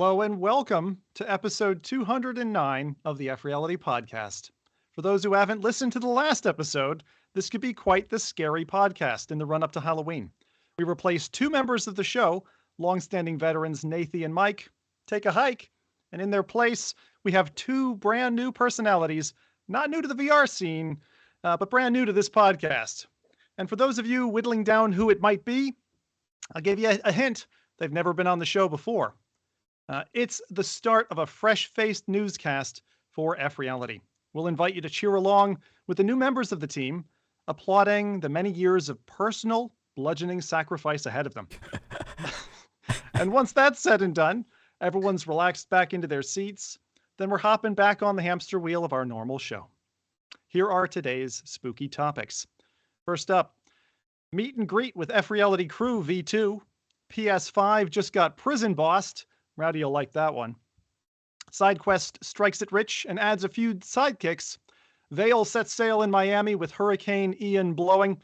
Hello and welcome to episode 209 of the FReality Podcast. For those who haven't listened to the last episode, this could be quite the scary podcast in the run-up to Halloween. We replaced two members of the show, longstanding veterans Nathy and Mike, take a hike, and in their place, we have two brand new personalities, not new to the VR scene, but brand new to this podcast. And for those of you whittling down who it might be, I'll give you a hint. They've never been on the show before. It's the start of a fresh-faced newscast for FReality. We'll invite you to cheer along with the new members of the team, applauding the many years of personal bludgeoning sacrifice ahead of them. And once that's said and done, everyone's relaxed back into their seats, then we're hopping back on the hamster wheel of our normal show. Here are today's spooky topics. First up, meet and greet with FReality Crew V2. PS5 just got prison bossed. Rowdy will like that one. SideQuest strikes it rich and adds a few sidekicks. VAIL sets sail in Miami with Hurricane Ian blowing.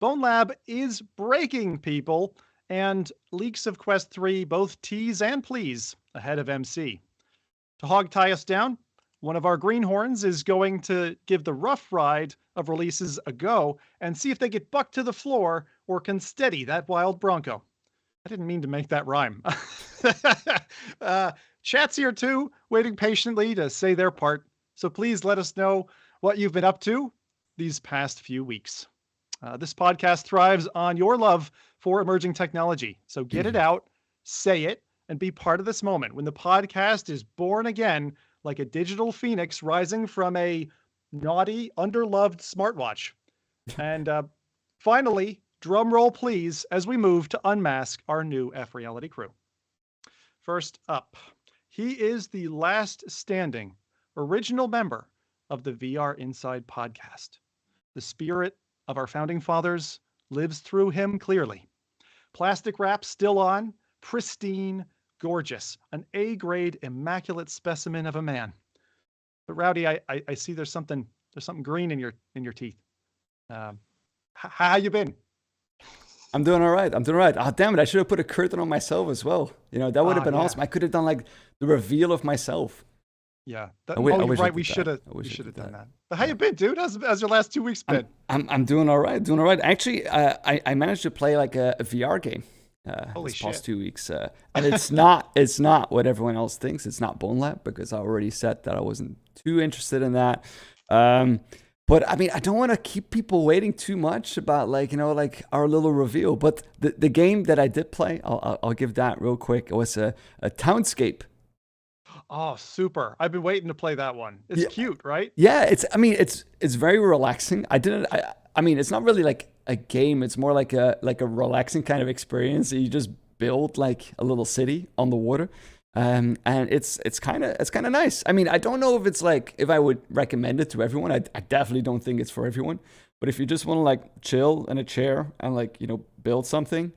Bonelab is breaking people. And leaks of Quest 3 both tease and please ahead of MC. To hog tie us down, one of our greenhorns is going to give the rough ride of releases a go and see if they get bucked to the floor or can steady that wild bronco. I didn't mean to make that rhyme. Chat's here too, waiting patiently to say their part. So please let us know what you've been up to these past few weeks. This podcast thrives on your love for emerging technology. So get it out, say it, and be part of this moment when the podcast is born again like a digital phoenix rising from a naughty, underloved smartwatch. And finally, drum roll, please, as we move to unmask our new FReality crew. First up, he is the last standing original member of the VR Inside podcast. The spirit of our founding fathers lives through him clearly. Plastic wrap still on, pristine, gorgeous, an A-grade, immaculate specimen of a man. But Rowdy, I see there's something green in your teeth. How you been? I'm doing all right. Oh, damn it. I should have put a curtain on myself as well. You know, that would have been awesome. I could have done like the reveal of myself. Yeah. You're right. We should have done that. But how you been, dude? How's your last 2 weeks been? I'm doing all right. Actually, I managed to play like a VR game this past 2 weeks. And it's not what everyone else thinks. It's not Bonelab because I already said that I wasn't too interested in that. But I mean, I don't want to keep people waiting too much about like our little reveal. But the game that I did play, I'll give that real quick. It was a Townscape. Oh, super! I've been waiting to play that one. It's cute, right? Yeah, it's very relaxing. I mean, it's not really like a game. It's more like a relaxing kind of experience. You just build like a little city on the water. And it's kind of nice. I mean, I don't know if I would recommend it to everyone. I definitely don't think it's for everyone. But if you just want to like chill in a chair and build something,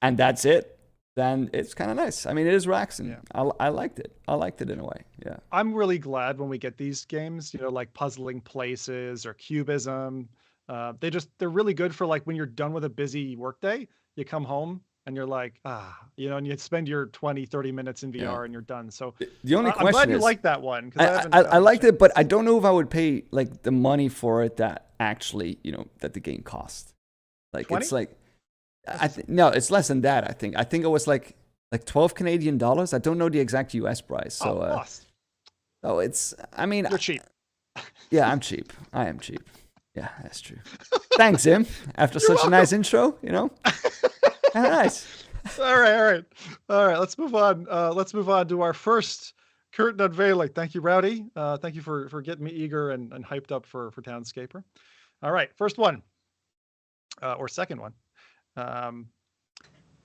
and that's it, then it's kind of nice. I mean, it is relaxing. Yeah. I liked it. I liked it in a way. Yeah. I'm really glad when we get these games, like Puzzling Places or Cubism. They're really good for like when you're done with a busy workday, you come home and you're like, and you spend your 20, 30 minutes in VR and you're done. So the only question I'm glad you is, like that one. I liked it, but I don't know if I would pay like the money for it that actually, that the game cost. Like 20? It's like, no, it's less than that. I think it was like 12 Canadian dollars. I don't know the exact US price. So, so it's, I mean, you're cheap. Yeah, I'm cheap. I am cheap. Yeah, that's true. Thanks, Im. After such a nice intro, Nice. All right. Let's move on. Let's move on to our first curtain unveiling. Thank you, Rowdy. Thank you for getting me eager and hyped up for Townscaper. All right, first one, or second one.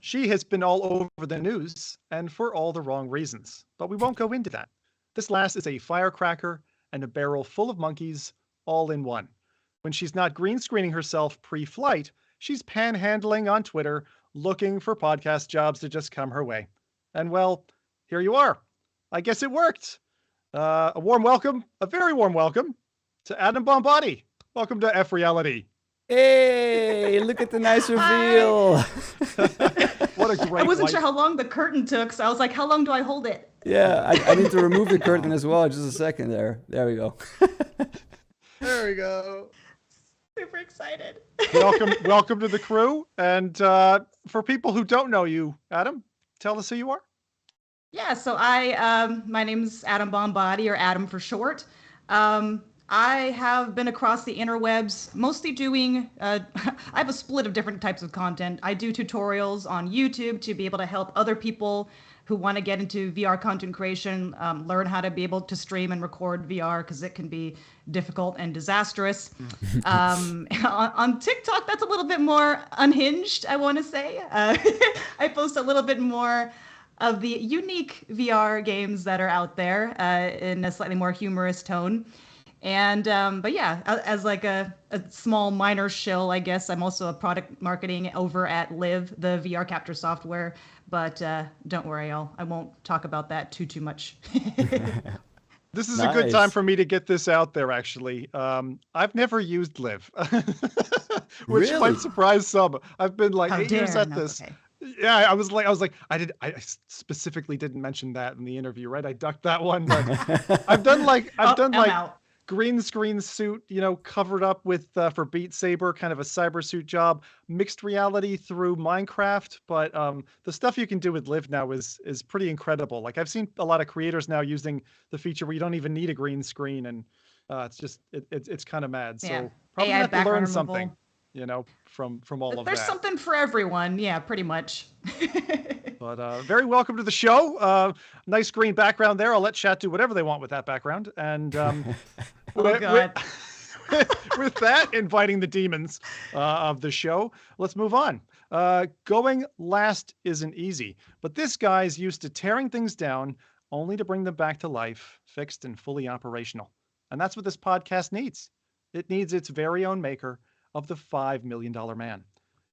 She has been all over the news and for all the wrong reasons, but we won't go into that. This last is a firecracker and a barrel full of monkeys all in one. When she's not green screening herself pre-flight, she's panhandling on Twitter looking for podcast jobs to just come her way. And well, here you are. I guess it worked. A very warm welcome to Adam Bombardi. Welcome to FReality. Hey, look at the nice reveal. What What a great I wasn't white- sure how long the curtain took, so I was like, how long do I hold it? Yeah, I need to remove the curtain as well. Just a second there. There we go. There we go. Super excited. welcome to the crew. And for people who don't know you, Adam, tell us who you are. Yeah, so my name's Adam Bombadi, or Adam for short. I have been across the interwebs, mostly doing, I have a split of different types of content. I do tutorials on YouTube to be able to help other people who want to get into VR content creation, learn how to be able to stream and record VR, because it can be difficult and disastrous. On TikTok, that's a little bit more unhinged, I want to say. I post a little bit more of the unique VR games that are out there in a slightly more humorous tone. And but yeah, as like a small minor shill, I guess I'm also a product marketing over at Live, the VR capture software. But don't worry, I won't talk about that too much. This is a good time for me to get this out there, actually. I've never used Live, which might surprise some. I've been like 8 years at this. Okay. Yeah, I was like, I specifically didn't mention that in the interview, right? I ducked that one, but I've done like green screen suit, covered up with for Beat Saber, kind of a cyber suit job, mixed reality through Minecraft. But the stuff you can do with Live now is pretty incredible. Like I've seen a lot of creators now using the feature where you don't even need a green screen, and it's kind of mad. Yeah. So probably AI have to learn removal. something, from all of that. There's something for everyone. Yeah, pretty much. But very welcome to the show. Nice green background there. I'll let chat do whatever they want with that background. And oh God. with that, inviting the demons of the show, let's move on. Going last isn't easy, but this guy's used to tearing things down only to bring them back to life, fixed and fully operational. And that's what this podcast needs. It needs its very own maker of the $5 million man.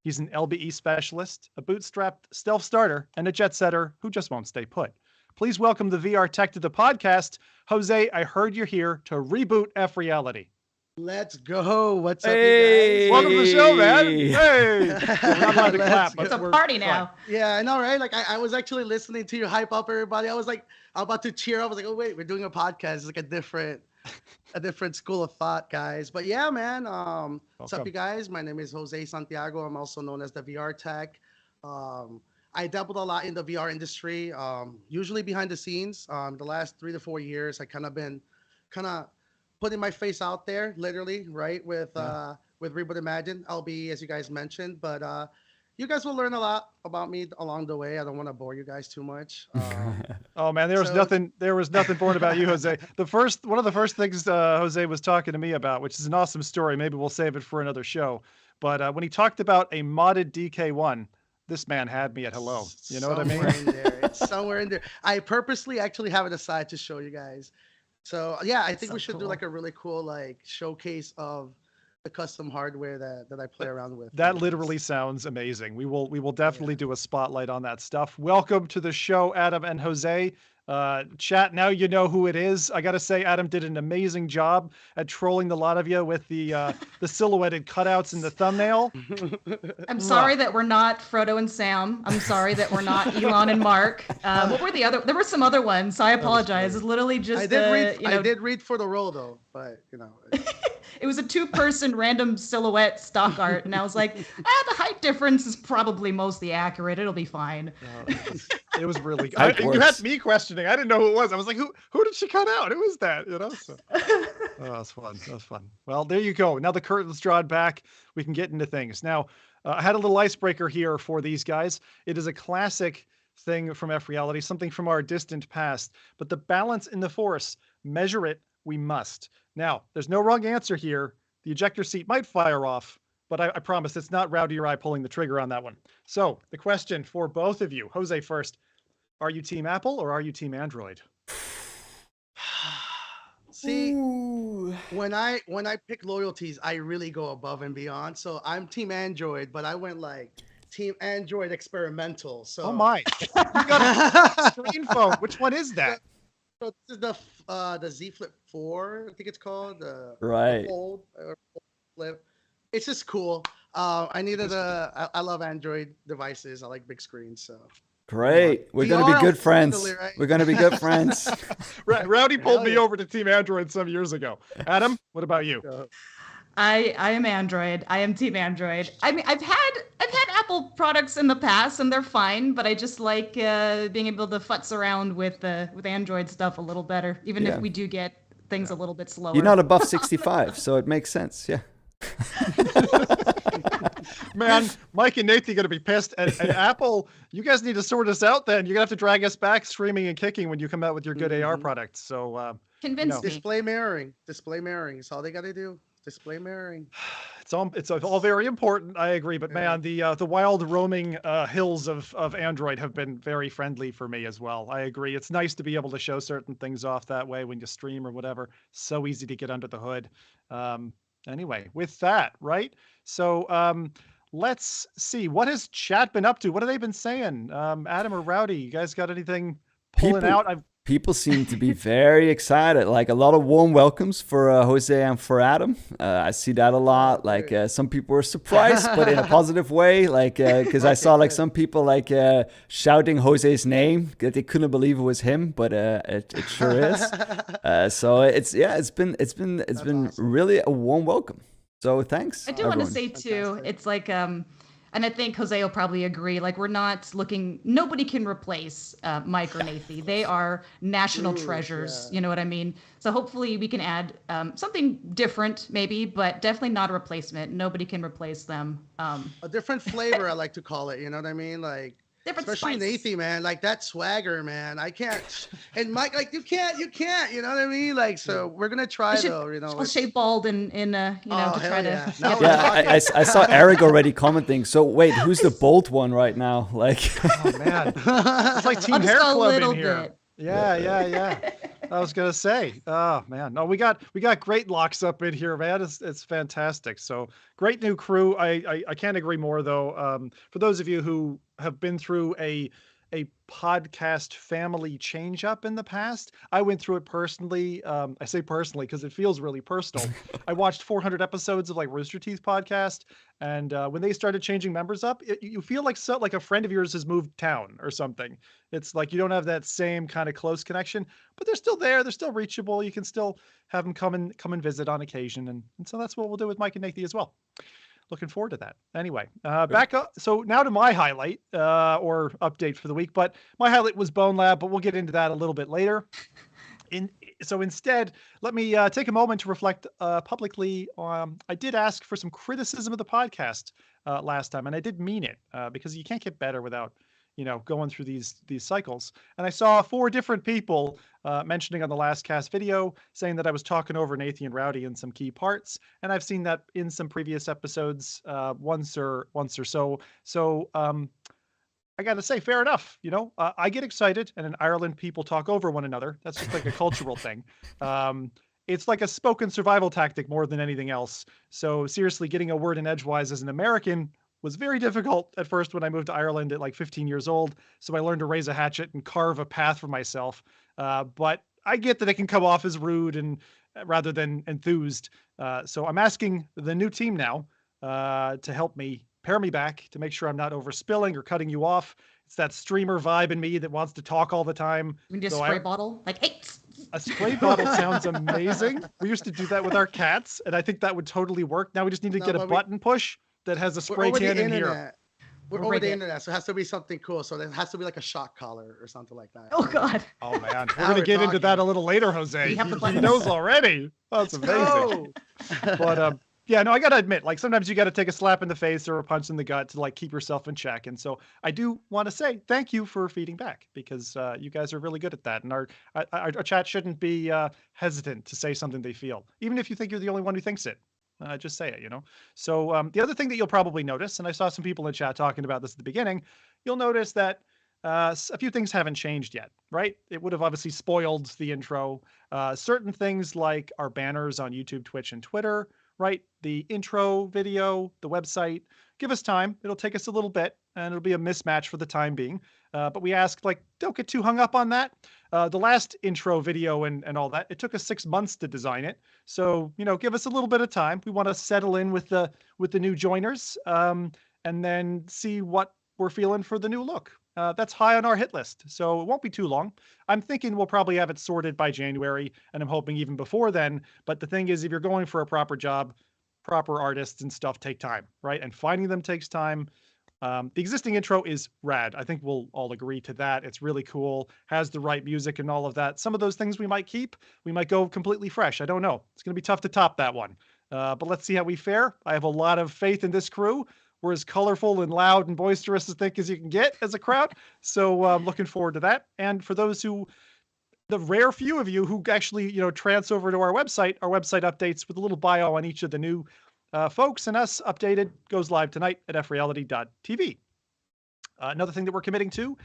He's an LBE specialist, a bootstrapped stealth starter, and a jet setter who just won't stay put. Please welcome the VR tech to the podcast. Jose, I heard you're here to reboot FReality. Let's go. What's up, Hey! you guys? Welcome to the show, man. Hey! We're not allowed to clap, but It's a we're party fine. now. Yeah, I know, right? Like I was actually listening to you hype up everybody. I was like, I'm about to cheer. I was like, oh wait, we're doing a podcast. It's like a different school of thought, guys. But yeah, man. What's up, you guys? My name is Jose Santiago. I'm also known as the VR tech. I dabbled a lot in the VR industry, usually behind the scenes. The last 3 to 4 years, I kind of putting my face out there, literally, right? With Reboot Imagine, LB, as you guys mentioned. But you guys will learn a lot about me along the way. I don't want to bore you guys too much. Oh man, there was nothing boring about you, Jose. One of the first things Jose was talking to me about, which is an awesome story. Maybe we'll save it for another show. But when he talked about a modded DK1, this man had me at hello. You know what I mean? Somewhere in there. It's somewhere in there. I purposely actually have it aside to show you guys. So yeah, I think we should do like a really cool like showcase of the custom hardware that I play around with. That literally sounds amazing. We will definitely do a spotlight on that stuff. Welcome to the show, Adam and Jose. Chat, now you know who it is. I gotta say, Adam did an amazing job at trolling the lot of you with the silhouetted cutouts in the thumbnail. I'm sorry that we're not Frodo and Sam. I'm sorry that we're not Elon and Mark. What were the other? There were some other ones, so I apologize. It's literally just I did read for the role though, but it was a 2-person random silhouette stock art, and I was like, the height difference is probably mostly accurate. It'll be fine. It was really good. You had me questioning. I didn't know who it was. I was like, who did she cut out? Who was that? So, that's fun. That was fun. Well, there you go. Now the curtain's drawn back. We can get into things. Now, I had a little icebreaker here for these guys. It is a classic thing from FReality, something from our distant past. But the balance in the Force, measure it, we must. Now, there's no wrong answer here. The ejector seat might fire off, but I promise it's not Rowdy or I pulling the trigger on that one. So the question for both of you, Jose first, are you team Apple or are you team Android? See, when I pick loyalties, I really go above and beyond. So I'm team Android, but I went like team Android experimental. So oh my, you got a screen phone. Which one is that? So this is the Z Flip 4, I think it's called. Right. The Fold or Flip. It's just cool. I needed I love Android devices. I like big screens, so. Great. We're going to be good friends. Right? We're going to be good friends. Rowdy pulled me over to Team Android some years ago. Adam, what about you? I am Android. I am Team Android. I mean, I've had Apple products in the past, and they're fine. But I just like being able to futz around with Android stuff a little better, even if we do get things a little bit slower. You're not above 65, so it makes sense. Yeah. Man, Mike and Nathan are going to be pissed. And Apple, you guys need to sort us out then. You're going to have to drag us back screaming and kicking when you come out with your good AR products. So convince me. Display mirroring. It's all they got to do. Display mirroring. It's all very important. I agree. But man, the wild roaming hills of Android have been very friendly for me as well. I agree. It's nice to be able to show certain things off that way when you stream or whatever. So easy to get under the hood. Anyway, with that, right? So let's see. What has chat been up to? What have they been saying? Adam or Rowdy, you guys got anything pulling out? People seem to be very excited. Like a lot of warm welcomes for Jose and for Adam. I see that a lot. Like some people were surprised, but in a positive way. Like because I saw like some people like shouting Jose's name that they couldn't believe it was him, but it sure is. So it's been awesome. Really a warm welcome. So thanks. I do want to say too, it's like and I think Jose will probably agree. Like nobody can replace Mike or Nathan. They are national treasures. Yeah. You know what I mean? So hopefully we can add something different, maybe, but definitely not a replacement. Nobody can replace them. A different flavor, I like to call it. You know what I mean? Like. Especially Nathan, man, like that swagger, man. I can't, and Mike, like you can't, you know what I mean? Like, so we're gonna try though, you know. We'll shave bald to try to. I saw Eric already commenting. So wait, who's the bold one right now? Like, oh man, it's like Team Hair Club in here. Bit. Yeah. I was gonna say, oh man, no, we got great locks up in here, man. It's fantastic. So great new crew. I can't agree more though. For those of you who have been through a podcast family change up in the past, I went through it personally. I say personally because it feels really personal. I watched 400 episodes of like Rooster Teeth podcast, and when they started changing members up, you feel like a friend of yours has moved town or something. It's like you don't have that same kind of close connection, but they're still there. They're still reachable. You can still have them come and visit on occasion, and so that's what we'll do with Mike and Nathan as well. Looking forward to that. Anyway, back up. So now to my highlight or update for the week. But my highlight was Bonelab, but we'll get into that a little bit later. So instead, let me take a moment to reflect publicly. I did ask for some criticism of the podcast last time, and I did mean it because you can't get better without going through these cycles. And I saw 4 different people mentioning on the last cast video saying that I was talking over Nathan and Rowdy in some key parts. And I've seen that in some previous episodes once or so. So I got to say, fair enough. I get excited, and in Ireland, people talk over one another. That's just like a cultural thing. It's like a spoken survival tactic more than anything else. So seriously, getting a word in edgewise as an American was very difficult at first when I moved to Ireland at like 15 years old. So I learned to raise a hatchet and carve a path for myself. But I get that it can come off as rude and rather than enthused. So I'm asking the new team now to help me pair me back to make sure I'm not overspilling or cutting you off. It's that streamer vibe in me that wants to talk all the time. We can do a spray bottle, like, hey. A spray bottle sounds amazing. We used to do that with our cats, and I think that would totally work. Now we just need to get a button push that has a spray can in here. We're over the internet, so it has to be something cool. So there has to be like a shock collar or something like that. Oh God! Oh man, we're gonna get into that a little later, Jose. He knows already. Oh, that's amazing. But yeah, no, I gotta admit, like sometimes you gotta take a slap in the face or a punch in the gut to like keep yourself in check. And so I do want to say thank you for feeding back because you guys are really good at that. And our chat shouldn't be hesitant to say something they feel, even if you think you're the only one who thinks it. Just say it, So the other thing that you'll probably notice, and I saw some people in chat talking about this at the beginning, you'll notice that a few things haven't changed yet, right? It would have obviously spoiled the intro. Certain things like our banners on YouTube, Twitch, and Twitter, right? The intro video, the website. Give us time. It'll take us a little bit, and it'll be a mismatch for the time being. But we ask, like, don't get too hung up on that. The last intro video and all that, it took us 6 months to design it. So, give us a little bit of time. We want to settle in with the new joiners, and then see what we're feeling for the new look. That's high on our hit list, so it won't be too long. I'm thinking we'll probably have it sorted by January, and I'm hoping even before then. But the thing is, if you're going for a proper job, proper artists and stuff take time, right? And finding them takes time. The existing intro is rad. I think we'll all agree to that. It's really cool, has the right music and all of that. Some of those things we might keep. We might go completely fresh. I don't know. It's going to be tough to top that one. But let's see how we fare. I have a lot of faith in this crew. We're as colorful and loud and boisterous as you can get as a crowd. So I'm looking forward to that. And for those the rare few of you who actually, trance over to our website updates with a little bio on each of the new folks and us updated goes live tonight at FReality.tv. Another thing that we're committing to,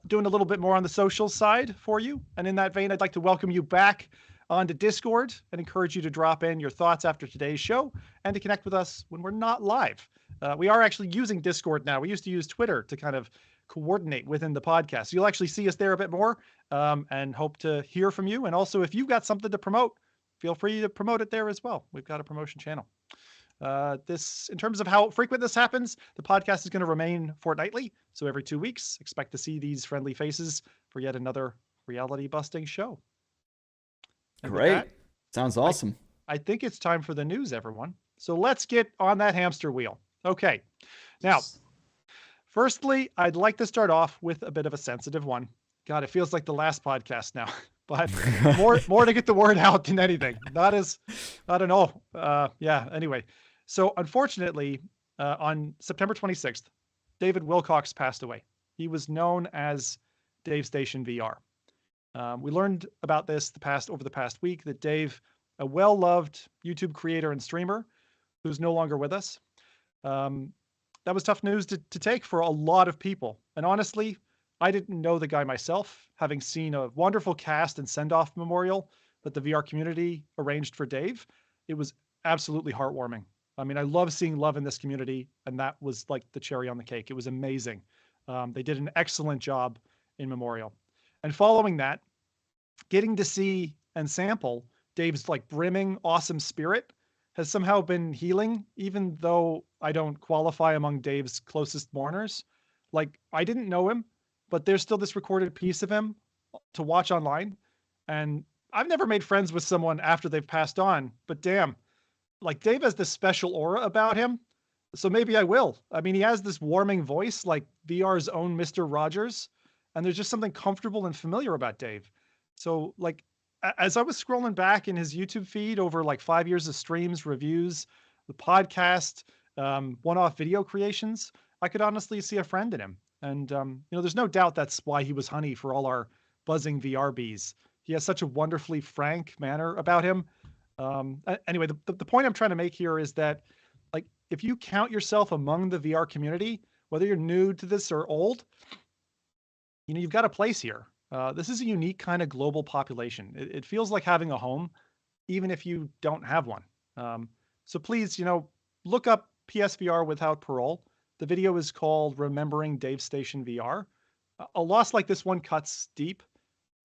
doing a little bit more on the social side for you. And in that vein, I'd like to welcome you back onto Discord and encourage you to drop in your thoughts after today's show and to connect with us when we're not live. We are actually using Discord now. We used to use Twitter to kind of coordinate within the podcast. So you'll actually see us there a bit more, and hope to hear from you. And also, if you've got something to promote, feel free to promote it there as well. We've got a promotion channel. In terms of how frequent this happens, the podcast is going to remain fortnightly. So every 2 weeks, expect to see these friendly faces for yet another reality busting show. And Great. that, Sounds awesome. I think it's time for the news, everyone. So let's get on that hamster wheel. Okay. Now, firstly, I'd like to start off with a bit of a sensitive one. God, it feels like the last podcast now, but more to get the word out than anything. I don't know. Anyway. So unfortunately, on September 26th, David Wilcox passed away. He was known as Dave Station VR. We learned about this over the past week that Dave, a well-loved YouTube creator and streamer who's no longer with us. That was tough news to take for a lot of people. And honestly, I didn't know the guy myself, having seen a wonderful cast and send-off memorial that the VR community arranged for Dave. It was absolutely heartwarming. I mean, I love seeing love in this community, and that was like the cherry on the cake. It was amazing. They did an excellent job in memorial. And following that, getting to see and sample Dave's like brimming, awesome spirit has somehow been healing, even though I don't qualify among Dave's closest mourners. Like, I didn't know him, but there's still this recorded piece of him to watch online. And I've never made friends with someone after they've passed on, but damn, like Dave has this special aura about him. So maybe I will. I mean, he has this warming voice, like VR's own Mr. Rogers. And there's just something comfortable and familiar about Dave. So like, as I was scrolling back in his YouTube feed over like 5 years of streams, reviews, the podcast, one-off video creations, I could honestly see a friend in him. And, there's no doubt that's why he was honey for all our buzzing VR bees. He has such a wonderfully frank manner about him. Anyway, the point I'm trying to make here is that, like, if you count yourself among the VR community, whether you're new to this or old, you've got a place here. This is a unique kind of global population. It feels like having a home, even if you don't have one. So please, look up PSVR Without Parole. The video is called Remembering Dave Station VR. A loss like this one cuts deep.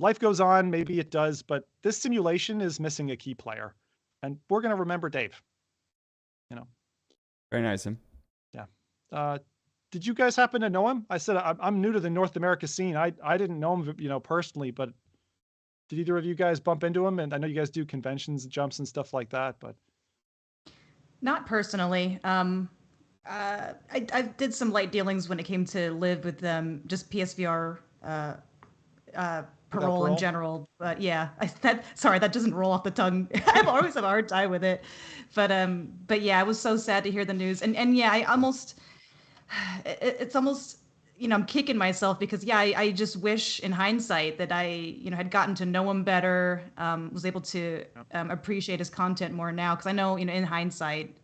Life goes on, maybe it does, but this simulation is missing a key player. And we're going to remember Dave. Very nice, him. Yeah. Did you guys happen to know him? I said I'm new to the North America scene. I didn't know him, personally, but did either of you guys bump into him? And I know you guys do conventions, jumps, and stuff like that, but Not personally. I did some light dealings when it came to live with just PSVR parole in general. But yeah, that doesn't roll off the tongue. I always have a hard time with it. But yeah, I was so sad to hear the news. And yeah, it's almost, I'm kicking myself because I just wish in hindsight that I, had gotten to know him better, was able to appreciate his content more now. Cause I know, in hindsight,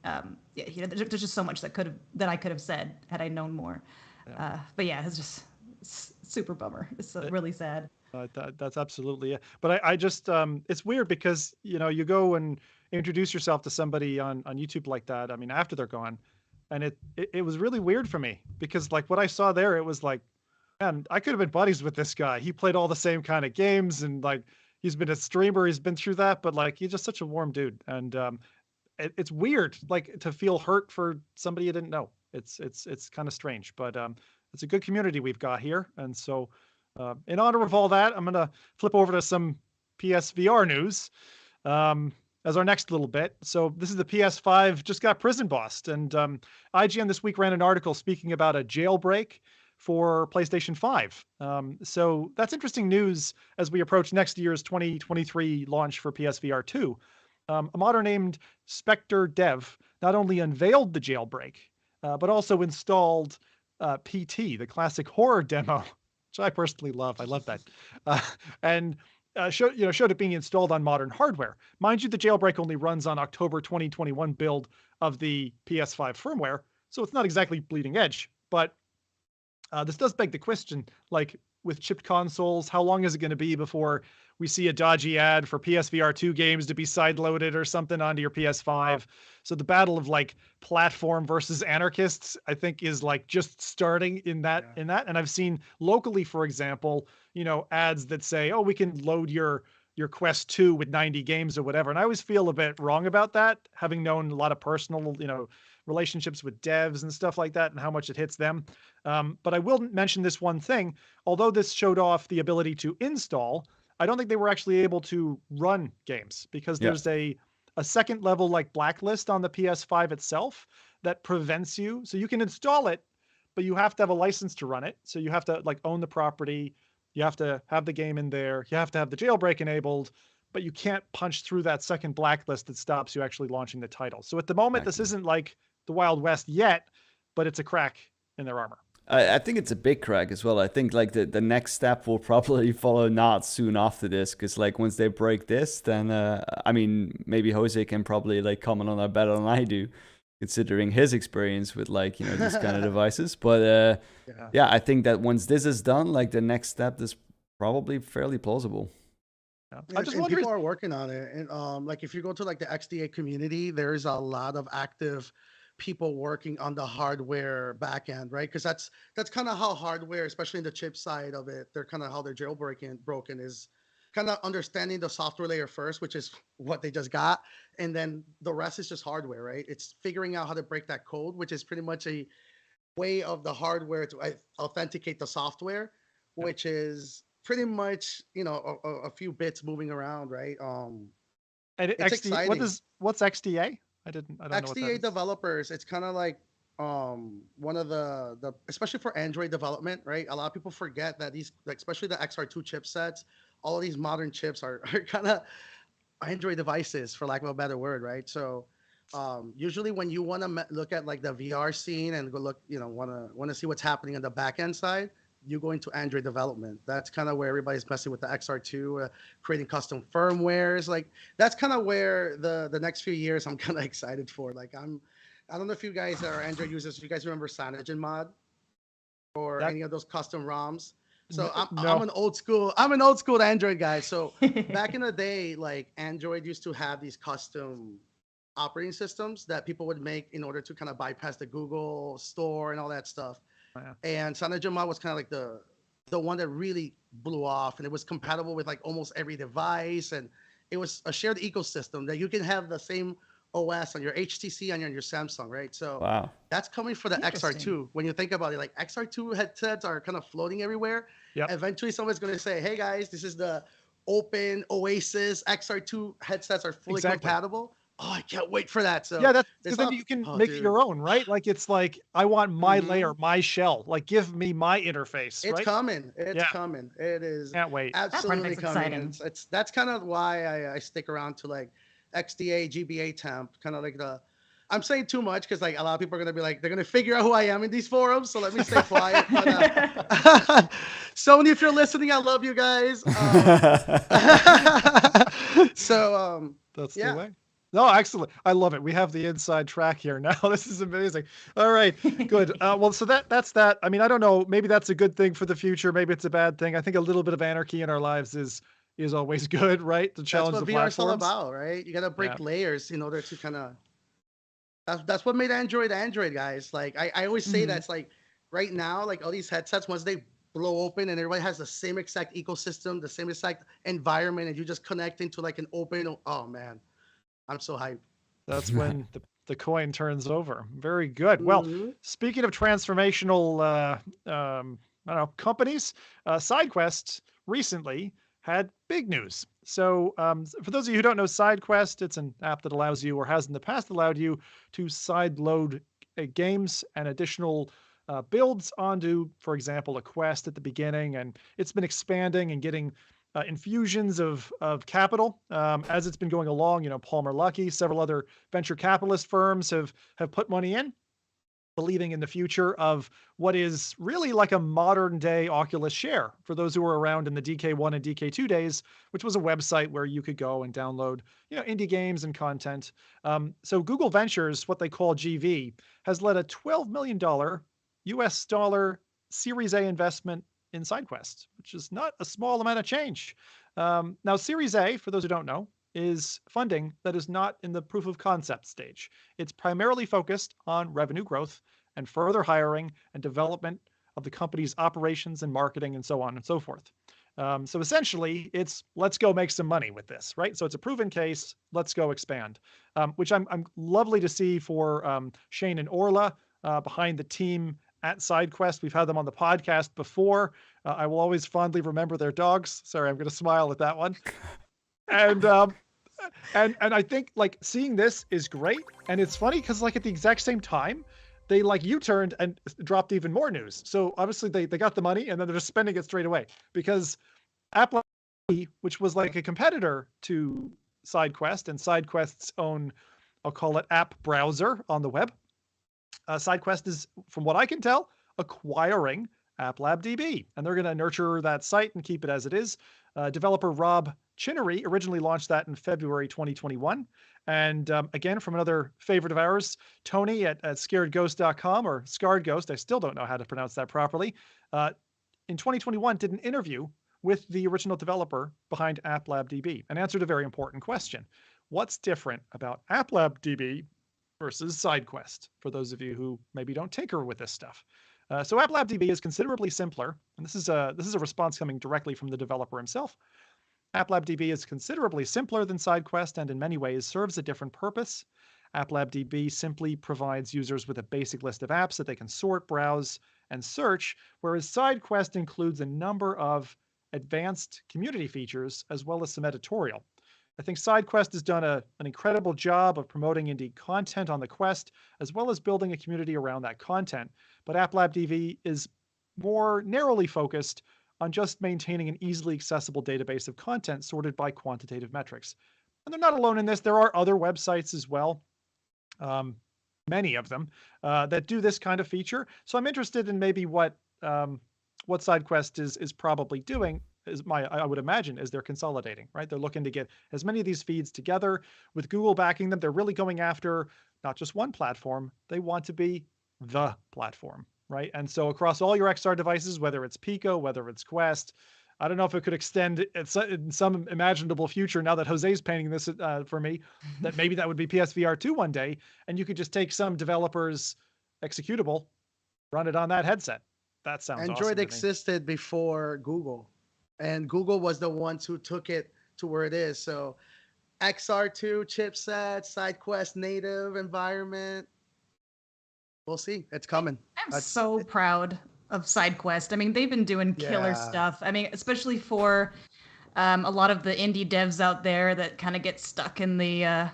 there's just so much that I could have said had I known more. Yeah. But yeah, it's just super bummer. It's really sad. That's absolutely it. But I just, it's weird because, you go and introduce yourself to somebody on YouTube like that. I mean, after they're gone, And it was really weird for me because like what I saw there, it was like, man, I could have been buddies with this guy. He played all the same kind of games and like he's been a streamer, he's been through that, but like he's just such a warm dude. And it's weird like to feel hurt for somebody you didn't know. It's kind of strange, but it's a good community we've got here. And so in honor of all that, I'm gonna flip over to some PSVR news. As our next little bit. So this is the PS5 just got prison bossed. And IGN this week ran an article speaking about a jailbreak for PlayStation 5. So that's interesting news as we approach next year's 2023 launch for PSVR 2. A modder named Spectre Dev not only unveiled the jailbreak, but also installed PT, the classic horror demo, which I personally love. I love that. And showed it being installed on modern hardware. Mind you, the jailbreak only runs on October 2021 build of the PS5 firmware, so it's not exactly bleeding edge. But this does beg the question, like with chipped consoles, how long is it going to be before we see a dodgy ad for PSVR 2 games to be sideloaded or something onto your PS5? So the battle of like platform versus anarchists, I think, is like just starting in that. And I've seen locally, for example, ads that say, oh, we can load your Quest 2 with 90 games or whatever. And I always feel a bit wrong about that, having known a lot of personal, relationships with devs and stuff like that and how much it hits them. But I will mention this one thing. Although this showed off the ability to install, I don't think they were actually able to run games because there's a second level like blacklist on the PS5 itself that prevents you. So you can install it, but you have to have a license to run it. So you have to like own the property. You have to have the game in there. You have to have the jailbreak enabled, but you can't punch through that second blacklist that stops you actually launching the title. So at the moment, this isn't like the Wild West yet, but it's a crack in their armor. I think it's a big crack as well. I think like the next step will probably follow not soon after this, because like once they break this, then I mean maybe Jose can probably like comment on that better than I do, considering his experience with like these kind of devices. But yeah, I think that once this is done, like the next step is probably fairly plausible. Yeah. I just wonder, people are working on it, and like if you go to like the XDA community, there's a lot of active people working on the hardware backend, right? Because that's kind of how hardware, especially in the chip side of it, they're kind of how they're broken is kind of understanding the software layer first, which is what they just got, and then the rest is just hardware, right? It's figuring out how to break that code, which is pretty much a way of the hardware to authenticate the software, which is pretty much a few bits moving around, right? And it's exciting. What's XDA? I don't know what that XDA is. developers, it's kind of like one of the especially for Android development, right? A lot of people forget that these, like especially the XR2 chipsets, all of these modern chips are kind of Android devices, for lack of a better word, right? So usually when you want to look at like the VR scene and go look, want to see what's happening on the back end side, you go into Android development. That's kind of where everybody's messing with the XR2, creating custom firmwares. Like that's kind of where the next few years I'm kind of excited for. Like I don't know if you guys are Android users. If you guys remember CyanogenMod or any of those custom ROMs. So I'm an old school Android guy. So back in the day, like Android used to have these custom operating systems that people would make in order to kind of bypass the Google store and all that stuff. And CyanogenMod was kind of like the one that really blew off, and it was compatible with like almost every device, and it was a shared ecosystem that you can have the same OS on your HTC and on your Samsung, right? So that's coming for the XR2. When you think about it, like XR2 headsets are kind of floating everywhere. Eventually someone's going to say, hey guys, this is the open Oasis XR2 headsets are fully compatible. Oh, I can't wait for that. So that's because then you can make it your own, right? Like it's like I want my layer, my shell. Like give me my interface. It's coming. It's coming. It is. Can't wait. Absolutely coming. That's kind of why I stick around to like XDA, GBA temp, kind of like the. I'm saying too much because like a lot of people are gonna be like they're gonna figure out who I am in these forums. So let me stay quiet. But, Sony, if you're listening, I love you guys. So that's the way. No, excellent. I love it. We have the inside track here now. This is amazing. All right, good. Well, so that's that. I mean, I don't know. Maybe that's a good thing for the future. Maybe it's a bad thing. I think a little bit of anarchy in our lives is always good, right? To challenge the platforms. That's what VR is all about, right? You got to break layers in order to kind of That's what made Android, guys. Like I always say Mm-hmm. that's like right now, like all these headsets, once they blow open and everybody has the same exact ecosystem, the same exact environment, and you just connect into like an open. Oh man, I'm so hyped. That's when the coin turns over. Very good. Well, Mm-hmm. speaking of transformational, I don't know, companies, SideQuest recently had big news. So, for those of you who don't know SideQuest, it's an app that allows you, or has in the past allowed you, to side load games and additional builds onto, for example, a quest at the beginning. And it's been expanding and getting infusions of capital as it's been going along. You know, Palmer Luckey, several other venture capitalist firms have put money in, believing in the future of what is really like a modern day Oculus Share for those who were around in the DK1 and DK2 days, which was a website where you could go and download, indie games and content. So Google Ventures, what they call GV, has led a $12 million US dollar Series A investment in SideQuest, which is not a small amount of change. Now, Series A, for those who don't know, is funding that is not in the proof of concept stage. It's primarily focused on revenue growth and further hiring and development of the company's operations and marketing and so on and so forth. So essentially, it's let's go make some money with this, right? So it's a proven case. Let's go expand, which I'm lovely to see for Shane and Orla behind the team at SideQuest. We've had them on the podcast before. I will always fondly remember their dogs. Sorry, I'm going to smile at that one. And I think like seeing this is great, and it's funny because like at the exact same time they like U-turned and dropped even more news. So obviously they got the money and then they're just spending it straight away because Apple, which was like a competitor to SideQuest and SideQuest's own, I'll call it app browser on the web, SideQuest is, from what I can tell, acquiring AppLabDB, and they're going to nurture that site and keep it as it is. Developer Rob Chinnery originally launched that in February 2021. And again, from another favorite of ours, Tony at scaredghost.com, or Scarred Ghost, I still don't know how to pronounce that properly, in 2021 did an interview with the original developer behind AppLabDB and answered a very important question. What's different about AppLabDB versus SideQuest, for those of you who maybe don't tinker with this stuff? So AppLabDB is considerably simpler, and this is a response coming directly from the developer himself. AppLabDB is considerably simpler than SideQuest and in many ways serves a different purpose. AppLabDB simply provides users with a basic list of apps that they can sort, browse, and search, whereas SideQuest includes a number of advanced community features as well as some editorial. I think SideQuest has done an incredible job of promoting indie content on the Quest, as well as building a community around that content. But AppLabDB is more narrowly focused on just maintaining an easily accessible database of content sorted by quantitative metrics. And they're not alone in this. There are other websites as well, many of them, that do this kind of feature. So I'm interested in maybe what SideQuest is probably doing. I would imagine, is they're consolidating, right? They're looking to get as many of these feeds together. With Google backing them, they're really going after not just one platform. They want to be the platform, right? And so across all your XR devices, whether it's Pico, whether it's Quest, I don't know if it could extend in some imaginable future, now that Jose's painting this for me, that maybe that would be PSVR 2 one day, and you could just take some developer's executable, run it on that headset. That sounds awesome. Android existed before Google, and Google was the ones who took it to where it is. So XR2 chipset, SideQuest native environment. We'll see. It's coming. I'm so proud of SideQuest. I mean, they've been doing killer stuff. I mean, especially for a lot of the indie devs out there that kind of get stuck in the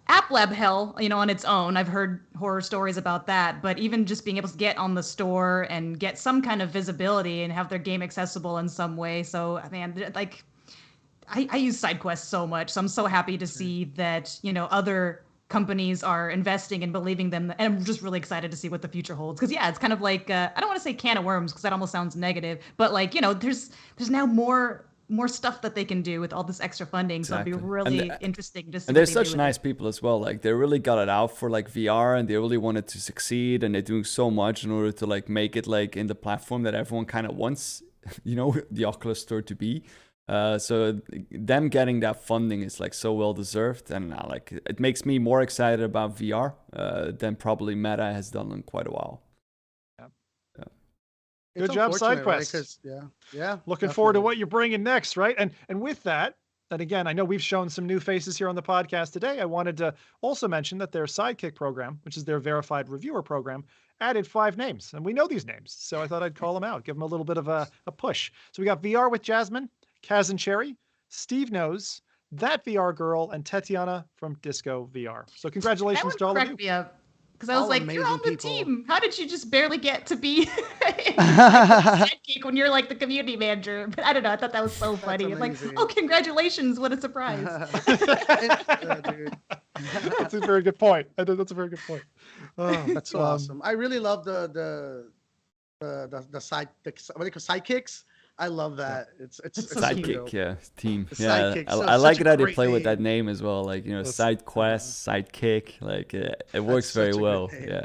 AppLab hell, on its own. I've heard horror stories about that, but even just being able to get on the store and get some kind of visibility and have their game accessible in some way. So, man, like I use SideQuest so much, so I'm so happy to see that, other companies are investing and believing them, and I'm just really excited to see what the future holds. Because it's kind of like I don't want to say can of worms because that almost sounds negative, but like there's now more stuff that they can do with all this extra funding. Exactly. So it'll be really interesting to see. And they're such nice people as well. Like they really got it out for like VR, and they really wanted to succeed, and they're doing so much in order to like make it like in the platform that everyone kind of wants, the Oculus Store to be. So them getting that funding is like so well deserved, and like it makes me more excited about VR than probably Meta has done in quite a while. Yeah. Good job, SideQuest. Right? Yeah. Looking forward to what you're bringing next, right? And with that, and again, I know we've shown some new faces here on the podcast today. I wanted to also mention that their Sidekick program, which is their verified reviewer program, added 5 names, and we know these names, so I thought I'd call them out, give them a little bit of a push. So we got VR with Jasmine, Kaz and Cherry, Steve Knows, That VR Girl, and Tatiana from Disco VR. So congratulations to all of you. Because I was like, you're on the team. How did you just barely get to be sidekick when you're like the community manager? But I don't know. I thought that was so funny. It's like, oh, congratulations. What a surprise. That's a very good point. I think that's a very good point. Oh, that's so awesome. I really love the side, what do you call sidekicks? I love that. It's sidekick, yeah, team. Yeah, I like it how they play with that name as well. Like, you know, side quest, sidekick. Like it works very well. Yeah.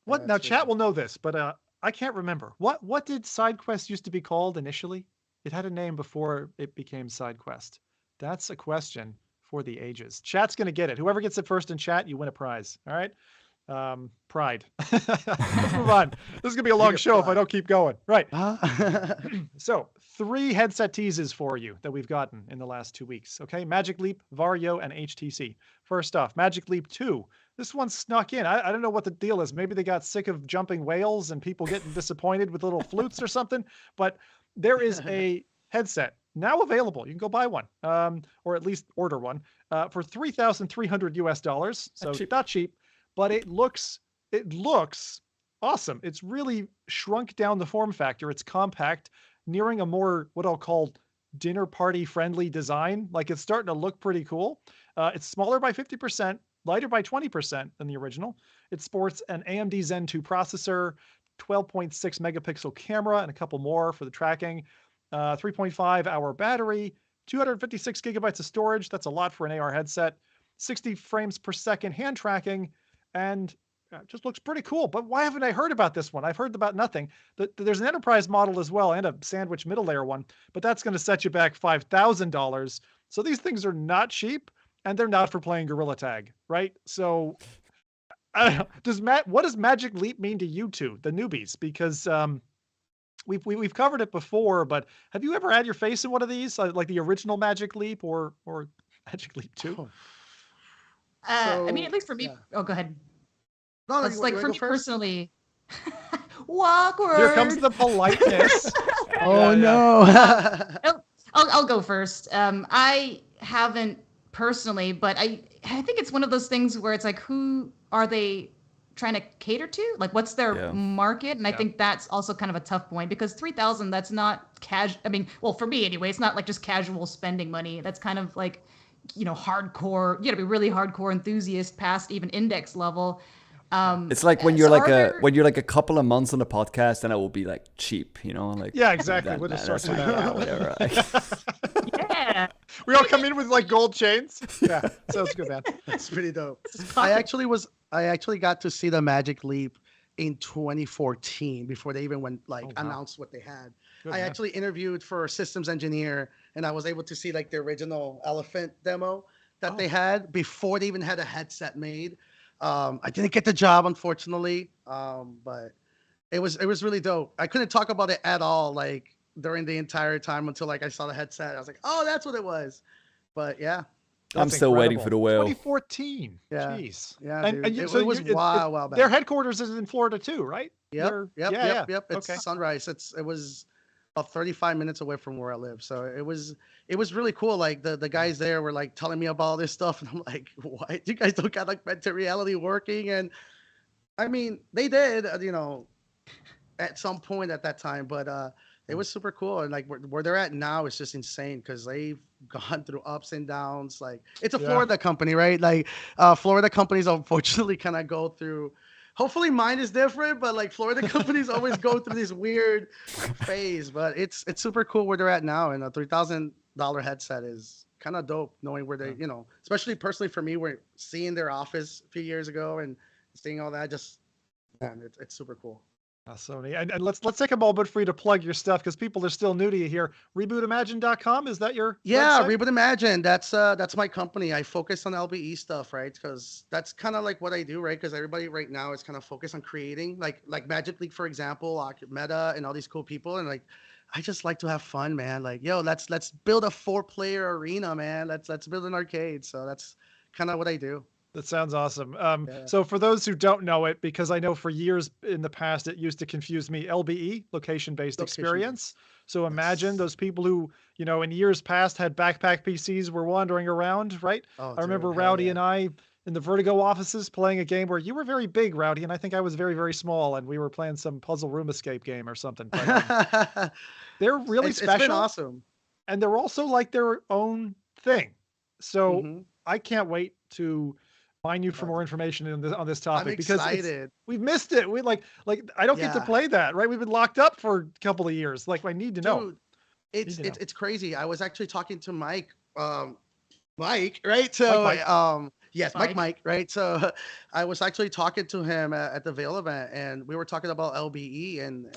What now? Chat will know this, but I can't remember. What did SideQuest used to be called initially? It had a name before it became SideQuest. That's a question for the ages. Chat's gonna get it. Whoever gets it first in chat, you win a prize. All right. Pride. Let's move on. This is gonna be a long show if I don't keep going. Right. So 3 headset teases for you that we've gotten in the last 2 weeks. Okay, Magic Leap, Varjo, and HTC. First off, Magic Leap 2. This one snuck in. I don't know what the deal is. Maybe they got sick of jumping whales and people getting disappointed with little flutes or something. But there is a headset now available. You can go buy one, or at least order one, for $3,300 US. So not cheap. But it looks awesome. It's really shrunk down the form factor. It's compact, nearing a more what I'll call dinner party friendly design. Like, it's starting to look pretty cool. It's smaller by 50%, lighter by 20% than the original. It sports an AMD Zen 2 processor, 12.6 megapixel camera, and a couple more for the tracking. 3.5 hour battery, 256 gigabytes of storage. That's a lot for an AR headset. 60 frames per second hand tracking. And it just looks pretty cool. But why haven't I heard about this one? I've heard about nothing. There's an enterprise model as well and a sandwich middle layer one, but that's going to set you back $5,000. So these things are not cheap, and they're not for playing Gorilla Tag, right? So I don't know. What does Magic Leap mean to you two, the newbies? Because we've covered it before, but have you ever had your face in one of these, like the original Magic Leap or Magic Leap 2? I mean, at least for me. Yeah. Oh, go ahead. No, it's like for me personally. Awkward. Here comes the politeness. Oh no. I'll go first. I haven't personally, but I think it's one of those things where it's like, who are they trying to cater to? Like, what's their market? And I think that's also kind of a tough point, because $3,000, that's not casual. I mean, well, for me anyway, it's not like just casual spending money. That's kind of like, you know, hardcore. You gotta be really hardcore enthusiast past even index level. It's like when you're like a couple of months on the podcast, and it will be like cheap, you know, like exactly. We'll just sort that whatever. Yeah, we all come in with like gold chains. Yeah, sounds good, man. That's pretty dope. I actually got to see the Magic Leap in 2014 before they even announced what they had. Good, I actually interviewed for a systems engineer, and I was able to see like the original elephant demo that they had before they even had a headset made. I didn't get the job, unfortunately, but it was really dope. I couldn't talk about it at all, like during the entire time until like I saw the headset. I was like, oh, that's what it was. But yeah. I'm still waiting for the whale. 2014. Yeah. Jeez. Yeah, dude. It was a while back. Their headquarters is in Florida too, right? Yep. It's Sunrise. It was about 35 minutes away from where I live. So it was really cool. Like the guys there were like telling me about all this stuff, and I'm like, what? You guys don't got like augmented reality working? And I mean, they did, you know, at some point at that time, but it was super cool. And like where they're at now is just insane, because they've gone through ups and downs. Like, it's a Florida company, right? Like Florida companies unfortunately kind of go through. Hopefully mine is different, but like Florida companies always go through this weird phase. But it's super cool where they're at now, and a $3,000 headset is kind of dope, knowing where they, you know, especially personally for me, we're seeing their office a few years ago and seeing all that. Just, man, it's super cool. Sony. And let's take a moment for you to plug your stuff because people are still new to you here. RebootImagine.com, is that your Yeah, website? Reboot Imagine. That's my company. I focus on LBE stuff, right? Because that's kind of like what I do, right? Because everybody right now is kind of focused on creating, like Magic League, for example, like Meta and all these cool people, and like I just like to have fun, man. Like, yo, let's build a 4-player arena, man. Let's build an arcade. So that's kind of what I do. That sounds awesome. Yeah. So for those who don't know it, because I know for years in the past it used to confuse me, LBE, location-based experience. So imagine those people who, in years past had backpack PCs were wandering around, right? Oh, I remember dude, hell Rowdy yeah. and I in the Vertigo offices playing a game where you were very big, Rowdy, and I think I was very, very small, and we were playing some puzzle room escape game or something. But, they're really special. It's been awesome. And they're also like their own thing. So Mhm. I can't wait to mine you for more information on this topic I'm because excited. we've missed it. We like I don't get to Yeah. play that, right? We've been locked up for a couple of years. Like I need to know. Dude, it's Need to know. it's crazy. I was actually talking to Mike, right? So Mike. yes, Mike, right? So I was actually talking to him at the VAIL event, and we were talking about LBE and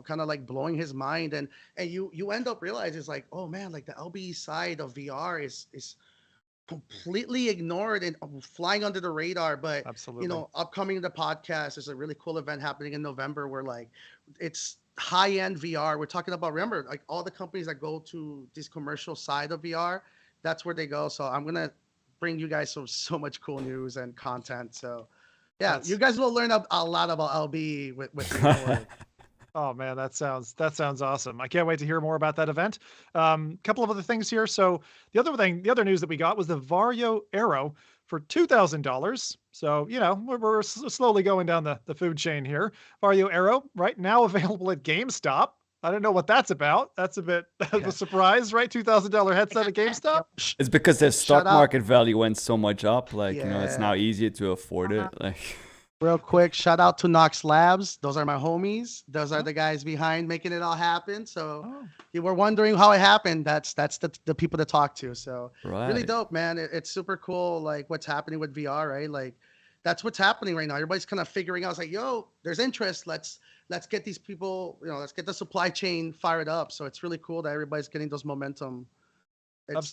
kind of like blowing his mind, and you end up realizing it's like, oh man, like the LBE side of VR is completely ignored and flying under the radar. But Absolutely. upcoming the podcast is a really cool event happening in November where like it's high-end VR. We're talking about, remember, like all the companies that go to this commercial side of VR, that's where they go. So I'm gonna bring you guys so much cool news and content. So yeah, you guys will learn a lot about LB with me. Oh man, that sounds awesome. I can't wait to hear more about that event. Couple of other things here. So the other news that we got was the Varjo Aero for $2,000. So, we're slowly going down the food chain here. Varjo Aero right now available at GameStop. I don't know what that's about. That's a bit of a surprise, right? $2,000 headset at GameStop. It's because their stock Shut up. market value went so much up. Like, it's Yeah. now easier to afford it. Like, Real quick, shout out to Nox Labs. Those are my homies. Those are the guys behind making it all happen. So you were wondering how it happened. That's the people to talk to. So really right. dope, man. It's super cool. Like what's happening with VR, right? Like that's what's happening right now. Everybody's kind of figuring out. It's like, yo, there's interest. Let's get these people. Let's get the supply chain fired up. So it's really cool that everybody's getting those momentum.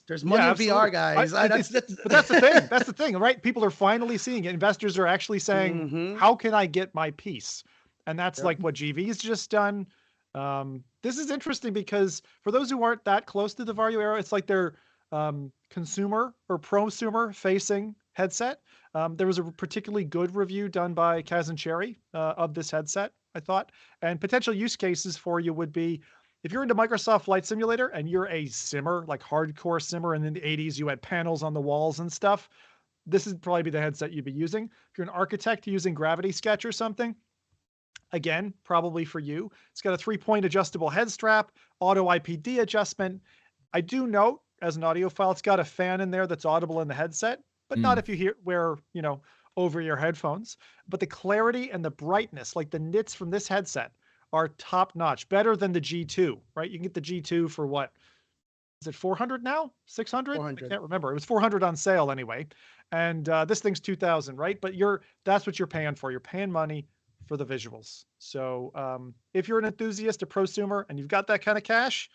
There's money in VR, guys. But that's the thing. That's the thing, right? People are finally seeing it. Investors are actually saying, how can I get my piece? And that's like what GV's just done. This is interesting because for those who aren't that close to the Varjo Aero, it's like their consumer or prosumer facing headset. There was a particularly good review done by Kaz and Cherry of this headset, I thought. And potential use cases for you would be, if you're into Microsoft Flight Simulator and you're a simmer, like hardcore simmer, and in the 80s you had panels on the walls and stuff, this would probably be the headset you'd be using. If you're an architect using Gravity Sketch or something, again, probably for you. It's got a 3-point adjustable head strap, auto IPD adjustment. I do note, as an audiophile, it's got a fan in there that's audible in the headset, but not if you wear, over your headphones. But the clarity and the brightness, like the nits from this headset, are top notch, better than the G2, right? You can get the G2 for what? Is it 400 now? 600? 400. I can't remember. It was 400 on sale anyway. And this thing's 2,000, right? But that's what you're paying for. You're paying money for the visuals. So if you're an enthusiast, a prosumer, and you've got that kind of cash,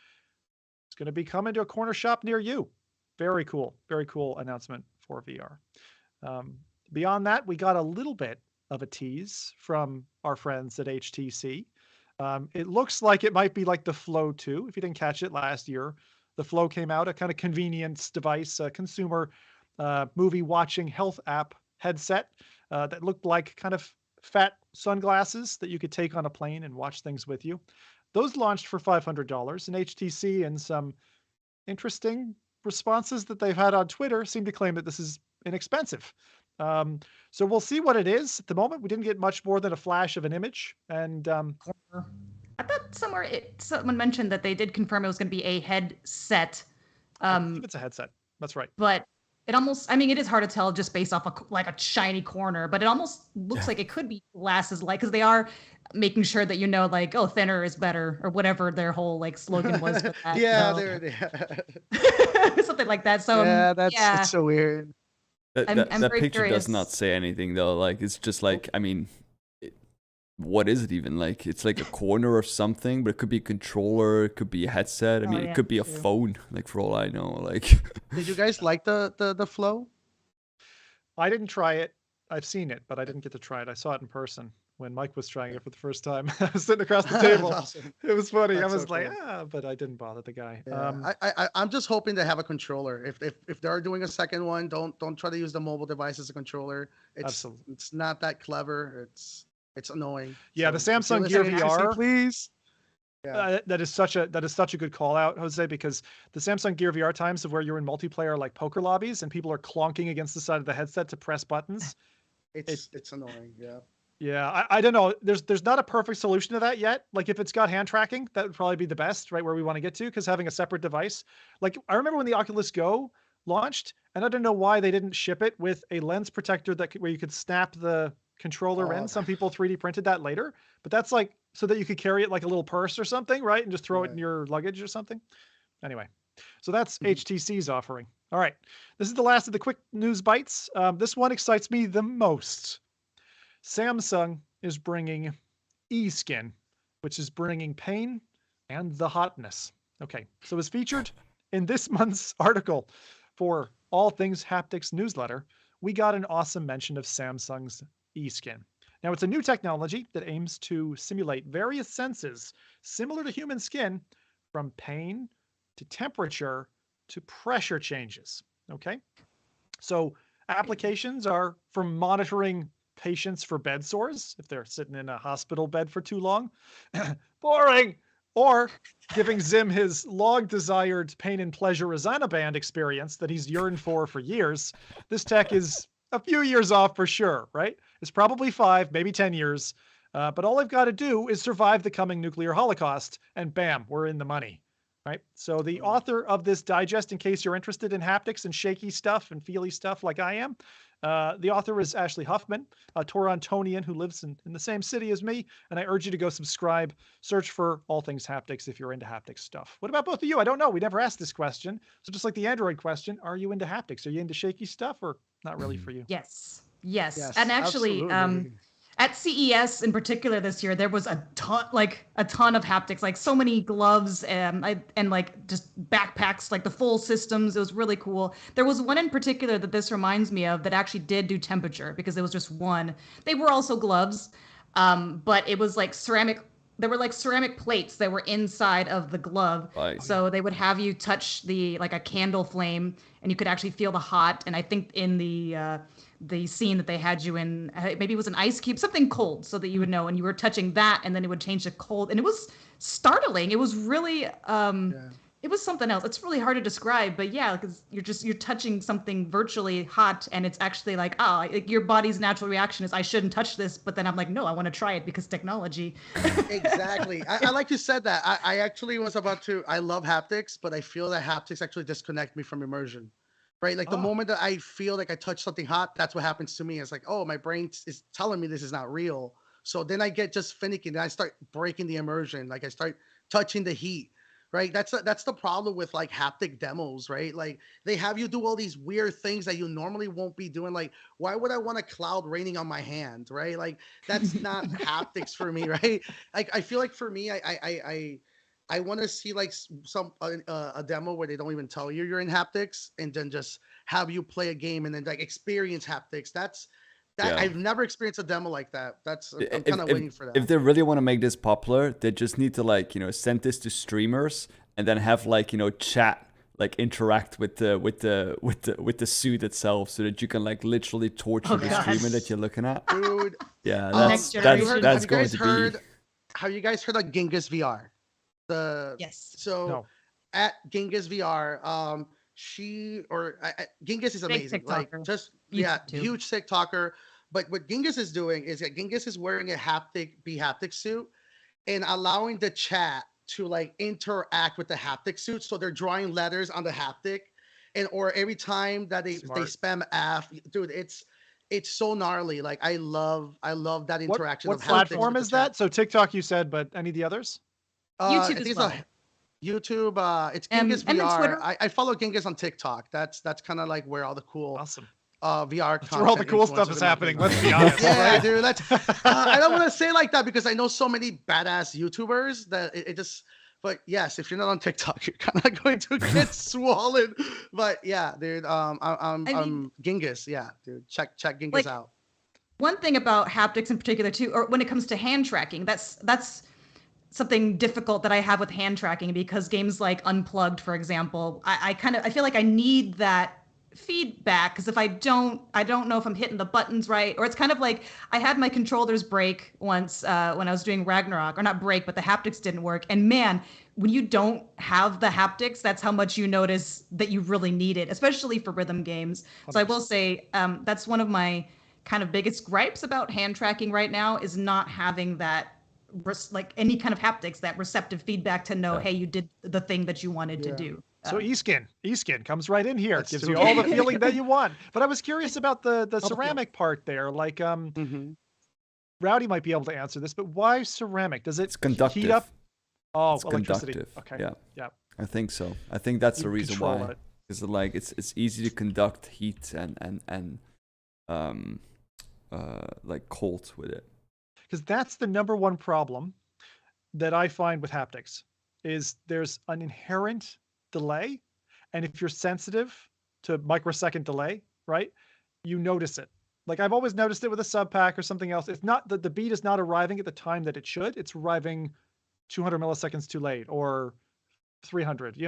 it's going to be coming to a corner shop near you. Very cool announcement for VR. Beyond that, we got a little bit of a tease from our friends at HTC. It looks like it might be like the Flow 2. If you didn't catch it last year, the Flow came out, a kind of convenience device, a consumer movie watching health app headset that looked like kind of fat sunglasses that you could take on a plane and watch things with you. Those launched for $500, and HTC, and some interesting responses that they've had on Twitter, seem to claim that this is inexpensive. So we'll see what it is. At the moment, we didn't get much more than a flash of an image. And I thought someone mentioned that they did confirm it was going to be a headset. I think it's a headset. That's right. But it almost, it is hard to tell just based off a shiny corner, but it almost looks like it could be glasses because they are making sure that thinner is better, or whatever their whole slogan was for that. Something like that. So that's so weird. That picture does not say anything though. Like it's just like, what is it even? Like, it's like a corner or something, but it could be a controller, it could be a headset. I mean, it could be a phone, like, for all I know. Like, Did you guys like the flow? I didn't try it. I've seen it, but I didn't get to try it. I saw it in person when Mike was trying it for the first time. I was sitting across the table. Awesome. It was funny. That's I was so like, cool. but I didn't bother the guy. Yeah. I'm just hoping to have a controller. If they're doing a second one, don't try to use the mobile device as a controller. It's not that clever. It's annoying. Yeah, so the Samsung Gear VR, please. Yeah. that is such a good call out, Jose, because the Samsung Gear VR times of where you're in multiplayer like poker lobbies and people are clonking against the side of the headset to press buttons. It's annoying. Yeah. Yeah, I don't know. There's not a perfect solution to that yet. Like if it's got hand tracking, that would probably be the best, right, where we want to get to, because having a separate device. Like I remember when the Oculus Go launched, and I don't know why they didn't ship it with a lens protector where you could snap the controller in. Some people 3D printed that later, but that's like so that you could carry it like a little purse or something, right, and just throw it in your luggage or something. Anyway, so that's HTC's offering. All right, this is the last of the quick news bites. This one excites me the most. Samsung is bringing eSkin, which is bringing pain and the hotness. Okay, so as featured in this month's article for All Things Haptics newsletter, we got an awesome mention of Samsung's eSkin. Now, it's a new technology that aims to simulate various senses similar to human skin, from pain to temperature to pressure changes. Okay, so applications are from monitoring patients for bed sores if they're sitting in a hospital bed for too long, boring, or giving Zim his long-desired pain and pleasure Rosanna band experience that he's yearned for years. This tech is a few years off for sure, right? It's probably 5, maybe 10 years, but all I've got to do is survive the coming nuclear holocaust, and bam, we're in the money. Right. So the author of this digest, in case you're interested in haptics and shaky stuff and feely stuff like I am, the author is Ashley Huffman, a Torontonian who lives in the same city as me. And I urge you to go subscribe, search for All Things Haptics if you're into haptics stuff. What about both of you? I don't know. We never asked this question. So just like the Android question, are you into haptics? Are you into shaky stuff or not really for you? Yes. And actually, at CES in particular this year, there was a ton of haptics, like so many gloves and like just backpacks, like the full systems. It was really cool. There was one in particular that this reminds me of that actually did do temperature because it was just one. They were also gloves, but it was like ceramic. There were like ceramic plates that were inside of the glove. Nice. So they would have you touch like a candle flame and you could actually feel the hot. And I think in the scene that they had you in, maybe it was an ice cube, something cold, so that you would know, and you were touching that, and then it would change to cold, and it was startling. It was really, it was something else. It's really hard to describe, but yeah, because you're touching something virtually hot, and it's actually like, like your body's natural reaction is I shouldn't touch this, but then I'm like, no, I want to try it because technology. Exactly. I like you said that. I actually was about to. I love haptics, but I feel that haptics actually disconnect me from immersion. Right, like the moment that I feel like I touch something hot, that's what happens to me. It's like, oh, my brain is telling me this is not real. So then I get just finicky, and I start breaking the immersion. Like I start touching the heat. Right, that's the problem with like haptic demos. Right, like they have you do all these weird things that you normally won't be doing. Like, why would I want a cloud raining on my hand? Right, like that's not haptics for me. Right, like I feel like for me, I want to see like a demo where they don't even tell you you're in haptics, and then just have you play a game and then like experience haptics. I've never experienced a demo like that. I'm kind of waiting for that. If they really want to make this popular, they just need to like, send this to streamers and then have like, chat, like interact with the suit itself, so that you can like literally torture the streamer that you're looking at. Dude, yeah, that's going to be. Have you guys heard of Genghis VR? Yes. So at Genghis VR, Genghis is amazing. Like just huge TikToker. But what Genghis is doing is that Genghis is wearing a haptic suit and allowing the chat to like interact with the haptic suit. So they're drawing letters on the haptic, or every time that they spam F, dude, it's so gnarly. Like I love that interaction. What platform is that? So TikTok you said, but any of the others? YouTube as well. YouTube, it's Genghis VR. Twitter. I follow Genghis on TikTok. That's kind of like where all the cool VR That's where all the cool stuff is happening. Let's be honest. Yeah, dude. I don't want to say like that because I know so many badass YouTubers that it just. But yes, if you're not on TikTok, you're kind of going to get swollen. But yeah, dude. I'm Genghis. Yeah, dude. Check Genghis out. One thing about haptics in particular too, or when it comes to hand tracking, that's something difficult that I have with hand tracking because games like Unplugged, for example, I feel like I need that feedback because if I don't know if I'm hitting the buttons right, or it's kind of like I had my controllers break once when I was doing Ragnarok, or not break, but the haptics didn't work. And man, when you don't have the haptics, that's how much you notice that you really need it, especially for rhythm games. 100%. So I will say that's one of my kind of biggest gripes about hand tracking right now is not having that like any kind of haptics, that receptive feedback to know, hey, you did the thing that you wanted to do. So E-Skin comes right in here. It gives you all the feeling that you want. But I was curious about the ceramic part there. Like, Rowdy might be able to answer this, but why ceramic? Does it heat up? Oh, it's electricity. Conductive. Okay. Yeah. I think so. I think that's the reason why. Is it like it's easy to conduct heat and like cold with it. Because that's the number one problem that I find with haptics is there's an inherent delay, and if you're sensitive to microsecond delay, right, you notice it. Like I've always noticed it with a sub pack or something else. It's not that the beat is not arriving at the time that it should. It's arriving 200 milliseconds too late or 300,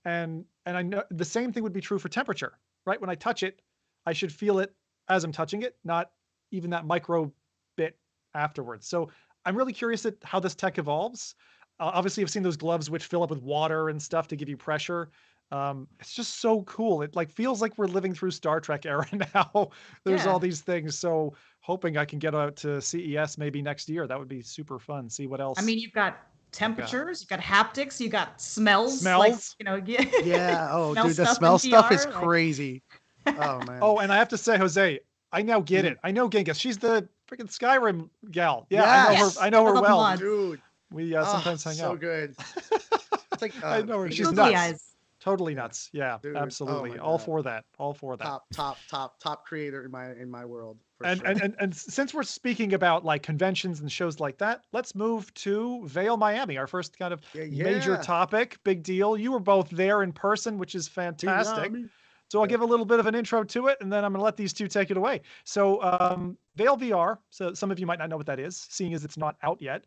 and I know the same thing would be true for temperature, right? When I touch it, I should feel it as I'm touching it, not even that micro bit afterwards. So I'm really curious at how this tech evolves. Obviously, I've seen those gloves which fill up with water and stuff to give you pressure. It's just so cool. It like feels like we're living through Star Trek era now. There's all these things. So hoping I can get out to CES maybe next year. That would be super fun. See what else. I mean, you've got temperatures, you've got haptics, you got smells. Like, yeah. Oh, dude, the smell stuff is crazy. Oh man. Oh, and I have to say, Jose, I now get it. I know Genghis. She's the freaking Skyrim gal. Yeah, I know her well. Dude. We sometimes hang out. So good. It's like I know her. She's nuts. Totally nuts. Yeah, dude, absolutely. All for that. Top creator in my world. And since we're speaking about like conventions and shows like that, let's move to VAIL Miami, our first kind of major topic. Big deal. You were both there in person, which is fantastic. So I'll give a little bit of an intro to it, and then I'm going to let these two take it away. So VAIL VR, so some of you might not know what that is, seeing as it's not out yet,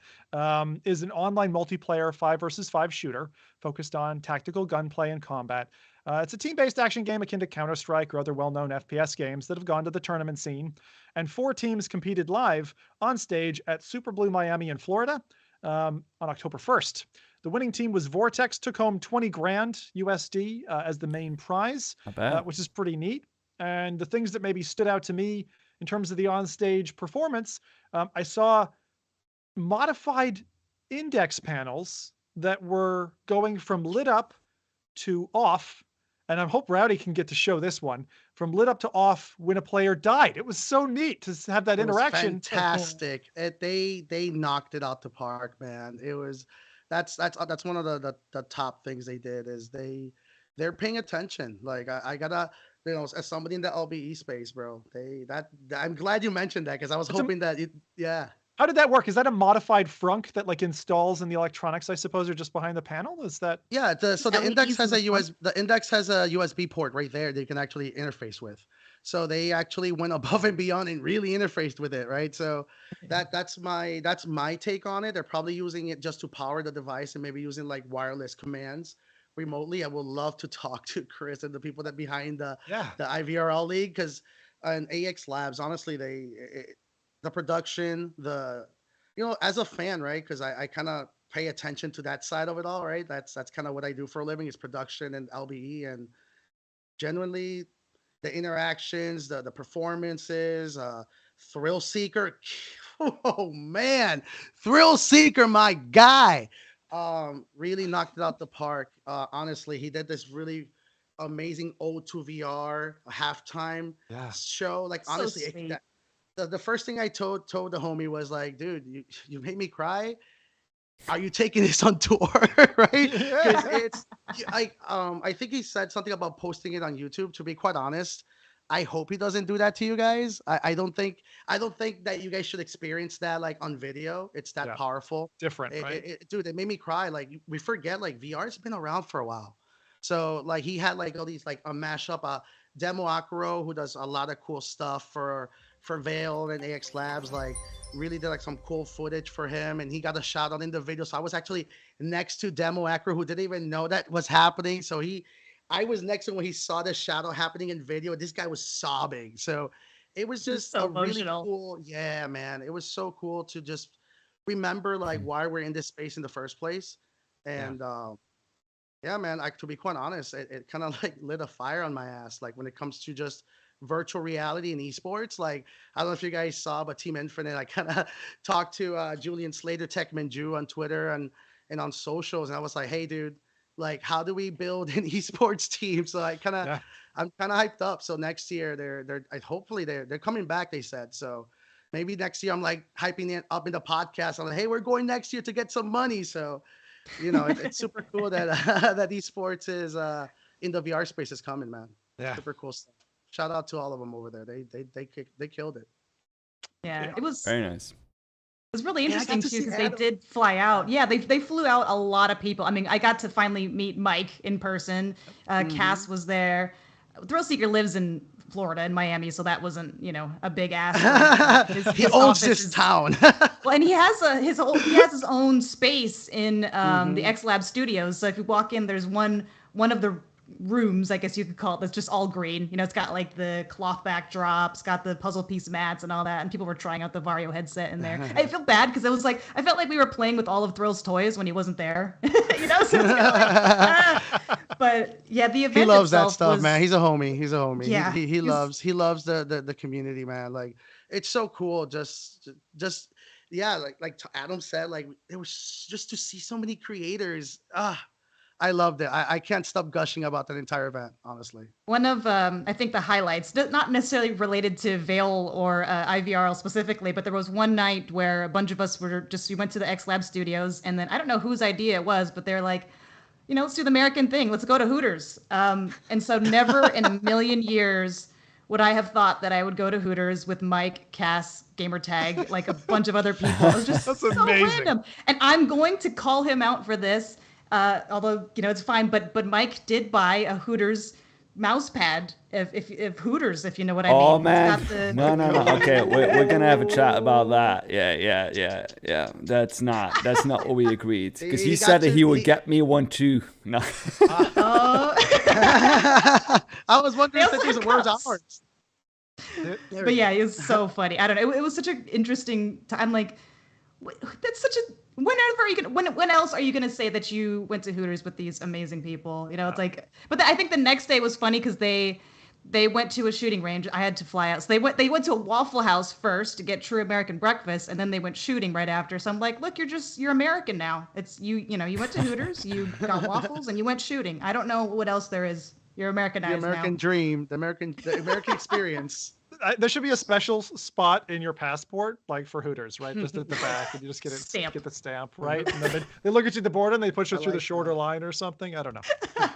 is an online multiplayer 5 versus 5 shooter focused on tactical gunplay and combat. It's a team-based action game akin to Counter-Strike or other well-known FPS games that have gone to the tournament scene. And 4 teams competed live on stage at Super Blue Miami in Florida on October 1st. The winning team was Vortex, took home 20 grand USD as the main prize, which is pretty neat. And the things that maybe stood out to me in terms of the onstage performance, I saw modified index panels that were going from lit up to off. And I hope Rowdy can get to show this one, from lit up to off when a player died. It was so neat to have that interaction. Fantastic. They knocked it out the park, man. It was... That's one of the top things they did is they're paying attention. Like I gotta, as somebody in the LBE space, bro, I'm glad you mentioned that because I was hoping that How did that work? Is that a modified frunk that like installs in the electronics, I suppose, or just behind the panel? Is that? Yeah. The index has a USB port right there that you can actually interface with. So they actually went above and beyond and really interfaced with it, right? So that's my take on it. They're probably using it just to power the device and maybe using like wireless commands remotely. I would love to talk to Chris and the people that behind the IVRL league because and AX Labs, honestly, the production, as a fan, right? Because I kind of pay attention to that side of it all, right? That's kind of what I do for a living is production and LBE, and genuinely the interactions, the performances, Thrill Seeker. Oh man, Thrill Seeker, my guy, really knocked it out the park. Honestly, he did this really amazing O2 VR halftime show. Like honestly, the first thing I told the homie was like, dude, you made me cry. Are you taking this on tour? Right? Because I think he said something about posting it on YouTube. To be quite honest, I hope he doesn't do that to you guys. I don't think that you guys should experience that like on video. It's that powerful. Different, right? Dude, it made me cry. Like we forget like VR's been around for a while. So like he had like all these like a mashup, Demo Akuro, who does a lot of cool stuff for VAIL and AX Labs, like really did like some cool footage for him, and he got a shout out in the video. So I was actually next to Demo Akuro, who didn't even know that was happening. So I was next to him when he saw the shadow happening in video. This guy was sobbing. So it was just so a really emotional. cool, yeah, man. It was so cool to just remember like why we're in this space in the first place. And yeah, man, like to be quite honest, it kind of like lit a fire on my ass. Like when it comes to just virtual reality and esports, like I don't know if you guys saw, but Team Infinite, I kind of talked to Julian Slater, Tech Minju on Twitter and on socials, and I was like, hey, dude, like how do we build an esports team? So I'm kind of hyped up. So next year they're hopefully they're coming back, they said. So maybe next year I'm like hyping it up in the podcast. I'm like, hey, we're going next year to get some money. So you know, it's super cool that that esports is in the VR space is coming, man. Yeah, super cool stuff. Shout out to all of them over there. They killed it. Yeah, it was very nice. It was really interesting too because they did fly out. Yeah, they flew out a lot of people. I mean, I got to finally meet Mike in person. Cass was there. Thrill Seeker lives in Florida, in Miami, so that wasn't, you know, a big ask. He owns this town. Well, and he has his own space in the X Lab studios. So if you walk in, there's one of the rooms, I guess you could call it, that's just all green. You know, it's got like the cloth backdrops, got the puzzle piece mats and all that, and people were trying out the Varjo headset in there. I feel bad because it was like I felt like we were playing with all of Thrill's toys when he wasn't there. You know, so it's like, but yeah, the event. He loves that stuff, man. He's a homie. Yeah, he loves the community, man. Like it's so cool. Just yeah, like Adam said, like it was just to see so many creators. I loved it. I can't stop gushing about that entire event, honestly. One of, I think, the highlights, not necessarily related to VAIL or IVRL specifically, but there was one night where a bunch of us we went to the X Lab studios, and then I don't know whose idea it was, but they're like, you know, let's do the American thing. Let's go to Hooters. And so never in a million years would I have thought that I would go to Hooters with Mike, Cass, Gamertag, like a bunch of amazing. It was just so random. And I'm going to call him out for this. Although, you know, it's fine, but Mike did buy a Hooters mouse pad, if Hooters, if you know what I mean. Oh man, no. Okay, we're gonna have a chat about that. Yeah. That's not what we agreed, because he said that he would get me one too. No. I was wondering if these words ours. But yeah, it was so funny. I don't know. It was such an interesting time. Like, that's such a. When else are you gonna say that you went to Hooters with these amazing people? You know, it's like. But I think the next day was funny because they went to a shooting range. I had to fly out, so they went to a Waffle House first to get true American breakfast, and then they went shooting right after. So I'm like, look, you're American now. It's you know, you went to Hooters, you got waffles, and you went shooting. I don't know what else there is. You're Americanized now. The American dream, the American experience. There should be a special spot in your passport, like for Hooters, right? Just at the back, and you just get get the stamp, right? And then they look at you at the border and they put you through the shorter line or something. I don't know.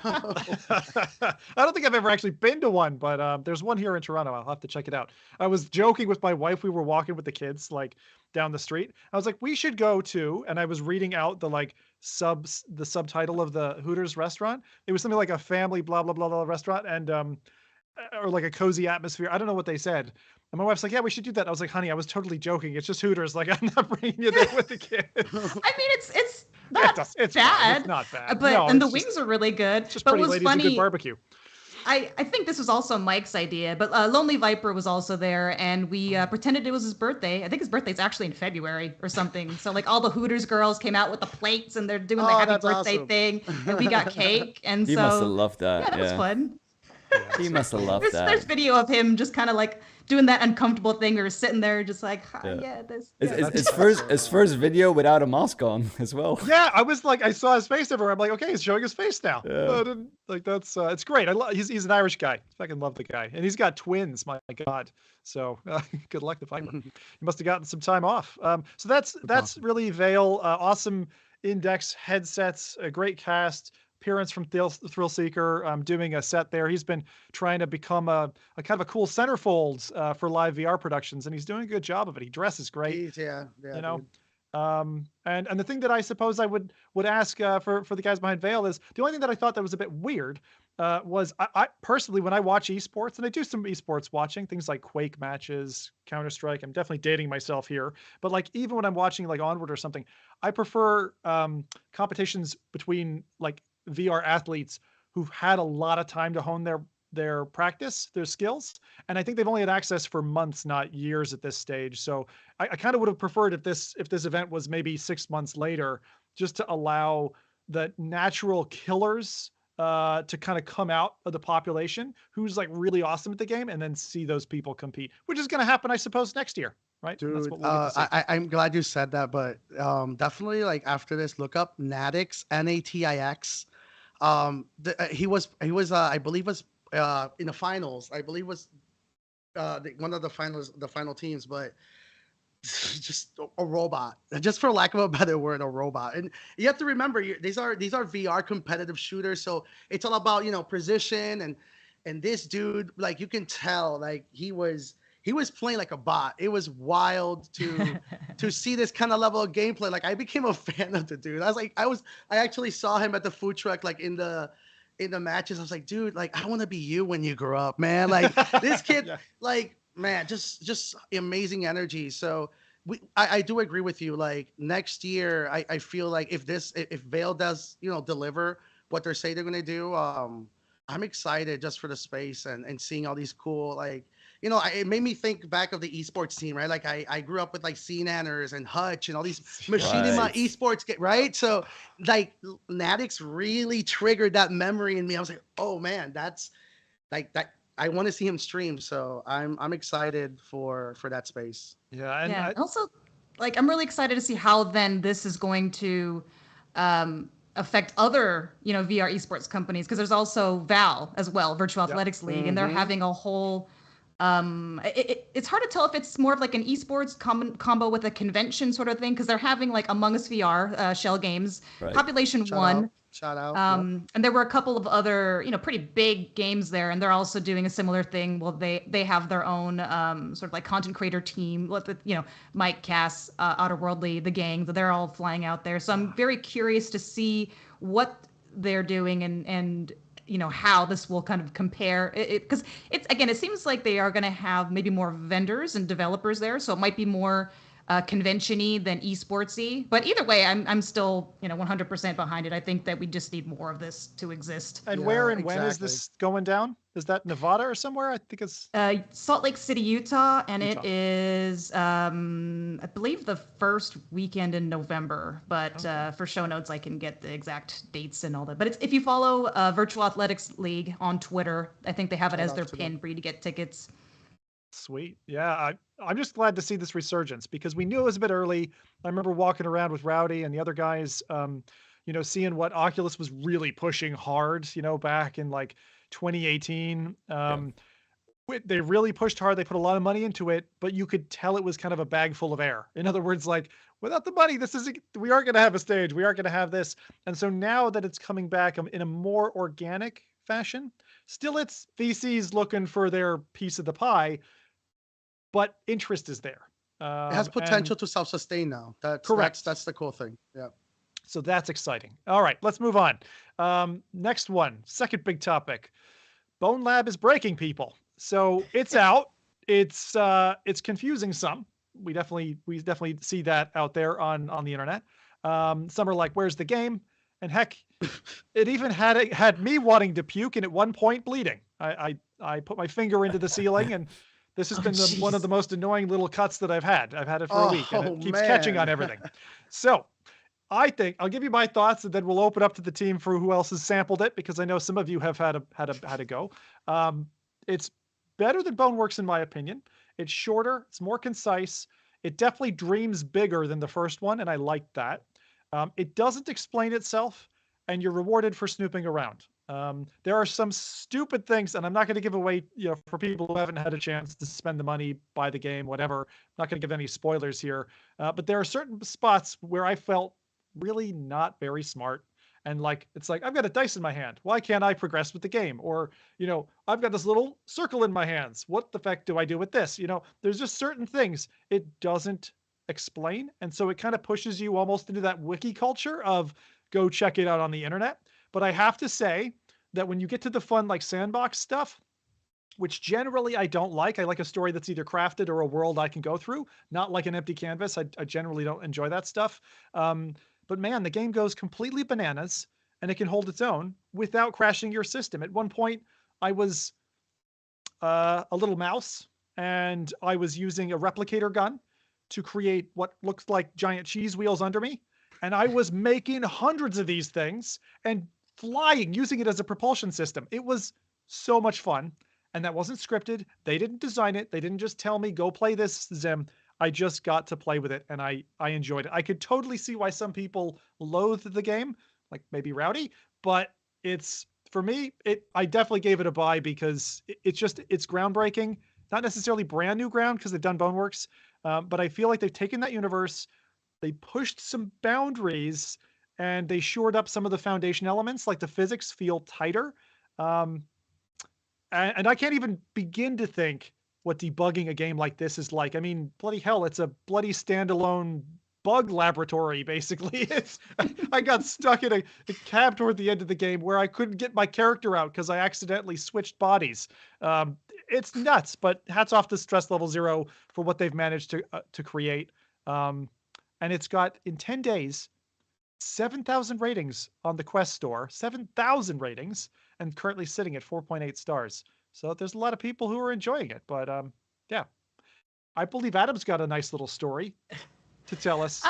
I don't think I've ever actually been to one, but there's one here in Toronto. I'll have to check it out. I was joking with my wife. We were walking with the kids, like down the street. I was like, we should go to, and I was reading out the subtitle of the Hooters restaurant. It was something like a family blah blah blah blah restaurant, and or like a cozy atmosphere. I don't know what they said. And my wife's like, yeah, we should do that. I was like, honey, I was totally joking. It's just Hooters. Like, I'm not bringing you there with the kids. I mean, it's not bad. It's not bad. But no, and the wings are really good. It's just but pretty it was ladies funny. and good barbecue. I think this was also Mike's idea, but Lonely Viper was also there, and we pretended it was his birthday. I think his birthday's actually in February or something. So like all the Hooters girls came out with the plates, and they're doing the happy birthday thing, and we got cake. And you must have loved that. Yeah, that was fun. He must have loved that. There's video of him just kind of like doing that uncomfortable thing. We were sitting there just like, his first video without a mask on as well. Yeah, I was like, I saw his face everywhere. I'm like, okay, he's showing his face now. Yeah. That's it's great. He's an Irish guy. I fucking love the guy, and he's got twins. My God. So good luck to find him. He must have gotten some time off. So that's really VAIL. Awesome Index headsets, a great cast. appearance from Thrill Seeker, doing a set there. He's been trying to become a kind of a cool centerfold for live VR productions, and he's doing a good job of it. He dresses great. Yeah, You know. dude. And the thing that I suppose I would ask for the guys behind VAIL is the only thing that I thought that was a bit weird was I personally, when I watch esports, and I do some esports watching, things like Quake matches, Counter-Strike, I'm definitely dating myself here, but like even when I'm watching like Onward or something, I prefer competitions between like VR athletes who've had a lot of time to hone their practice, their skills. And I think they've only had access for months, not years at this stage. So I kind of would have preferred if this event was maybe 6 months later, just to allow the natural killers to kind of come out of the population who's like really awesome at the game, and then see those people compete, which is going to happen, I suppose, next year. Right. Dude, that's what we'll get to see. I'm glad you said that, but definitely like after this, look up Natix, Natix. He was I believe was in the finals. I believe was one of the final teams, but just a robot, just for lack of a better word, a robot. And you have to remember, these are VR competitive shooters, so it's all about, you know, precision, and this dude, like, you can tell, like, he was playing like a bot. It was wild to see this kind of level of gameplay. Like, I became a fan of the dude. I actually saw him at the food truck, like in the matches. I was like, dude, like, I want to be you when you grow up, man. Like, this kid, yeah. Like, man, just amazing energy. So I do agree with you. Like, next year, I feel like if VAIL does, you know, deliver what they're saying they're going to do, I'm excited just for the space and seeing all these cool, like, you know, it made me think back of the esports scene, right? Like, I grew up with like CNanners and Hutch and all these machinima esports, right? So like Natix really triggered that memory in me. I was like, oh man, that's like that. I want to see him stream, so I'm excited for that space. Yeah, and yeah. Also, like, I'm really excited to see how then this is going to affect other, you know, VR esports companies, because there's also VAL as well, Virtual Athletics League, and they're having a whole. It's hard to tell if it's more of like an esports combo with a convention sort of thing, because they're having like Among Us VR, Shell Games, Population One. Shout out. And there were a couple of other, you know, pretty big games there, and they're also doing a similar thing. Well, they have their own sort of like content creator team with, you know, Mike, Cass, Outerworldly, the gang. They're all flying out there. So I'm very curious to see what they're doing and you know, how this will kind of compare it, because it seems like they are going to have maybe more vendors and developers there, so it might be more convention-y than esportsy. But either way, I'm still, you know, 100% behind it. I think that we just need more of this to exist. And where and when is this going down? Is that Nevada or somewhere? I think it's Salt Lake City, Utah, and it is I believe the first weekend in November. But for show notes, I can get the exact dates and all that. But it's, if you follow Virtual Athletics League on Twitter, I think they have it as their pin for you to get tickets. Sweet. Yeah, I'm just glad to see this resurgence, because we knew it was a bit early. I remember walking around with Rowdy and the other guys, you know, seeing what Oculus was really pushing hard, you know, back in like 2018. They really pushed hard. They put a lot of money into it, but you could tell it was kind of a bag full of air. In other words, like, without the money, we aren't going to have a stage. We aren't going to have this. And so now that it's coming back in a more organic fashion, still it's VCs looking for their piece of the pie, but interest is there. It has potential to self-sustain now. That's correct. That's the cool thing. Yeah. So that's exciting. All right, let's move on. Next one, second big topic. Bonelab is breaking people. So it's out. It's confusing some. We definitely see that out there on the internet. Some are like, "Where's the game?" And heck, it even had me wanting to puke, and at one point bleeding. I put my finger into the ceiling, and this has been one of the most annoying little cuts that I've had. I've had it for a week, and it keeps catching on everything. So I think I'll give you my thoughts, and then we'll open up to the team for who else has sampled it, because I know some of you have had a go. It's better than Boneworks in my opinion. It's shorter. It's more concise. It definitely dreams bigger than the first one, and I like that. It doesn't explain itself, and you're rewarded for snooping around. There are some stupid things, and I'm not going to give away, you know, for people who haven't had a chance to spend the money, buy the game, whatever. I'm not going to give any spoilers here. But there are certain spots where I felt really not very smart. And like, it's like, I've got a dice in my hand. Why can't I progress with the game? Or, I've got this little circle in my hands. What the heck do I do with this? There's just certain things it doesn't explain. And so it kind of pushes you almost into that wiki culture of go check it out on the internet. But I have to say that when you get to the fun, like sandbox stuff, which generally I don't like. I like a story that's either crafted or a world I can go through, not like an empty canvas. I generally don't enjoy that stuff. But man, the game goes completely bananas and it can hold its own without crashing your system. At one point, I was a little mouse and I was using a replicator gun to create what looks like giant cheese wheels under me. And I was making hundreds of these things and flying, using it as a propulsion system. It was so much fun. And that wasn't scripted. They didn't design it. They didn't just tell me, go play this, Zim. I just got to play with it, and I enjoyed it. I could totally see why some people loathed the game, like maybe Rowdy, but for me, I definitely gave it a buy because it's groundbreaking. Not necessarily brand new ground because they've done Boneworks, but I feel like they've taken that universe, they pushed some boundaries, and they shored up some of the foundation elements, like the physics feel tighter. And I can't even begin to think what debugging a game like this is like. I mean, bloody hell, it's a bloody standalone bug laboratory, basically. I got stuck in a cab toward the end of the game where I couldn't get my character out because I accidentally switched bodies. It's nuts, but hats off to Stress Level Zero for what they've managed to create. And it's got, in 10 days, 7,000 ratings on the Quest store, 7,000 ratings, and currently sitting at 4.8 stars. So there's a lot of people who are enjoying it. But yeah, I believe Adam's got a nice little story to tell us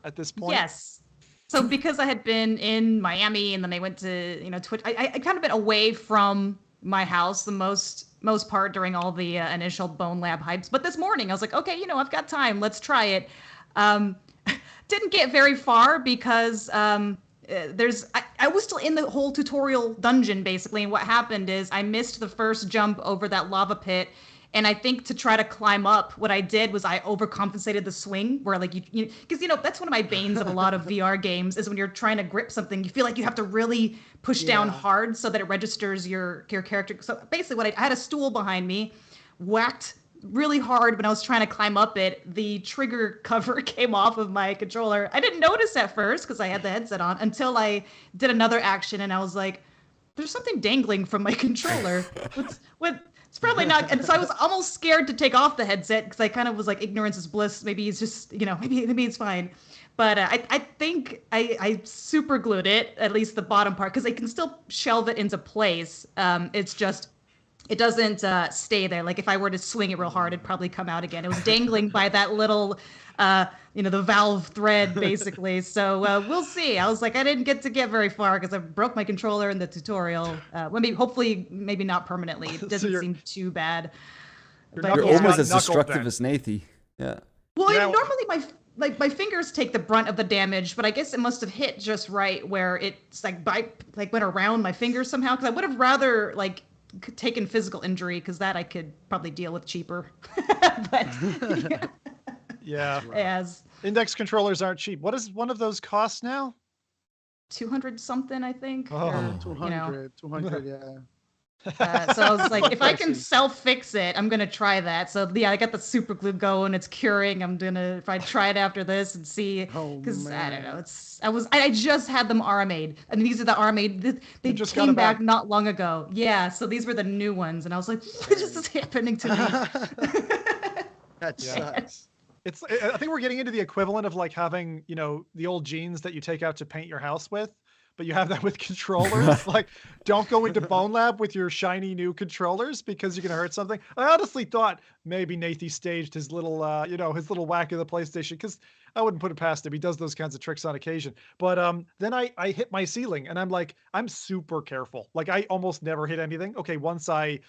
at this point. Yes. So because I had been in Miami and then I went to, Twitch, I kind of been away from my house the most part during all the initial Bonelab hypes. But this morning I was like, okay, I've got time. Let's try it. Didn't get very far because I was still in the whole tutorial dungeon basically, and what happened is I missed the first jump over that lava pit, and I think to try to climb up, what I did was I overcompensated the swing, where like you because that's one of my banes of a lot of VR games is when you're trying to grip something, you feel like you have to really push down hard so that it registers your character. So basically, what I had a stool behind me, whacked really hard when I was trying to climb up it. The trigger cover came off of my controller. I didn't notice at first because I had the headset on until I did another action and I was like, there's something dangling from my controller. It's probably not. And so I was almost scared to take off the headset because I kind of was like, ignorance is bliss. Maybe it's just, maybe it's fine. But I think I super glued it, at least the bottom part, because I can still shelve it into place. It's just, it doesn't stay there. Like if I were to swing it real hard, it'd probably come out again. It was dangling by that little, the valve thread basically. So we'll see. I was like, I didn't get very far because I broke my controller in the tutorial. Hopefully, maybe not permanently. It doesn't seem too bad. You're almost as destructive as Nathy. Yeah. Well, normally my fingers take the brunt of the damage, but I guess it must have hit just right where it's went around my fingers somehow. Because I would have rather taken physical injury because that I could probably deal with cheaper. But yeah. As index controllers aren't cheap. What does one of those cost now? 200 something, I think. Oh, or, 200, yeah. So I was like, if I can self-fix it, I'm gonna try that. So yeah, I got the super glue going. It's curing. If I try it after this and see, because I don't know. I just had them RMA'd, and these are the RMA'd. They just came back not long ago. Yeah, so these were the new ones, and I was like, what is this happening to me? That sucks. I think we're getting into the equivalent of like having, the old jeans that you take out to paint your house with, but you have that with controllers. Like, don't go into Bonelab with your shiny new controllers because you're going to hurt something. I honestly thought maybe Nathy staged his little, his little whack of the PlayStation, because I wouldn't put it past him. He does those kinds of tricks on occasion. But then I hit my ceiling and I'm like, I'm super careful. Like I almost never hit anything. Okay, once I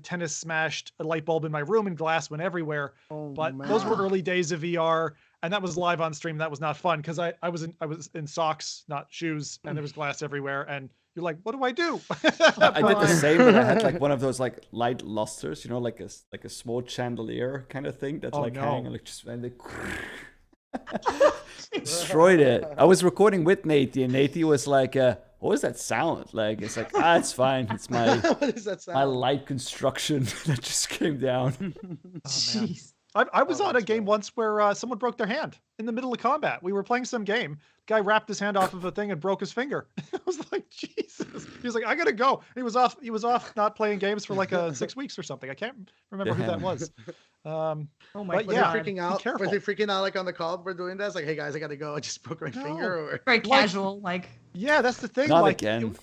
tennis smashed a light bulb in my room and glass went everywhere. Those were early days of VR, and that was live on stream. That was not fun because I was in socks, not shoes, and there was glass everywhere. And you're like, what do I do? I did the same, but I had one of those light lusters, like a small chandelier kind of thing that's hanging, and Destroyed it. I was recording with Nathy, and Nathy was like, what was that sound? Like, it's like, it's fine. It's my What is that sound? my light construction that just came down. Jeez. I was on a game once where someone broke their hand in the middle of combat. We were playing some game. Guy wrapped his hand off of a thing and broke his finger. I was like, Jesus. He was like, I gotta go. He was off not playing games for like 6 weeks or something. I can't remember who that was. Oh my but God. yeah, freaking out. be careful. Was he freaking out like on the call for doing that? It's like, hey guys, I gotta go. I just broke my finger. Or Very casual, like. Yeah, that's the thing. Not like, again.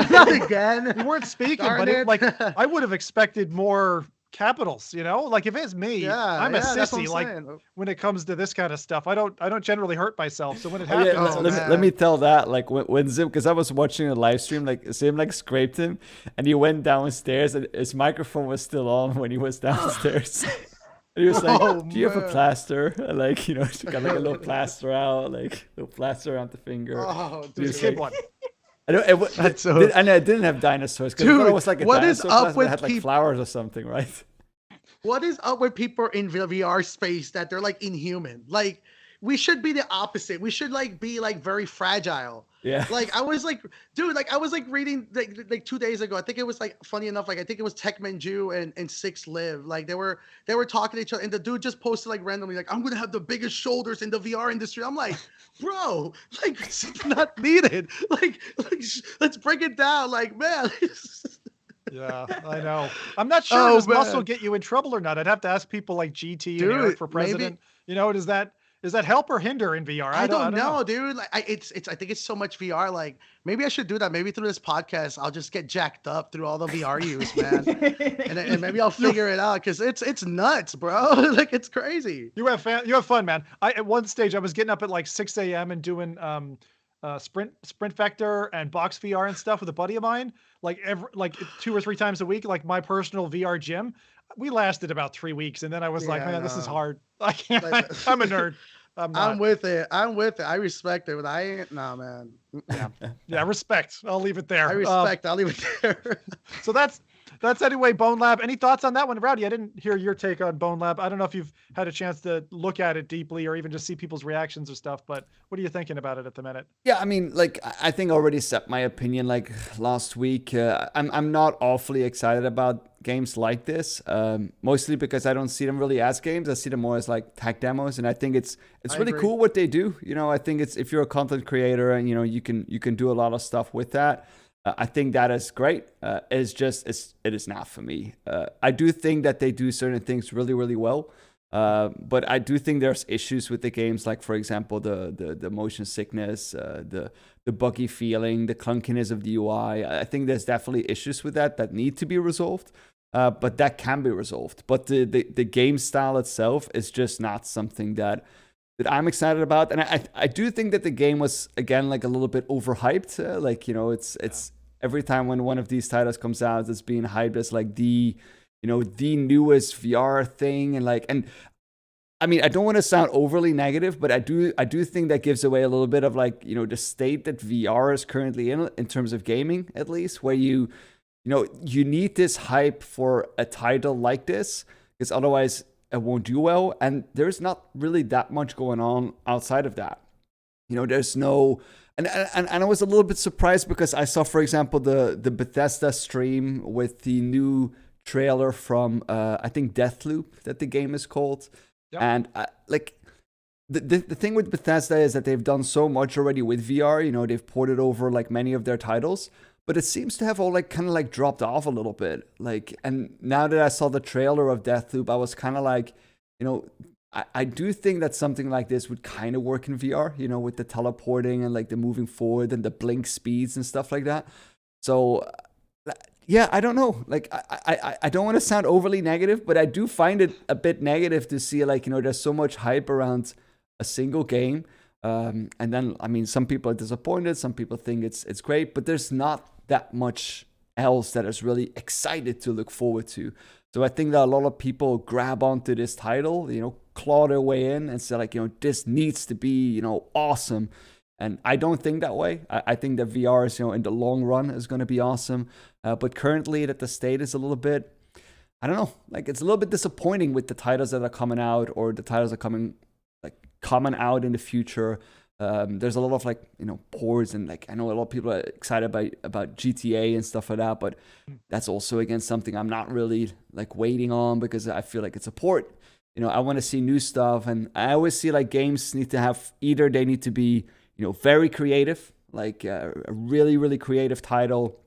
not again. You weren't speaking, Darn but it. like I would have expected more capitals, you know? Like if it's me, I'm a that's what sissy. I'm Like saying. when it comes to this kind of stuff, I don't generally hurt myself. So when it happens, Yeah, let me tell that, like when Zim, because I was watching a live stream, like Zim like scraped him, and he went downstairs, and his microphone was still on when he was downstairs. And he was like, "Do you have a plaster?" And like, you know, she got like a little plaster out, like a little plaster around the finger. Oh, the dude. kid one. I know it didn't have dinosaurs because it was like a what is dinosaur up plaster with that had like people- flowers or something, right? What is up with people in the VR space that they're like inhuman? Like we should be the opposite. We should like be like very fragile. Yeah. Like I was like, dude, like I was like reading like 2 days ago. I think it was like funny enough. Like I think it was Techman Jew and Six Live. Like they were talking to each other, and the dude just posted like randomly, like, I'm gonna have the biggest shoulders in the VR industry. I'm like, bro, like it's not needed. Like let's break it down. Like, man. Yeah, I know. I'm not sure does muscle get you in trouble or not. I'd have to ask people like GT and Eric for president. Maybe. You know, does that help or hinder in VR? I don't know, dude. Like I think it's so much VR. Like maybe I should do that. Maybe through this podcast, I'll just get jacked up through all the VR use, man. and maybe I'll figure it out because it's nuts, bro. Like it's crazy. You have fun, man. At one stage I was getting up at like 6 a.m. and doing Sprint Vector and Box VR and stuff with a buddy of mine, like 2 or 3 times a week, like my personal VR gym. We lasted about 3 weeks, and then I was like, man, this is hard. I can't. I'm a nerd. I'm with it. I respect it, but I ain't. Nah, man. Yeah, respect. I'll leave it there. I respect. I'll leave it there. So that's anyway, Bonelab. Any thoughts on that one? Rowdy, I didn't hear your take on Bonelab. I don't know if you've had a chance to look at it deeply or even just see people's reactions or stuff, but what are you thinking about it at the minute? Yeah, I mean, like, I think I already set my opinion like last week. I'm not awfully excited about games like this, mostly because I don't see them really as games. I see them more as like tech demos, and I think it's really cool what they do. You know, I think it's, if you're a content creator and you know you can do a lot of stuff with that. I think that is great. It is not for me. I do think that they do certain things really, really well. But I do think there's issues with the games, like for example, the motion sickness, the buggy feeling, the clunkiness of the UI. I think there's definitely issues with that need to be resolved. But that can be resolved. But the game style itself is just not something that I'm excited about. And I do think that the game was, again, like a little bit overhyped. Like, you know, it's every time when one of these titles comes out, it's being hyped as like the newest VR thing. And I mean, I don't want to sound overly negative, but I do think that gives away a little bit of like, you know, the state that VR is currently in terms of gaming, at least, where you need this hype for a title like this, because otherwise it won't do well. And there's not really that much going on outside of that. You know, there's no, and I was a little bit surprised because I saw, for example, the Bethesda stream with the new trailer from I think Deathloop, that the game is called. Yep. And like the thing with Bethesda is that they've done so much already with VR. You know, they've ported over like many of their titles, but it seems to have all like kind of like dropped off a little bit. Like, and now that I saw the trailer of Deathloop, I was kind of like, you know, I do think that something like this would kind of work in VR, you know, with the teleporting and like the moving forward and the blink speeds and stuff like that. So yeah, I don't know. Like, I don't want to sound overly negative, but I do find it a bit negative to see, like, you know, there's so much hype around a single game. And then, I mean, some people are disappointed. Some people think it's great, but there's not that much else that is really excited to look forward to. So I think that a lot of people grab onto this title, you know, claw their way in and say, like, you know, this needs to be, you know, awesome. And I don't think that way. I think that VR is, you know, in the long run is going to be awesome. But currently that the state is a little bit, I don't know, like it's a little bit disappointing with the titles that are coming out, or the titles are coming coming out in the future. There's a lot of like, you know, ports, and like I know a lot of people are excited about GTA and stuff like that, but that's also again something I'm not really like waiting on, because I feel like it's a port. You know, I want to see new stuff, and I always see like games need to have, either they need to be, you know, very creative, like a really, really creative title,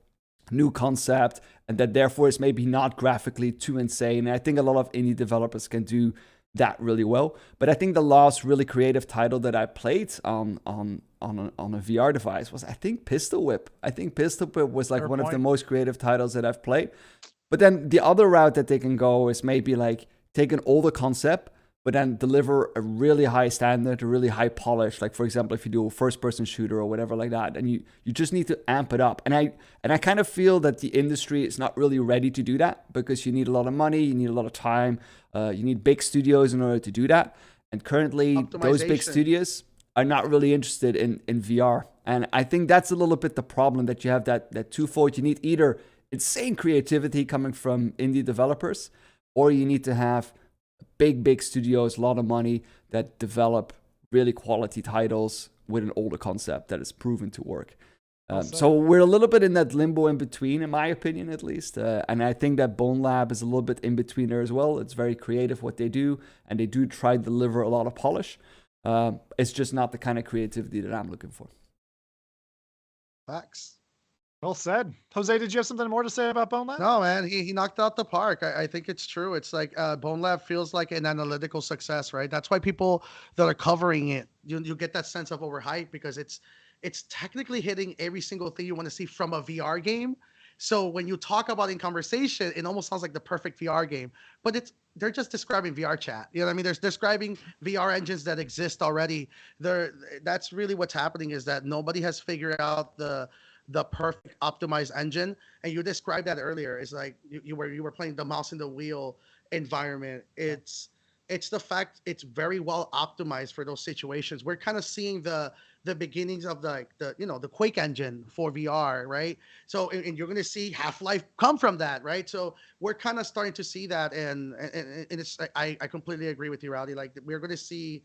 new concept, and that therefore is maybe not graphically too insane. And I think a lot of indie developers can do that really well. But I think the last really creative title that I played on a VR device was, I think, Pistol Whip. I think Pistol Whip was like one of the most creative titles that I've played. But then the other route that they can go is maybe like take an older concept, but then deliver a really high standard, a really high polish. Like, for example, if you do a first-person shooter or whatever like that, and you just need to amp it up. And I kind of feel that the industry is not really ready to do that, because you need a lot of money, you need a lot of time, you need big studios in order to do that. And currently, those big studios are not really interested in VR. And I think that's a little bit the problem, that you have that twofold. You need either insane creativity coming from indie developers, or you need to have big studios, a lot of money, that develop really quality titles with an older concept that is proven to work. So we're a little bit in that limbo in between, in my opinion, at least. And I think that Bonelab is a little bit in between there as well. It's very creative what they do, and they do try to deliver a lot of polish. It's just not the kind of creativity that I'm looking for. Facts. Well said. Jose, did you have something more to say about Bonelab? No, man, he knocked out the park. I think it's true. It's like Bonelab feels like an analytical success, right? That's why people that are covering it, you get that sense of overhype, because it's technically hitting every single thing you want to see from a VR game. So when you talk about in conversation, it almost sounds like the perfect VR game, but they're just describing VR chat. You know what I mean? They're describing VR engines that exist already. That's really what's happening, is that nobody has figured out the perfect optimized engine. And you described that earlier. It's like you were playing the mouse in the wheel environment. It's the fact it's very well optimized for those situations. We're kind of seeing the beginnings of the Quake engine for VR, right? So and you're going to see Half-Life come from that, right? So we're kind of starting to see that, and it's I completely agree with you, Rowdy. Like, we're going to see.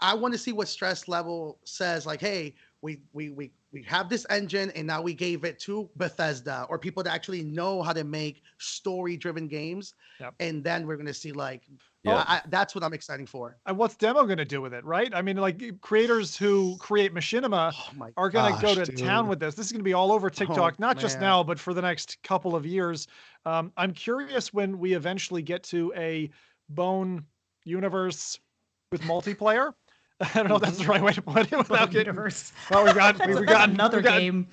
I want to see what stress level says, like, hey, we have this engine, and now we gave it to Bethesda or people that actually know how to make story-driven games. Yep. And then we're going to see, like, Yeah. that's what I'm excited for. And what's demo going to do with it, right? I mean, like, creators who create machinima are going to go to town with this. This is going to be all over TikTok, not just now, but for the next couple of years. I'm curious when we eventually get to a Bone universe with multiplayer. I don't know if that's the right way to put it without getting. Universe. Well, we've got another game.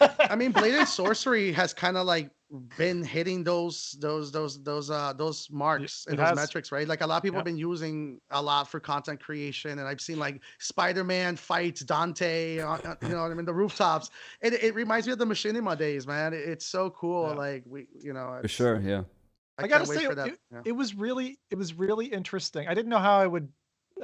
I mean, Blade and Sorcery has kind of like been hitting those marks and those metrics, right? Like, a lot of people have been using a lot for content creation, and I've seen like Spider-Man fights Dante, you know what I mean, the rooftops. It reminds me of the Machinima days, man. It's so cool. Yeah. Like, for sure, yeah. I gotta say, it was really interesting. I didn't know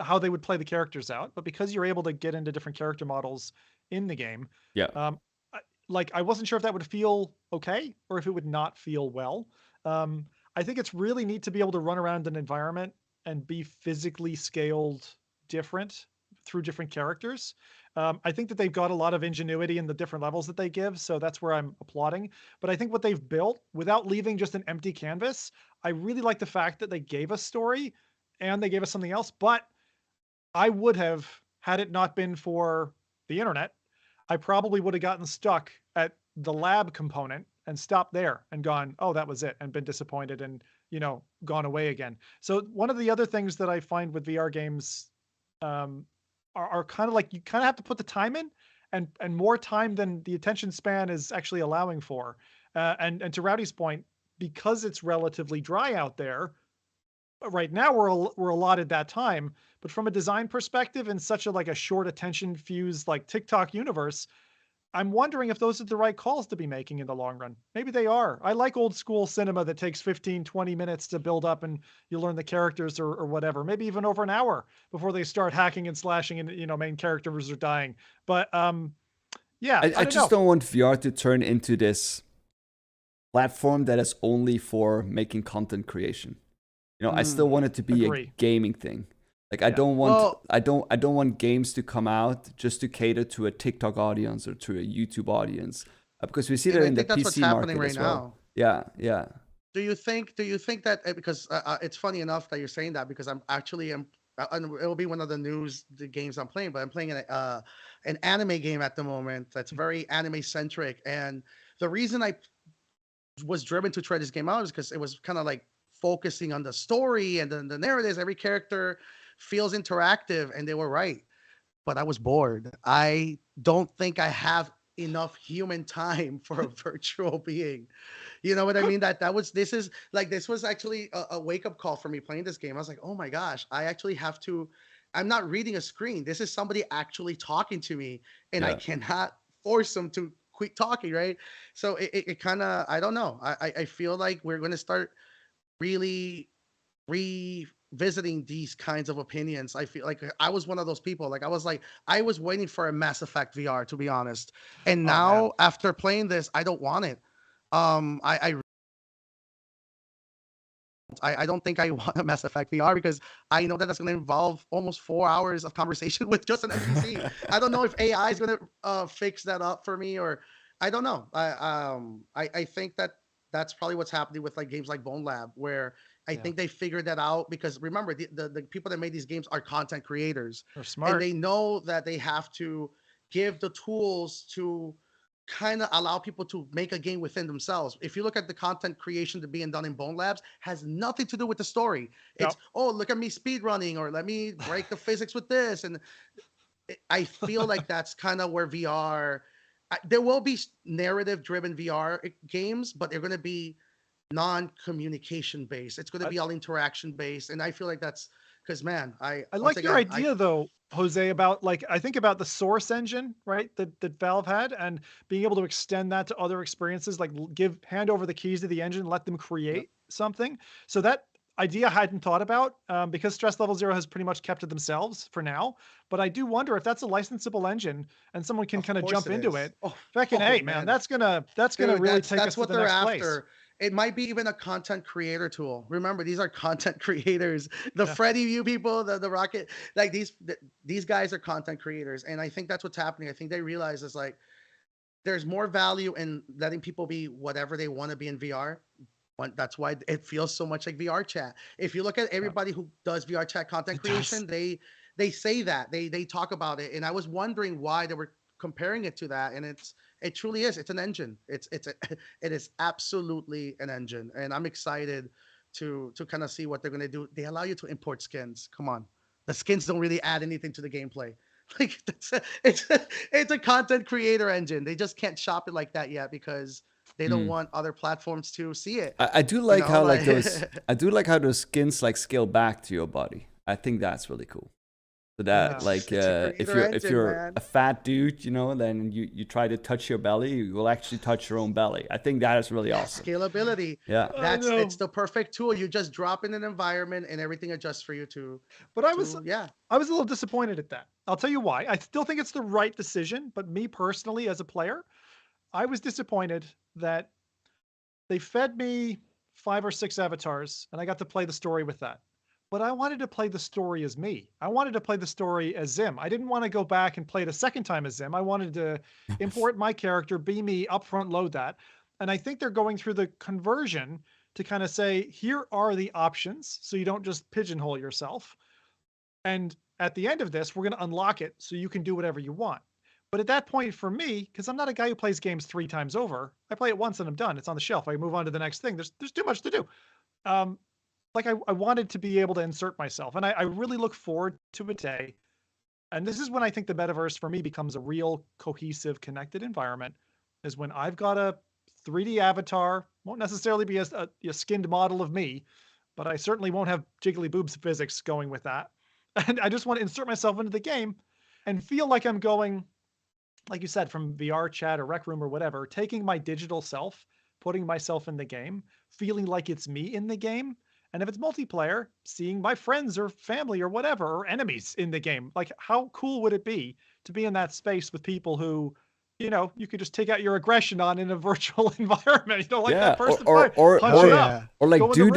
how they would play the characters out, but because you're able to get into different character models in the game, I wasn't sure if that would feel okay or if it would not feel well. I think it's really neat to be able to run around an environment and be physically scaled different through different characters. I think that they've got a lot of ingenuity in the different levels that they give, so that's where I'm applauding. But I think what they've built, without leaving just an empty canvas, I really like the fact that they gave us story and they gave us something else. But I would have, had it not been for the internet, I probably would have gotten stuck at the lab component and stopped there and gone, oh, that was it, and been disappointed and, gone away again. So one of the other things that I find with VR games are kind of like, you kind of have to put the time in, and more time than the attention span is actually allowing for. And to Rowdy's point, because it's relatively dry out there, right now we're allotted that time, but from a design perspective, in such a short attention fused like TikTok universe, I'm wondering if those are the right calls to be making in the long run. Maybe they are. I like old school cinema that takes 15-20 minutes to build up and you learn the characters or whatever, maybe even over an hour before they start hacking and slashing and main characters are dying. But yeah, I just don't want VR to turn into this platform that is only for making content creation. I still want it to be a gaming thing. Like I don't want games to come out just to cater to a TikTok audience or to a YouTube audience, because we see that in the PC market as well. Yeah. Do you think that because it's funny enough that you're saying that, because I'm actually and it'll be one of the games I'm playing, but I'm playing an anime game at the moment that's very anime centric, and the reason I was driven to try this game out is because it was kind of like focusing on the story and then the narratives. Every character feels interactive, and they were right, but I was bored. I don't think I have enough human time for a virtual being. You know what I mean? This was actually a wake-up call for me playing this game. I was like, oh my gosh, I actually have to, I'm not reading a screen. This is somebody actually talking to me, and I cannot force them to quit talking, right? So it kind of, I don't know. I feel like we're going to start really revisiting these kinds of opinions. I feel like I was one of those people. Like I was waiting for a Mass Effect VR, to be honest. And now after playing this, I don't want it. I don't think I want a Mass Effect VR, because I know that that's going to involve almost 4 hours of conversation with just an NPC. I don't know if AI is going to fix that up for me, or I don't know. I think that's probably what's happening with like games like Bonelab, where I think they figured that out, because remember the people that made these games are content creators. They're smart. And they know that they have to give the tools to kind of allow people to make a game within themselves. If you look at the content creation that being done in Bonelabs, has nothing to do with the story. It's, oh, look at me speed running, or let me break the physics with this. And I feel like that's kind of where VR, there will be narrative driven VR games, but they're going to be non-communication based. It's going to be all interaction based. And I feel like that's because, man, I like your idea though, Jose, about like, I think about the Source engine, right? That Valve had, and being able to extend that to other experiences, like hand over the keys to the engine, let them create something. So that idea I hadn't thought about, because Stress Level Zero has pretty much kept to themselves for now. But I do wonder if that's a licensable engine and someone can kind of jump into it. Man, that's gonna really take us to the next place. It might be even a content creator tool. Remember, these are content creators. The Freddy View people, the Rocket, like these guys are content creators. And I think that's what's happening. I think they realize is like, there's more value in letting people be whatever they want to be in VR. That's why it feels so much like VR chat. If you look at everybody who does VR chat content creation, they say that they talk about it. And I was wondering why they were comparing it to that. And it truly is. It's an engine. It is absolutely an engine. And I'm excited to kind of see what they're going to do. They allow you to import skins. Come on. The skins don't really add anything to the gameplay. Like it's a content creator engine. They just can't shop it like that yet, because they don't want other platforms to see it. I do like how like those I do like how those skins like scale back to your body. I think that's really cool. So that like if you're a fat dude, you know, then you try to touch your belly, you will actually touch your own belly. I think that is really awesome. Scalability. Yeah. It's the perfect tool. You just drop in an environment and everything adjusts for you to. But I was a little disappointed at that. I'll tell you why. I still think it's the right decision, but me personally as a player, I was disappointed that they fed me 5 or 6 avatars and I got to play the story with that. But I wanted to play the story as me. I wanted to play the story as Zim. I didn't want to go back and play it a second time as Zim. I wanted to import my character, be me, upfront load that. And I think they're going through the conversion to kind of say, here are the options, so you don't just pigeonhole yourself. And at the end of this, we're going to unlock it so you can do whatever you want. But at that point for me, because I'm not a guy who plays games 3 times over, I play it once and I'm done. It's on the shelf. I move on to the next thing. There's too much to do. Like I wanted to be able to insert myself, and I really look forward to a day. And this is when I think the metaverse for me becomes a real cohesive, connected environment, is when I've got a 3D avatar, won't necessarily be a skinned model of me, but I certainly won't have jiggly boobs physics going with that. And I just want to insert myself into the game and feel like I'm going, like you said, from VR chat or Rec Room or whatever, taking my digital self, putting myself in the game, feeling like it's me in the game. And if it's multiplayer, seeing my friends or family or whatever, or enemies in the game. Like, how cool would it be to be in that space with people who, you know, you could just take out your aggression on in a virtual environment, you know, like that person, punch it up, or like do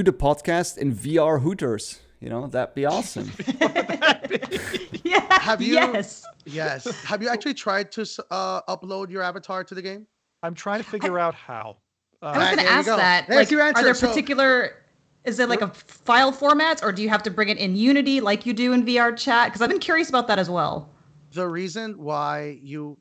the podcast in VR Hooters, You know, that'd be awesome. Yeah. Have you? Yes. Yes. Have you actually tried to upload your avatar to the game? I'm trying to figure out how. I was going to there you ask go. that. There's Like, your answer. are there So- particular? Is it like a file formats, or do you have to bring it in Unity like you do in VR chat? Because I've been curious about that as well. The reason why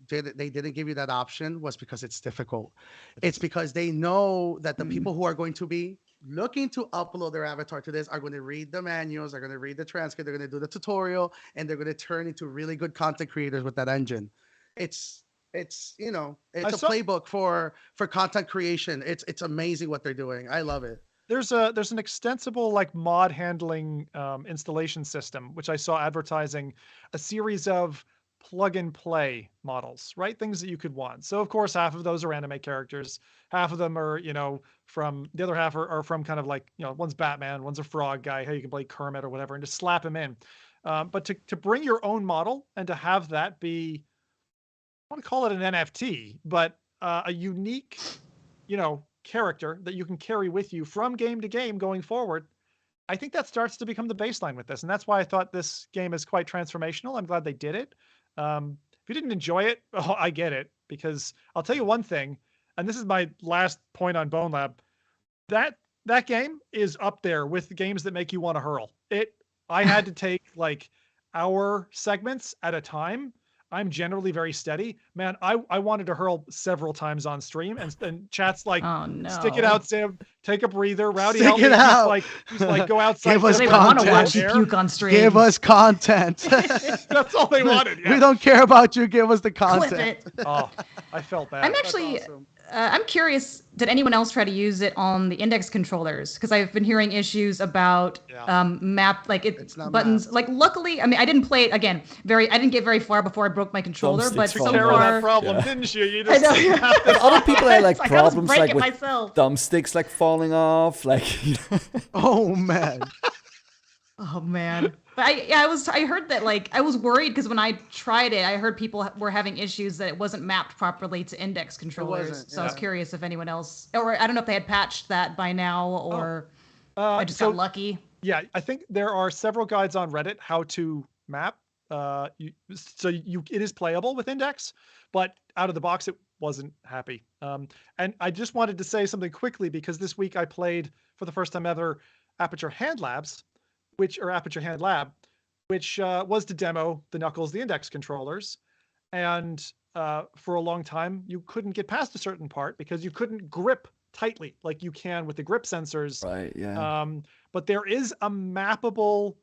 they didn't give you that option was because it's difficult. It's because they know that the people who are going to be looking to upload their avatar to this are going to read the manuals, they're going to read the transcript, they're going to do the tutorial, and they're going to turn into really good content creators with that engine. It's you know, it's a playbook for content creation. It's amazing what they're doing. I love it. There's an extensible like mod handling installation system, which I saw advertising a series of plug and play models, right? Things that you could want. So of course, half of those are anime characters. Half of them are, you know, from the other half are from kind of like, you know, one's Batman, one's a frog guy. Hey, you can play Kermit or whatever and just slap him in. But to bring your own model and to have that be, I want to call it an NFT, but a unique, you know, character that you can carry with you from game to game going forward. I think that starts to become the baseline with this. And that's why I thought this game is quite transformational. I'm glad they did it. If you didn't enjoy it, oh, I get it, because I'll tell you one thing, and this is my last point on Bonelab, that game is up there with the games that make you want to hurl. I had to take like hour segments at a time. I'm generally very steady. Man, I wanted to hurl several times on stream, and chat's like, Oh no. stick it out, Sam. Take a breather. Rowdy, Stick help me. it out. He's like, go outside. Give us They get want to content. watch you puke on stream. Give us content. That's all they wanted. Yeah. We don't care about you. Give us the Clip content. it. Oh, I felt bad. I'm That's actually, awesome. I'm curious, did anyone else try to use it on the index controllers? Because I've been hearing issues about map, like It's not buttons. mapped. Like luckily, I mean, I didn't play it again. I didn't get very far before I broke my controller. But Thumbsticks so Took falling care of that far, problem, Yeah. didn't you? You I just know. But other people had like It's I was problems like breaking with myself. thumbsticks like falling off, like you know. Oh man. Oh man. But I heard that, like, I was worried because when I tried it, I heard people were having issues that it wasn't mapped properly to index controllers. wasn't, So I was yeah. curious if anyone else, or I don't know if they had patched that by now, or I just got lucky. Yeah, I think there are several guides on Reddit how to map. It is playable with index, but out of the box it wasn't happy. And I just wanted to say something quickly, because this week I played for the first time ever Aperture Hand Labs, Aperture Hand Lab, which was to demo the Knuckles, the index controllers. And for a long time, you couldn't get past a certain part because you couldn't grip tightly like you can with the grip sensors. Right, yeah. But there is a mappable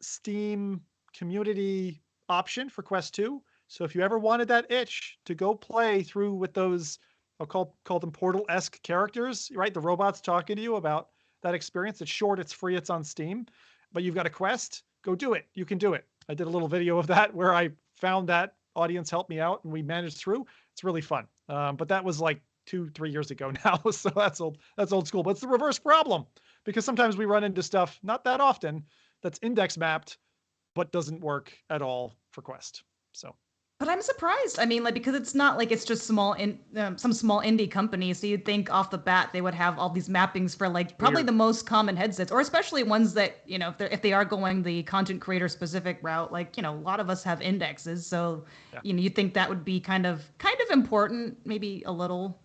Steam community option for Quest 2. So if you ever wanted that itch to go play through with those, I'll call them Portal-esque characters, right? The robots talking to you about that experience. It's short, it's free, it's on Steam, but you've got a Quest, go do it. You can do it. I did a little video of that where I found that audience helped me out and we managed through. It's really fun. But that was like 2-3 years ago now. So that's old school, but it's the reverse problem, because sometimes we run into stuff, not that often, that's index mapped, but doesn't work at all for Quest. So. But I'm surprised. I mean, like, because it's not like it's just some small indie company. So you'd think off the bat they would have all these mappings for like probably the most common headsets, or especially ones that, you know, if they are going the content creator specific route, like, you know, a lot of us have indexes. So, you know, you'd think that would be kind of important, maybe a little.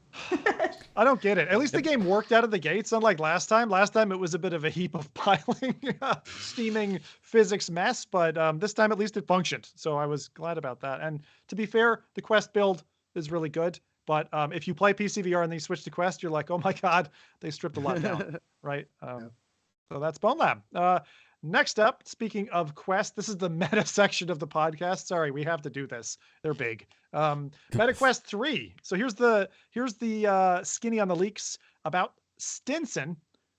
I don't get it. At least the game worked out of the gates, unlike last time. Last time it was a bit of a heap of piling, steaming physics mess, but this time at least it functioned. So I was glad about that. And to be fair, the Quest build is really good. But if you play PCVR and then you switch to Quest, you're like, oh my God, they stripped a lot down, right? So that's Bonelab. Next up, speaking of Quest, this is the meta section of the podcast. Sorry, we have to do this. They're big. Meta Quest 3. So here's the skinny on the leaks about Stinson.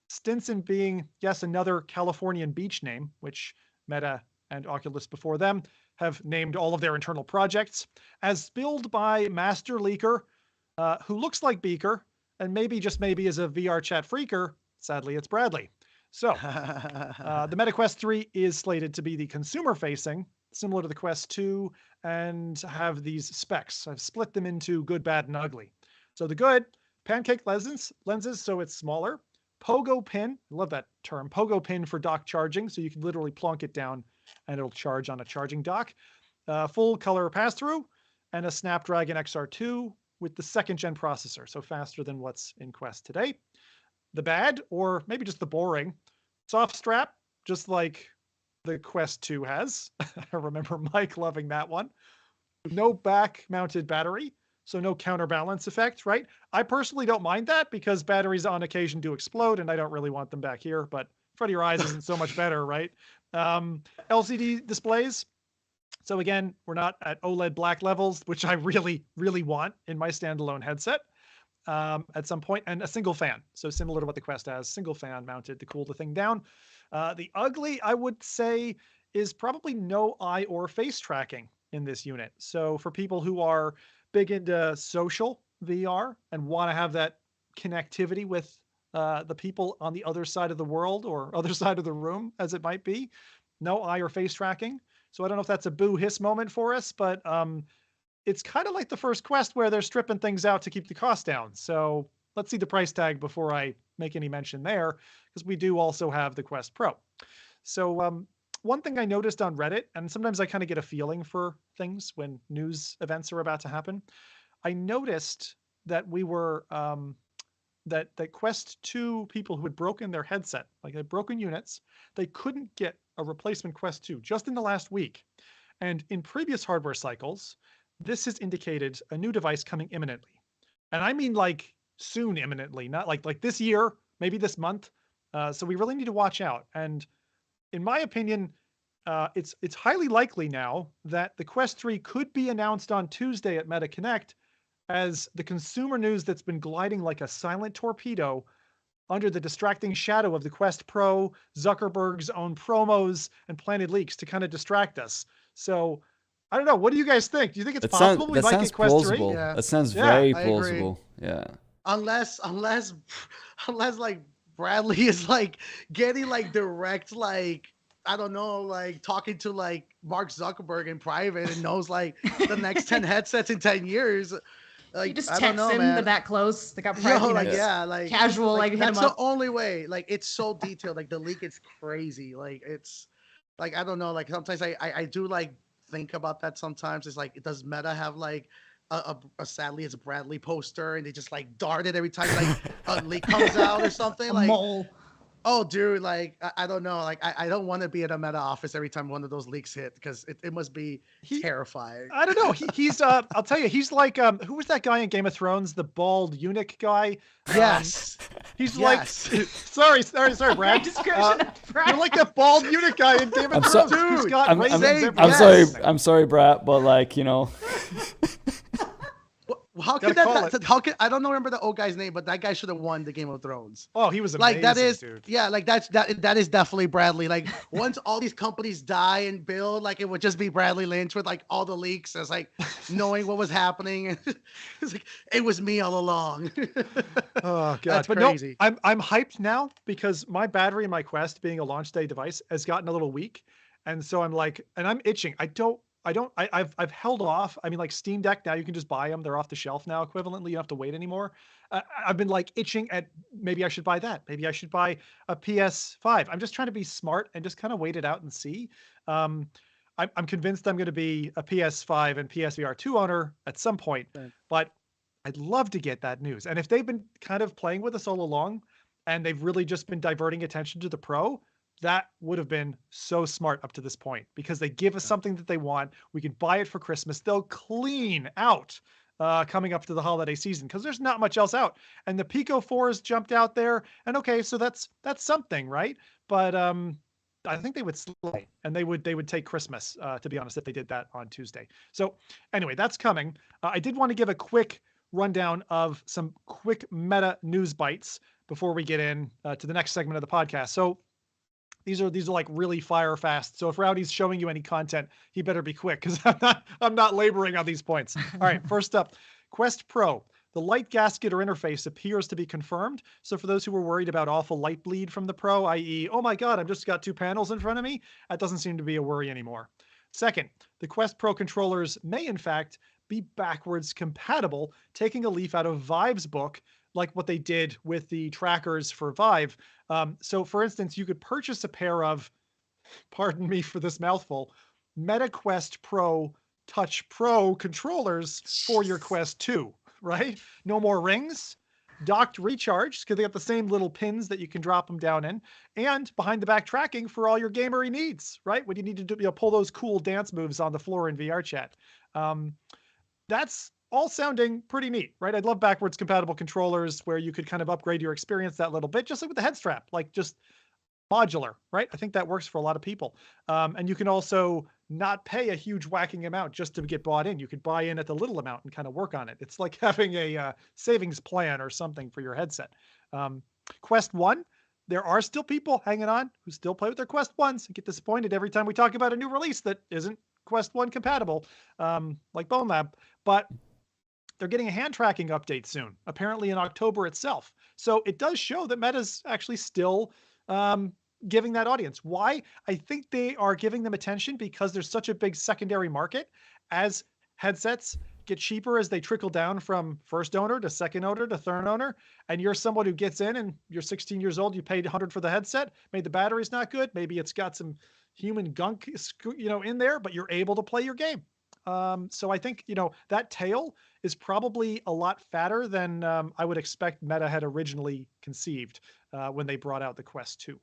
Stinson being, yes, another Californian beach name, which Meta and Oculus before them have named all of their internal projects, as spilled by Master Leaker, who looks like Beaker, and maybe, just maybe, is a VR chat freaker. Sadly, it's Bradley. So the Meta Quest 3 is slated to be the consumer-facing, similar to the Quest 2, and have these specs. I've split them into good, bad, and ugly. So the good, pancake lenses, so it's smaller, pogo pin. I love that term, pogo pin for dock charging. So you can literally plonk it down and it'll charge on a charging dock. Full color pass-through, and a Snapdragon XR2 with the 2nd gen processor, so faster than what's in Quest today. The bad, or maybe just the boring, soft strap, just like the Quest 2 has. I remember Mike loving that one. No back-mounted battery, so no counterbalance effect, right? I personally don't mind that because batteries on occasion do explode, and I don't really want them back here, but in front of your eyes isn't so much better, right? LCD displays. So again, we're not at OLED black levels, which I really, really want in my standalone headset at some point, and a single fan. So similar to what the Quest has, single fan mounted to cool the thing down. The ugly, I would say, is probably no eye or face tracking in this unit. So for people who are big into social VR and want to have that connectivity with the people on the other side of the world or other side of the room, as it might be, no eye or face tracking. So I don't know if that's a boo hiss moment for us, but it's kind of like the first Quest where they're stripping things out to keep the cost down. So let's see the price tag before I make any mention there, because we do also have the Quest Pro. So one thing I noticed on Reddit, and sometimes I kind of get a feeling for things when news events are about to happen. I noticed that we were, that Quest 2 people who had broken their headset, like they had broken units, they couldn't get a replacement Quest 2 just in the last week. And in previous hardware cycles, this has indicated a new device coming imminently. And I mean like soon imminently, not like this year, maybe this month. So we really need to watch out. And in my opinion, it's highly likely now that the Quest 3 could be announced on Tuesday at Meta Connect as the consumer news that's been gliding like a silent torpedo under the distracting shadow of the Quest Pro, Zuckerberg's own promos, and planted leaks to kind of distract us. So I don't know. What do you guys think? Do you think it's possible we might get Quest plausible. 3? Yeah. That sounds very plausible. Agree. Yeah. Unless like Bradley is like getting like direct, like, I don't know, like talking to like Mark Zuckerberg in private and knows like the next 10 headsets in 10 years. Like, you just I text don't know, him, man. they're that close. They got Yo, private, like, yeah, like casual, like hit that's him up. the only way. Like, it's so detailed. Like the leak is crazy. Like it's like, I don't know. Like sometimes I do like think about that sometimes. It's like, does Meta have like a sadly it's a Bradley poster and they just like dart it every time like a leak comes out or something? A like mole. Oh, dude, like, I don't know. Like, I don't want to be at a Meta office every time one of those leaks hit because it must be terrifying. I don't know. He's, I'll tell you, he's like, who was that guy in Game of Thrones? The bald eunuch guy? Yes. He's like, sorry, Brad. Description of Brad. You're like the bald eunuch guy in Game of Thrones. Dude, who's got I'm sorry, Brad, but like, you know. How could that? I don't remember the old guy's name, but that guy should have won the Game of Thrones. Oh, he was amazing, like that is, dude. Yeah, like that is definitely Bradley. Like once all these companies die and build, like it would just be Bradley Lynch with like all the leaks, as like knowing what was happening. It's like it was me all along. Oh god, that's but crazy. No, I'm hyped now because my battery in my Quest, being a launch day device, has gotten a little weak, and so I'm like, and I'm itching. I've held off. I mean, like Steam Deck, now you can just buy them. They're off the shelf now equivalently. You don't have to wait anymore. I've been like itching at maybe I should buy that. Maybe I should buy a PS5. I'm just trying to be smart and just kind of wait it out and see. I'm convinced I'm going to be a PS5 and PSVR 2 owner at some point, but I'd love to get that news. And if they've been kind of playing with us all along and they've really just been diverting attention to the Pro, that would have been so smart up to this point because they give us something that they want. We can buy it for Christmas. They'll clean out coming up to the holiday season because there's not much else out. And the Pico 4s jumped out there. And okay, so that's something, right? But I think they would slay and they would take Christmas, to be honest, if they did that on Tuesday. So anyway, that's coming. I did want to give a quick rundown of some quick meta news bites before we get in to the next segment of the podcast. So these are like really fire fast. So if Rowdy's showing you any content, he better be quick because I'm not laboring on these points. All right, first up, Quest Pro. The light gasket or interface appears to be confirmed. So for those who were worried about awful light bleed from the Pro, i.e., oh my God, I've just got two panels in front of me, that doesn't seem to be a worry anymore. Second, the Quest Pro controllers may in fact be backwards compatible, taking a leaf out of Vive's book, like what they did with the trackers for Vive. So for instance, you could purchase a pair of, pardon me for this mouthful, MetaQuest Pro Touch Pro controllers for your Quest 2, right? No more rings, docked recharge, because they got the same little pins that you can drop them down in, and behind the back tracking for all your gamery needs, right? When you need to do, pull those cool dance moves on the floor in VR chat. That's all sounding pretty neat, right? I'd love backwards compatible controllers where you could kind of upgrade your experience that little bit, just like with the head strap, like just modular, right? I think that works for a lot of people. And you can also not pay a huge whacking amount just to get bought in. You could buy in at the little amount and kind of work on it. It's like having a savings plan or something for your headset. Quest 1, there are still people hanging on who still play with their Quest 1s and get disappointed every time we talk about a new release that isn't Quest 1 compatible, like Bonelab. But they're getting a hand tracking update soon, apparently in October itself. So it does show that Meta's actually still giving that audience. Why? I think they are giving them attention because there's such a big secondary market. As headsets get cheaper as they trickle down from first owner to second owner to third owner, and you're someone who gets in and you're 16 years old, you paid $100 for the headset, maybe the battery's not good, maybe it's got some human gunk, in there, but you're able to play your game. So I think, that tail is probably a lot fatter than I would expect Meta had originally conceived when they brought out the Quest 2.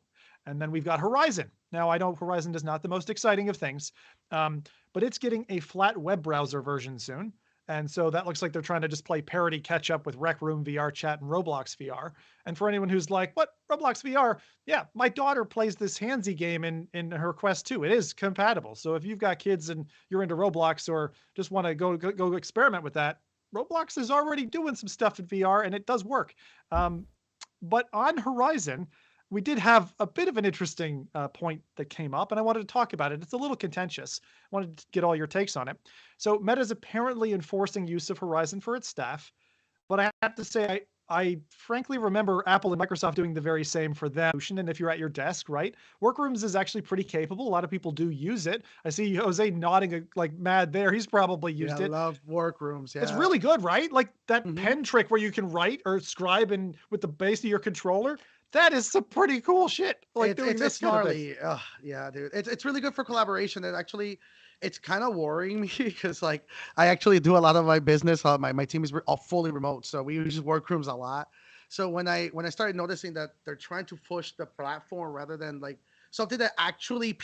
And then we've got Horizon. Now, I know Horizon is not the most exciting of things, but it's getting a flat web browser version soon. And so that looks like they're trying to just play parity catch up with Rec Room VR Chat and Roblox VR. And for anyone who's like, what, Roblox VR? Yeah, my daughter plays this handsy game in her Quest 2. It is compatible. So if you've got kids and you're into Roblox or just want to go experiment with that, Roblox is already doing some stuff in VR and it does work. But on Horizon, we did have a bit of an interesting point that came up, and I wanted to talk about it. It's a little contentious. I wanted to get all your takes on it. So Meta is apparently enforcing use of Horizon for its staff, but I have to say, I frankly remember Apple and Microsoft doing the very same for them. And if you're at your desk, right? Workrooms is actually pretty capable. A lot of people do use it. I see Jose nodding like mad there. He's probably used it. I love Workrooms. Yeah. It's really good, right? Like that pen trick where you can write or scribe in with the base of your controller. That is some pretty cool shit. Like it's gnarly. Yeah, dude. It's really good for collaboration. And actually, it's kind of worrying me because like I actually do a lot of my business. My team is all fully remote, so we use Workrooms a lot. So when I started noticing that they're trying to push the platform rather than like something that actually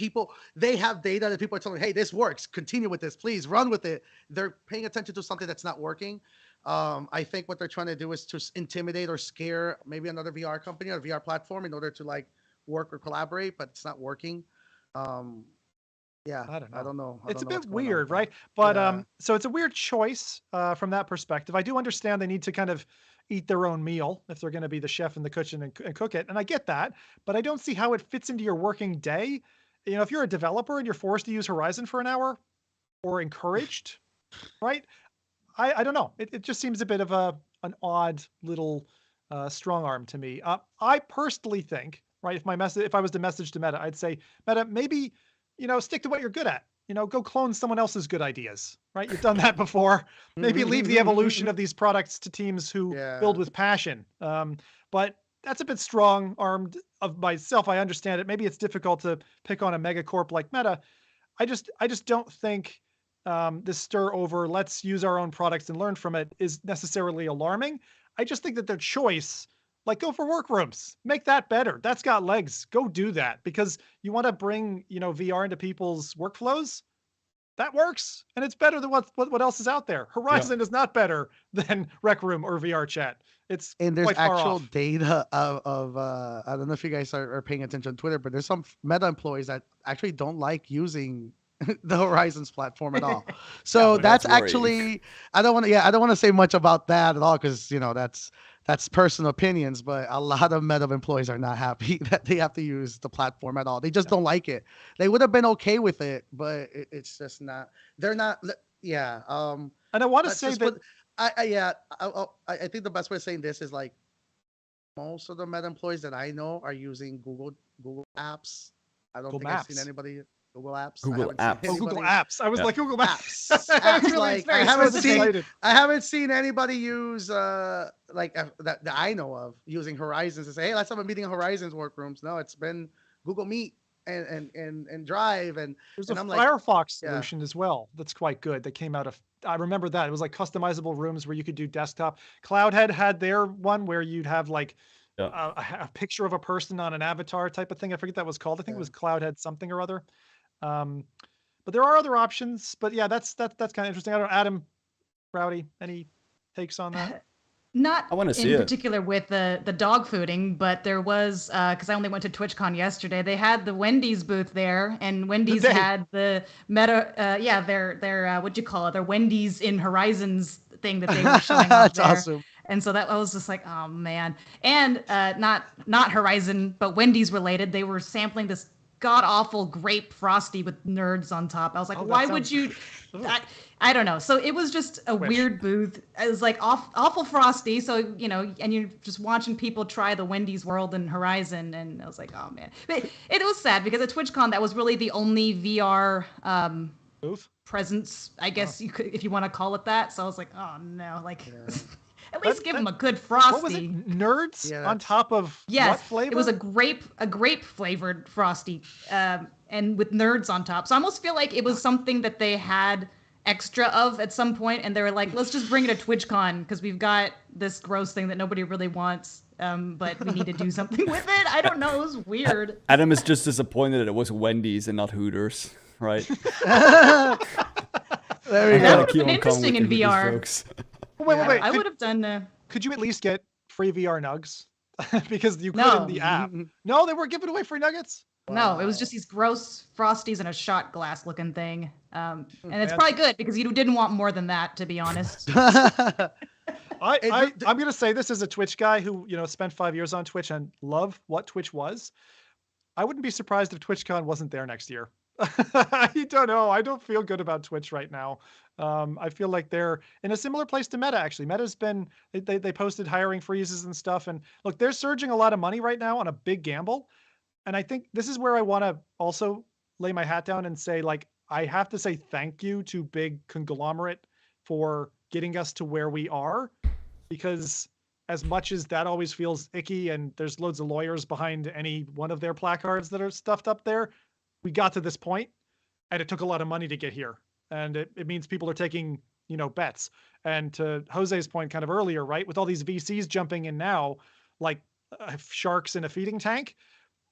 they have data that people are telling, hey, this works. Continue with this, please run with it. They're paying attention to something that's not working. I think what they're trying to do is to intimidate or scare maybe another VR company or VR platform in order to like work or collaborate, but it's not working. Yeah, I don't know. It's a bit weird, right? But so it's a weird choice from that perspective. I do understand they need to kind of eat their own meal if they're going to be the chef in the kitchen and cook it, and I get that. But I don't see how it fits into your working day. If you're a developer and you're forced to use Horizon for an hour, or encouraged, right? I don't know. It just seems a bit of an odd little strong arm to me. I personally think, right, if I was to message to Meta, I'd say, Meta, maybe, stick to what you're good at. Go clone someone else's good ideas, right? You've done that before. Maybe leave the evolution of these products to teams who build with passion. But that's a bit strong-armed of myself. I understand it. Maybe it's difficult to pick on a megacorp like Meta. I just don't think this stir over let's use our own products and learn from it is necessarily alarming. I just think that their choice, like go for Workrooms, make that better. That's got legs. Go do that because you want to bring, VR into people's workflows. That works. And it's better than what else is out there. Horizon is not better than Rec Room or VR Chat. And there's actual data of I don't know if you guys are paying attention on Twitter, but there's some Meta employees that actually don't like using the Horizons platform at all. So that's actually, I don't want to say much about that at all because that's personal opinions, but a lot of Meta employees are not happy that they have to use the platform at all. They just don't like it. They would have been okay with it, but it's just not. They're not. Yeah. And I want to say that. I think the best way of saying this is like most of the Meta employees that I know are using Google apps. I don't think I've seen anybody. Google Apps. Google I haven't Apps. seen Oh, Google anybody- Apps. I was Yeah. like Google Maps. Apps, Really, like, it's very I haven't excited. I haven't seen anybody use that I know of using Horizons to say, hey, let's have a meeting in Horizons workrooms. No, it's been Google Meet and Drive and There's and a I'm like, Firefox yeah. solution as well. That's quite good. That came out of. I remember that. It was like customizable rooms where you could do desktop. Cloudhead had their one where you'd have like Yeah. a picture of a person on an avatar type of thing. I forget that was called. I think it was Cloudhead something or other. But there are other options. But yeah, that's kind of interesting. I don't know, Adam, Rowdy, any takes on that? Not I wanna see in it. particular with the dog fooding, but there was because I only went to TwitchCon yesterday. They had the Wendy's booth there, and Wendy's they? had the Meta, their what do you call it? Their Wendy's in Horizons thing that they were showing off That's there. awesome. And so that I was just like, oh man. And not Horizon, but Wendy's related. They were sampling this god awful grape frosty with nerds on top. I was like, Oh, that why would sounds- you? Ugh. I don't know. So it was just a Wish. weird booth. It was like awful frosty. So, you know, and you're just watching people try the Wendy's World and Horizon. And I was like, oh man. But it was sad because at TwitchCon, that was really the only VR Booth? presence, I guess you could, if you want to call it that. So I was like, oh no, like at That- least give them a good frosty. What was it? Nerds Yeah, on that's- top of Yes, what flavor? it was a grape flavored frosty, and with nerds on top. So I almost feel like it was something that they had extra of at some point, and they were like, let's just bring it to TwitchCon because we've got this gross thing that nobody really wants, but we need to do something with it. I don't know. It was weird. Adam is just disappointed that it was Wendy's and not Hooters, right? There we I That gotta would've keep been on coming interesting with in these VR. jokes. Wait. I would have done. Could you at least get free VR nugs? Because you could No. in the app. No, they were giving away free nuggets. No, it was just these gross frosties and a shot glass looking thing. And it's Man. probably good because you didn't want more than that, to be honest. I'm gonna say this as a Twitch guy who spent 5 years on Twitch and love what Twitch was. I wouldn't be surprised if TwitchCon wasn't there next year. I don't know. I don't feel good about Twitch right now. I feel like they're in a similar place to Meta. Actually, Meta's been they posted hiring freezes and stuff, and look, they're surging a lot of money right now on a big gamble. And I think this is where I want to also lay my hat down and say, like, I have to say thank you to big conglomerate for getting us to where we are, because as much as that always feels icky and there's loads of lawyers behind any one of their placards that are stuffed up there, we got to this point and it took a lot of money to get here. And it means people are taking, bets. And to Jose's point kind of earlier, right, with all these VCs jumping in now, like sharks in a feeding tank,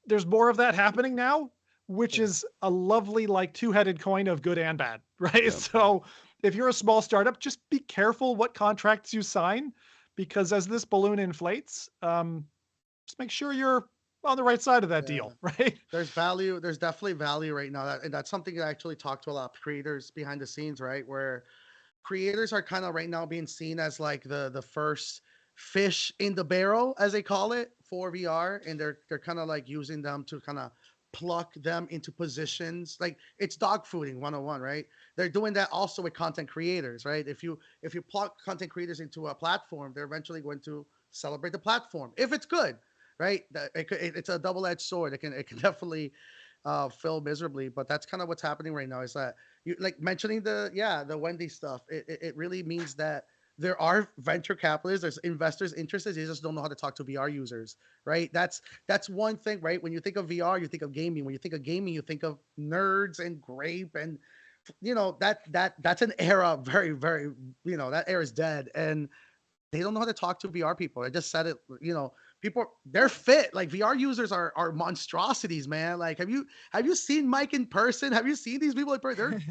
there's more of that happening now, which is a lovely, like, two-headed coin of good and bad, right? Yeah. So if you're a small startup, just be careful what contracts you sign, because as this balloon inflates, just make sure you're on the right side of that deal, right? There's value. There's definitely value right now. And that's something I actually talked to a lot of creators behind the scenes, right? Where creators are kind of right now being seen as like the first fish in the barrel, as they call it, for VR. And they're kind of like using them to kind of pluck them into positions. Like it's dog fooding 101, right? They're doing that also with content creators, right? If you pluck content creators into a platform, they're eventually going to celebrate the platform if it's good. Right, it's a double-edged sword. It can definitely fail miserably, but that's kind of what's happening right now. Is that you like mentioning the Wendy stuff? It really means that there are venture capitalists, there's investors interested. They just don't know how to talk to VR users, right? That's one thing, right? When you think of VR, you think of gaming. When you think of gaming, you think of nerds and grape, and that's an era very, very that era is dead, and they don't know how to talk to VR people. I just said it, people, they're fit. Like VR users are monstrosities, man. Like, have you seen Mike in person? Have you seen these people in person?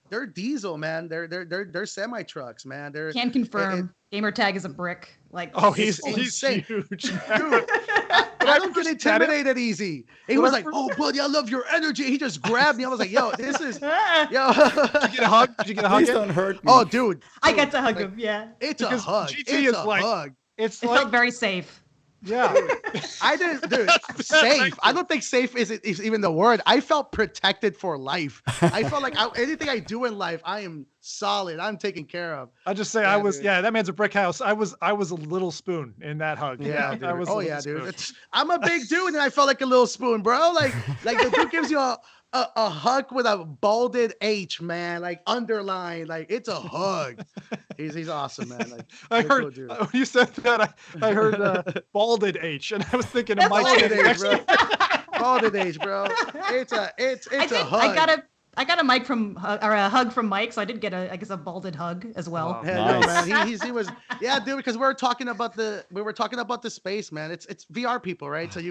They're diesel, man. They're semi trucks, man. Can confirm. Gamertag is a brick. Like, Oh, he's insane. huge. Dude, I don't get intimidated easy. He was like, "Oh, buddy, I love your energy." He just grabbed me. I was like, "Yo, this is yo." Did you get a hug? Did you get a hug? Please don't hurt me. Oh, dude, I got to hug like, him. Yeah, it's Because a hug. GT It's is a like- hug. It's it like, felt very safe. yeah. I didn't, dude. Safe. I don't think safe is even the word. I felt protected for life. I felt like anything I do in life, I am solid. I'm taken care of. I'll just say Yeah, dude. that man's a brick house. I was a little spoon in that hug. Yeah, I was dude. a Oh little yeah, dude. spoon. I'm a big dude, and I felt like a little spoon, bro. Like the dude gives you a hug with a bolded H, man, like underlined, like it's a hug. He's awesome, man. Like I heard cool dude. when you said that, I heard balded H, and I was thinking of Mike. Balded H, bro. Balded H, bro. It's a hug. I got a mic from or a hug from Mike, so I did get I guess a balded hug as well. Oh, Yeah, nice. no, man. He was dude, because we were talking about the space, man. It's VR people, right? So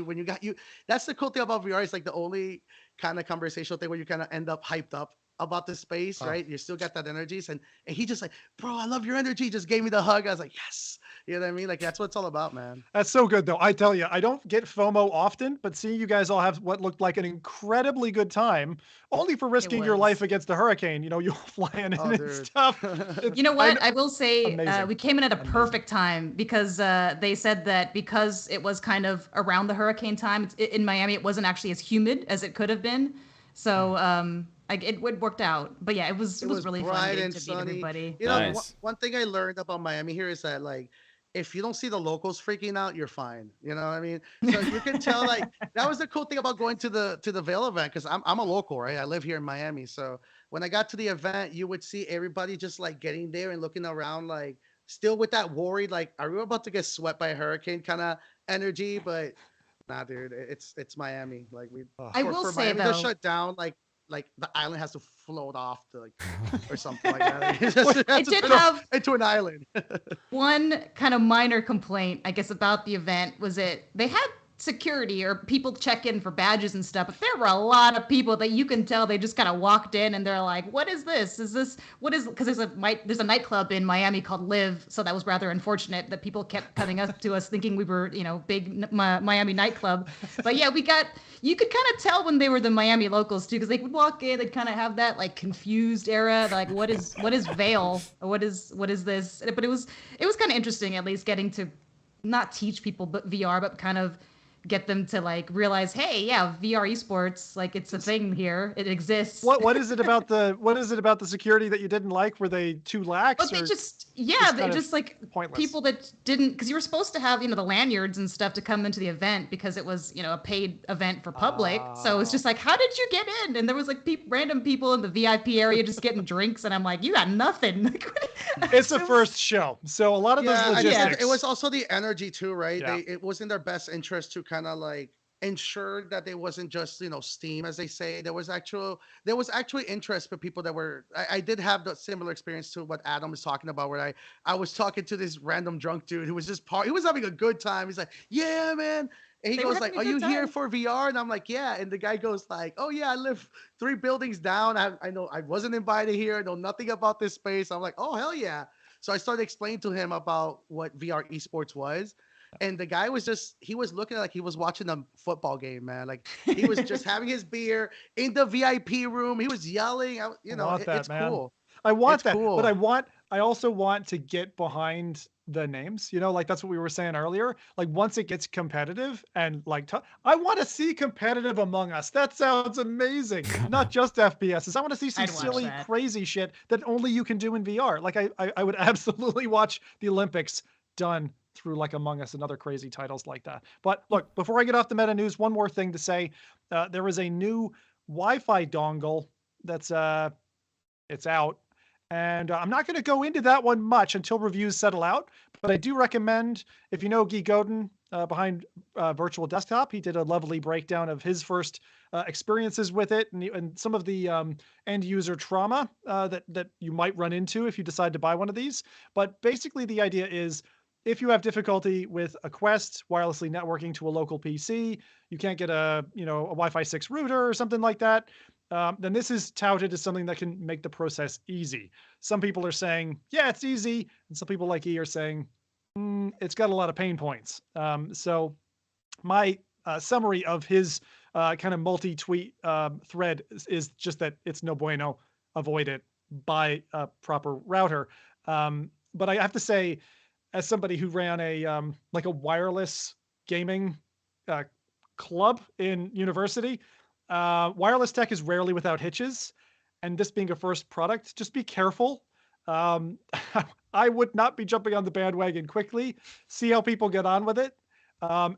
that's the cool thing about VR. It's like the only kind of conversational thing where you kind of end up hyped up about the space, right? You still got that energy, and he just like, bro, I love your energy. Just gave me the hug. I was like, yes. You know what I mean? Like that's what it's all about, man. That's so good, though. I tell you, I don't get FOMO often, but seeing you guys all have what looked like an incredibly good time, only for risking your life against a hurricane, you're flying in and stuff. You know what? I will say we came in at a perfect time because they said that because it was kind of around the hurricane time in Miami, it wasn't actually as humid as it could have been. So it worked out. But yeah, it was really fun getting to meet everybody. You know, Nice. one thing I learned about Miami here is that like, if you don't see the locals freaking out, you're fine. You know what I mean? So you can tell, like, that was the cool thing about going to the VAIL event, because I'm a local, right? I live here in Miami. So when I got to the event, you would see everybody just like getting there and looking around, like still with that worried, like, are we about to get swept by a hurricane kind of energy? But nah, dude, it's Miami. Like I will for say Miami though, to shut down, like the island has to float off to like or something like that. it did have into an island. one kind of minor complaint, I guess, about the event was they had security or people check in for badges and stuff, but there were a lot of people that you can tell they just kind of walked in and they're like, what is this? Because there's a nightclub in Miami called Live, so that was rather unfortunate that people kept coming up to us thinking we were, big Miami nightclub. But yeah, you could kind of tell when they were the Miami locals too, because they would walk in, they'd kind of have that like confused era, like what is VAIL or what is this? But it was kind of interesting, at least getting to not teach people but VR, but kind of get them to like realize, hey, yeah, VR esports, like it's a thing here, it exists. What is it about the security that you didn't like? Were they too lax? But they just like pointless? People that didn't, because you were supposed to have the lanyards and stuff to come into the event because it was a paid event for public. So it's just like, how did you get in? And there was like random people in the VIP area just getting drinks, and I'm like, you got nothing. It's the first show, so a lot of those logistics. It was also the energy too, right? Yeah. It was in their best interest to kind of like ensure that they wasn't just steam, as they say. There was actually interest for people that were. I did have the similar experience to what Adam was talking about, where I was talking to this random drunk dude who was just he was having a good time. He's like, yeah, man. And he goes like, are you here for VR? And I'm like, yeah. And the guy goes like, oh yeah, I live 3 buildings down. I know I wasn't invited here. I know nothing about this space. I'm like, oh hell yeah. So I started explaining to him about what VR esports was. And the guy was looking like he was watching a football game, man. Like he was just having his beer in the VIP room. He was yelling, it's cool. I want that, cool. but I also want to get behind the names, like that's what we were saying earlier. Like once it gets competitive and like, I want to see competitive Among Us. That sounds amazing. Not just FPSs. I want to see some silly, crazy shit that only you can do in VR. Like I would absolutely watch the Olympics done through like Among Us and other crazy titles like that. But look, before I get off the meta news, one more thing to say. There is a new Wi-Fi dongle that's it's out. And I'm not going to go into that one much until reviews settle out, but I do recommend, if you know Guy Godin behind Virtual Desktop, he did a lovely breakdown of his first experiences with it and some of the end user trauma that you might run into if you decide to buy one of these. But basically the idea is, if you have difficulty with a Quest wirelessly networking to a local PC, you can't get a Wi-Fi 6 router or something like that, then this is touted as something that can make the process easy. Some people are saying, yeah, it's easy. And some people like E are saying, it's got a lot of pain points. So my summary of his kind of multi-tweet thread is just that it's no bueno. Avoid it. Buy a proper router. But I have to say, as somebody who ran a like a wireless gaming club in university, wireless tech is rarely without hitches, and this being a first product, just be careful. I would not be jumping on the bandwagon quickly. See how people get on with it,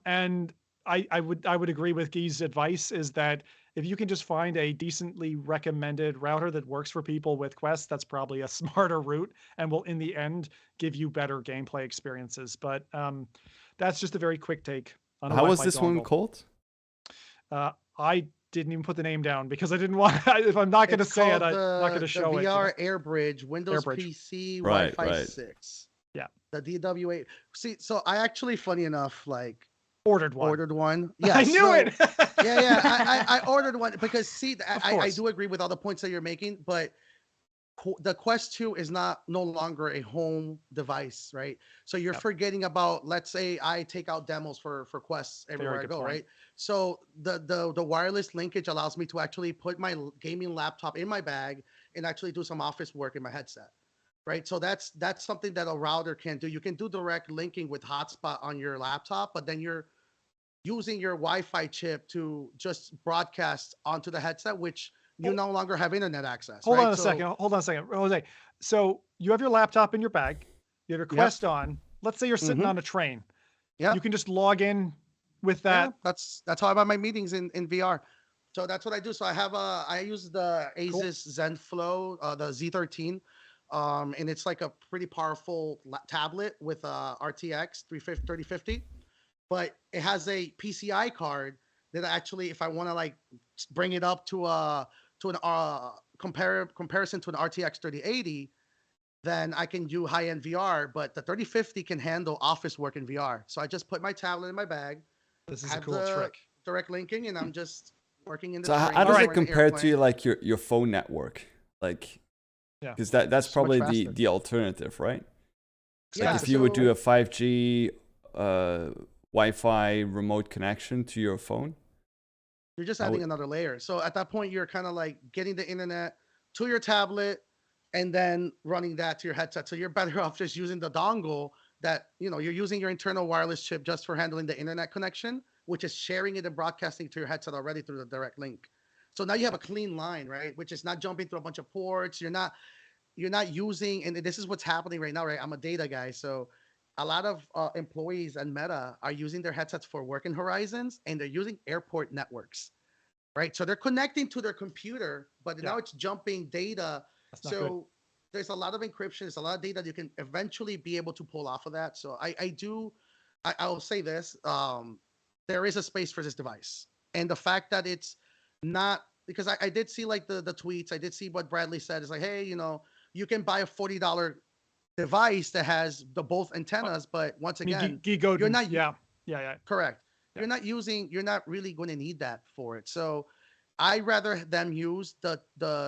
and I would agree with Guy's advice is that if you can just find a decently recommended router that works for people with Quest, that's probably a smarter route and will in the end give you better gameplay experiences. But that's just a very quick take on a How was Wi-Fi this one dongle. called? I didn't even put the name down because I didn't want. If I'm not going to say it, I'm not going to show the it. VR Airbridge, Windows Airbridge. PC, Right, Wi-Fi right. 6. Yeah. The DW8. See, so I actually, funny enough, like Ordered one. Yeah, I knew it. I ordered one because see, I do agree with all the points that you're making, but the Quest 2 is no longer a home device, right? So you're forgetting about, let's say I take out demos for Quests everywhere I go, right? So the wireless linkage allows me to actually put my gaming laptop in my bag and actually do some office work in my headset, right? So that's something that a router can do. You can do direct linking with hotspot on your laptop, but then you're using your Wi-Fi chip to just broadcast onto the headset, which you no longer have internet access. Hold on a second, Jose. So you have your laptop in your bag, you have your Quest on. Let's say you're sitting on a train. Yeah. You can just log in with that. Yeah, that's how I have my meetings in VR. So that's what I do. So I use the Asus ZenFlow, the Z13. And it's like a pretty powerful tablet with RTX 3050, but it has a PCI card that actually, if I want to like bring it up to an comparison to an RTX 3080, then I can do high-end VR. But the 3050 can handle office work in VR. So I just put my tablet in my bag. This is a cool trick. Direct linking, and I'm just working in the. So how does it compare to like your phone network, like? Yeah, because that's probably the alternative, right? Yeah, like if you would do a 5G Wi-Fi remote connection to your phone, you're just adding another layer. So at that point, you're kind of like getting the internet to your tablet and then running that to your headset. So you're better off just using the dongle that, you're using your internal wireless chip just for handling the internet connection, which is sharing it and broadcasting to your headset already through the direct link. So now you have a clean line, right? Which is not jumping through a bunch of ports. You're not using, and this is what's happening right now, right? I'm a data guy. So a lot of employees and Meta are using their headsets for working horizons, and they're using airport networks, right? So they're connecting to their computer, but now it's jumping data. So there's a lot of encryption. There's a lot of data that you can eventually be able to pull off of that. So I'll say this, there is a space for this device. And the fact that it's not, because I did see like the tweets, I did see what Bradley said. It's like, hey, you can buy a $40 device that has the both antennas, but once again, you're not. Yeah. Correct. Yeah. You're not really going to need that for it. So I rather them use the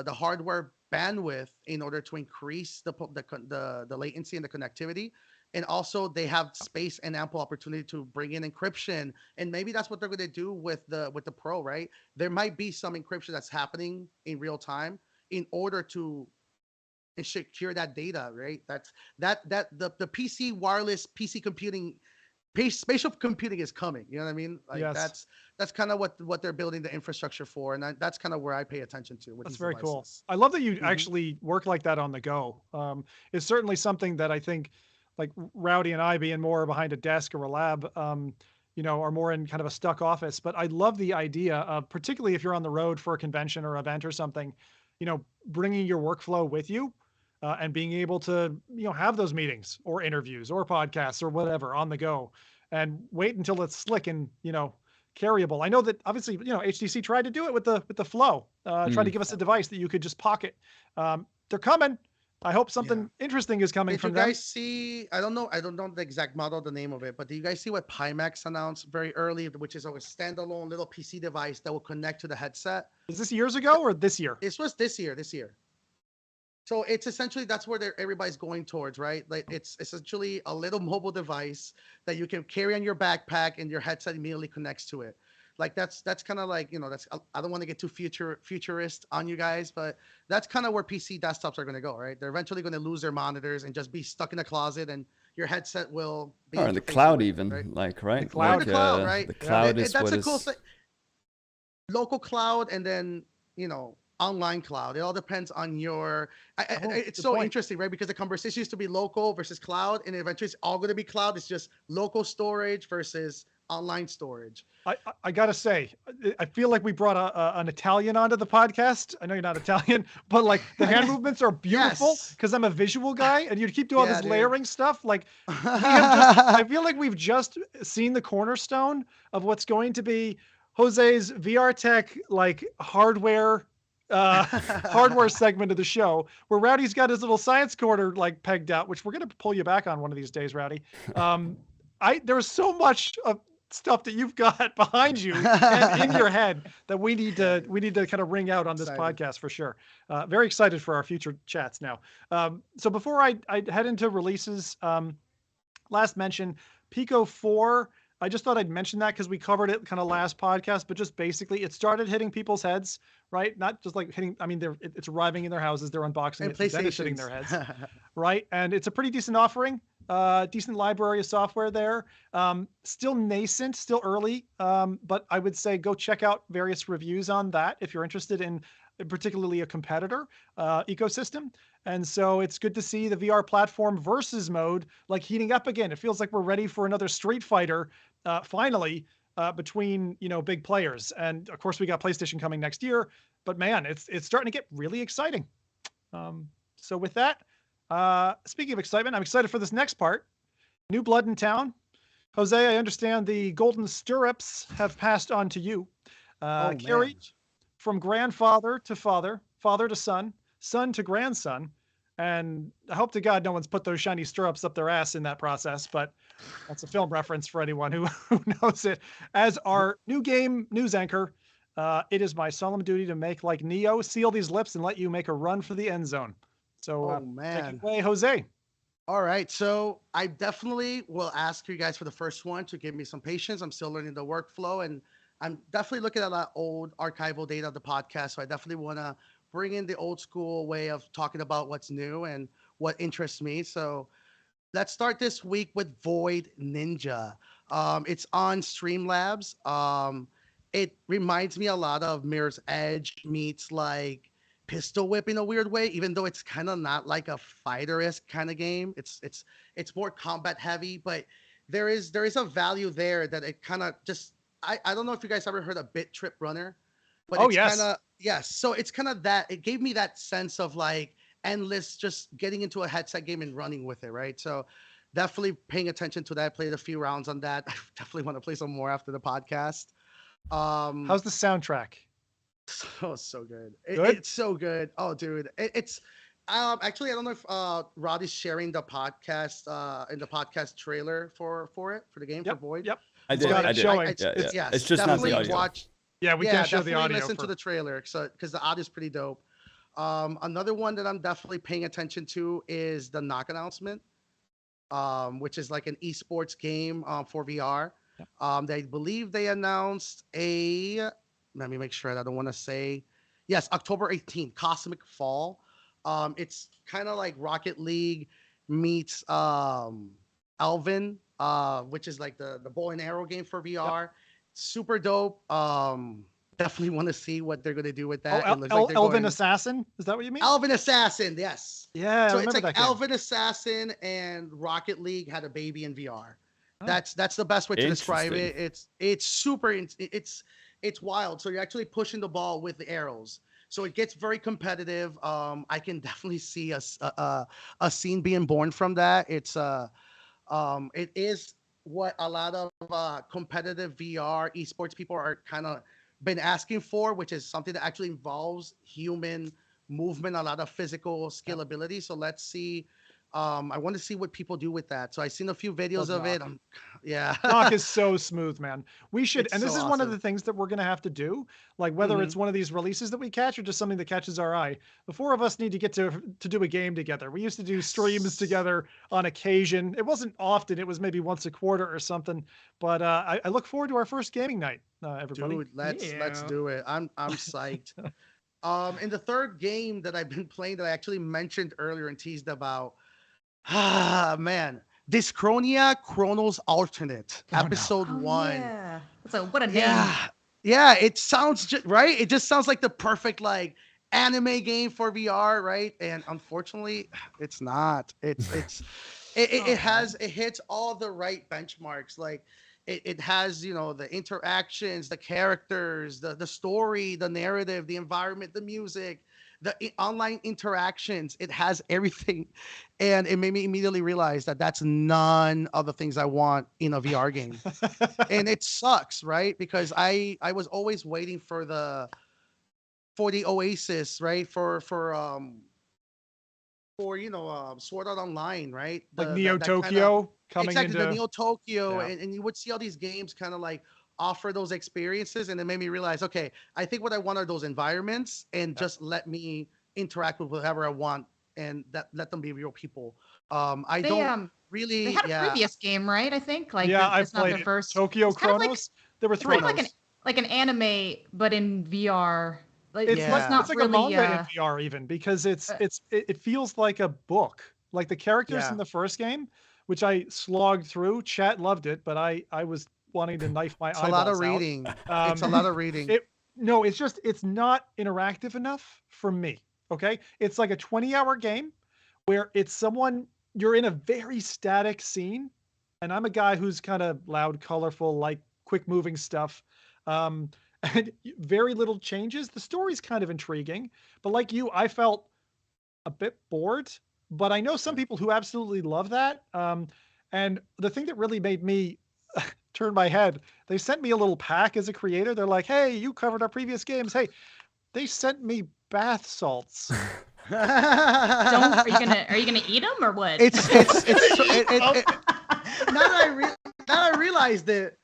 hardware bandwidth in order to increase the latency and the connectivity. And also they have space and ample opportunity to bring in encryption. And maybe that's what they're going to do with the Pro, right? There might be some encryption that's happening in real time in order to secure that data, right? That's the PC wireless PC computing, spatial computing is coming. You know what I mean? Like that's kind of what they're building the infrastructure for, and that's kind of where I pay attention to. With that's these very devices. cool. I love that you actually work like that on the go. It's certainly something that I think, like Rowdy and I being more behind a desk or a lab, are more in kind of a stuck office. But I love the idea of, particularly if you're on the road for a convention or event or something, bringing your workflow with you. And being able to, have those meetings or interviews or podcasts or whatever on the go, and wait until it's slick and, carryable. I know that obviously, HTC tried to do it with the Flow, tried to give us a device that you could just pocket. They're coming. I hope something interesting is coming from them. Did you guys see, I don't know the exact model, the name of it, but do you guys see what Pimax announced very early, which is a standalone little PC device that will connect to the headset? Is this years ago or this year? This was this year. So it's essentially, that's where everybody's going towards, right? Like it's essentially a little mobile device that you can carry on your backpack and your headset immediately connects to it. Like that's kind of like, I don't want to get too futurist on you guys, but that's kind of where PC desktops are going to go, right? They're eventually going to lose their monitors and just be stuck in a closet, and your headset will be in the cloud even, right? Right? The cloud, like, the cloud, right? The cloud is that's what a cool thing. Local cloud, and then, online cloud. It all depends on your. It's so interesting, right? Because the conversation used to be local versus cloud, and eventually it's all going to be cloud. It's just local storage versus online storage. I gotta say, I feel like we brought an Italian onto the podcast. I know you're not Italian, but like the hand movements are beautiful because I'm a visual guy, and you keep doing all this layering stuff. Like I feel like we've just seen the cornerstone of what's going to be Jose's VR tech, like hardware segment of the show, where Rowdy's got his little science corner like pegged out, which we're gonna pull you back on one of these days, Rowdy. There was so much of stuff that you've got behind you and in your head that we need to kind of ring out on this podcast for sure. Very excited for our future chats now. So before I head into releases, last mention, Pico 4. I just thought I'd mention that because we covered it kind of last podcast, but just basically it started hitting people's heads, right? Not just like hitting, I mean, it's arriving in their houses, they're unboxing it, then it's hitting their heads, right? And it's a pretty decent offering, decent library of software there. Still nascent, still early, but I would say go check out various reviews on that if you're interested in particularly a competitor ecosystem. And so it's good to see the VR platform versus mode like heating up again. It feels like we're ready for another Street Fighter finally between, big players. And of course we got PlayStation coming next year, but man, it's starting to get really exciting. So with that, speaking of excitement, I'm excited for this next part. New blood in town. Jose, I understand the golden stirrups have passed on to you. Carried from grandfather to father, father to son, son to grandson. And I hope to God no one's put those shiny stirrups up their ass in that process, but that's a film reference for anyone who knows it. As our new game news anchor, it is my solemn duty to make like Neo, seal these lips and let you make a run for the end zone. So take it away, Jose. All right. So I definitely will ask you guys for the first one to give me some patience. I'm still learning the workflow, and I'm definitely looking at that old archival data of the podcast. So I definitely want to bring in the old school way of talking about what's new and what interests me. So let's start this week with Void Ninja. It's on Streamlabs. It reminds me a lot of Mirror's Edge meets like Pistol Whip in a weird way, even though it's kind of not like a fighter-esque kind of game. It's more combat heavy, but there is a value there that it kind of just, I don't know if you guys ever heard of Bit Trip Runner, but yes. So it's kind of that, it gave me that sense of like endless, just getting into a headset game and running with it, right? So definitely paying attention to that. Played a few rounds on that. I definitely want to play some more after the podcast. How's the soundtrack? So good. It's so good. Oh, dude. It's actually, I don't know if Rowdy's sharing the podcast in the podcast trailer for the game for Void. Yep. I did. It's just not the audio. We can't show the audio. Listen to the trailer because the audio is pretty dope. Another one that I'm definitely paying attention to is the Knock announcement, which is like an esports game for VR. Yep. They believe they announced let me make sure I don't want to say. Yes, October 18th, Cosmic Fall. It's kind of like Rocket League meets Elvin, which is like the bow and arrow game for VR. Yep. Super dope. Definitely want to see what they're going to do with that. Elvin Assassin? Is that what you mean? Elvin Assassin, yes. Yeah, so it's like Elvin Assassin and Rocket League had a baby in VR. Oh. That's the best way to describe it. It's super. It's wild. So you're actually pushing the ball with the arrows. So it gets very competitive. I can definitely see a scene being born from that. It is what a lot of competitive VR esports people are kind of been asking for, which is something that actually involves human movement, a lot of physical skill ability. So let's see. I want to see what people do with that. So I've seen a few videos of it. Knock is so smooth, man. We should, and this is one of the things that we're going to have to do, like whether it's one of these releases that we catch or just something that catches our eye. The four of us need to get to do a game together. We used to do streams together on occasion. It wasn't often. It was maybe once a quarter or something. But I look forward to our first gaming night, everybody. Dude, let's do it. I'm psyched. And the third game that I've been playing that I actually mentioned earlier and teased about, man, Dyschronia Chronos Alternate, episode 1. Yeah. So what a name. Yeah, it sounds right. It just sounds like the perfect like anime game for VR, right? And unfortunately, it's not. It hits all the right benchmarks. Like it has, you know, the interactions, the characters, the story, the narrative, the environment, the music, the online interactions. It has everything. And it made me immediately realize that that's none of the things I want in a VR game. And it sucks, right? Because I was always waiting for the Oasis, right? For you know, Sword Art Online, right? Like The Neo that kind of Tokyo coming exactly the into. Neo Tokyo, Yeah. and you would see all these games kind of like offer those experiences, and it made me realize, okay, I think what I want are those environments, and just let me interact with whatever I want, and that let them be real people. I They don't they really, had a yeah, previous game, right? I think like Yeah, I've it's not played their it. first. Tokyo It's kind of like Chronos. There were it's three kind of of those. like an anime, but in VR. Like it's Yeah. It's not like a really. manga in VR even because it feels like a book. Like the characters in yeah. the first game, which I slogged through. Chat loved it, but I was wanting to knife my It's a lot of eyeballs out. reading. It's a lot of reading. It no, it's not interactive enough for me. Okay, it's like a 20-hour game where it's someone you're in a very static scene, and I'm a guy who's kind of loud, colorful, like quick moving stuff. Um, and very little changes. The story's kind of intriguing, but like you, I felt a bit bored. But I know some people who absolutely love that. And the thing that really made me turn my head, they sent me a little pack as a creator. They're like, "Hey, you covered our previous games. Hey," they sent me bath salts. Don't are you gonna eat them or what? Now that I realized it,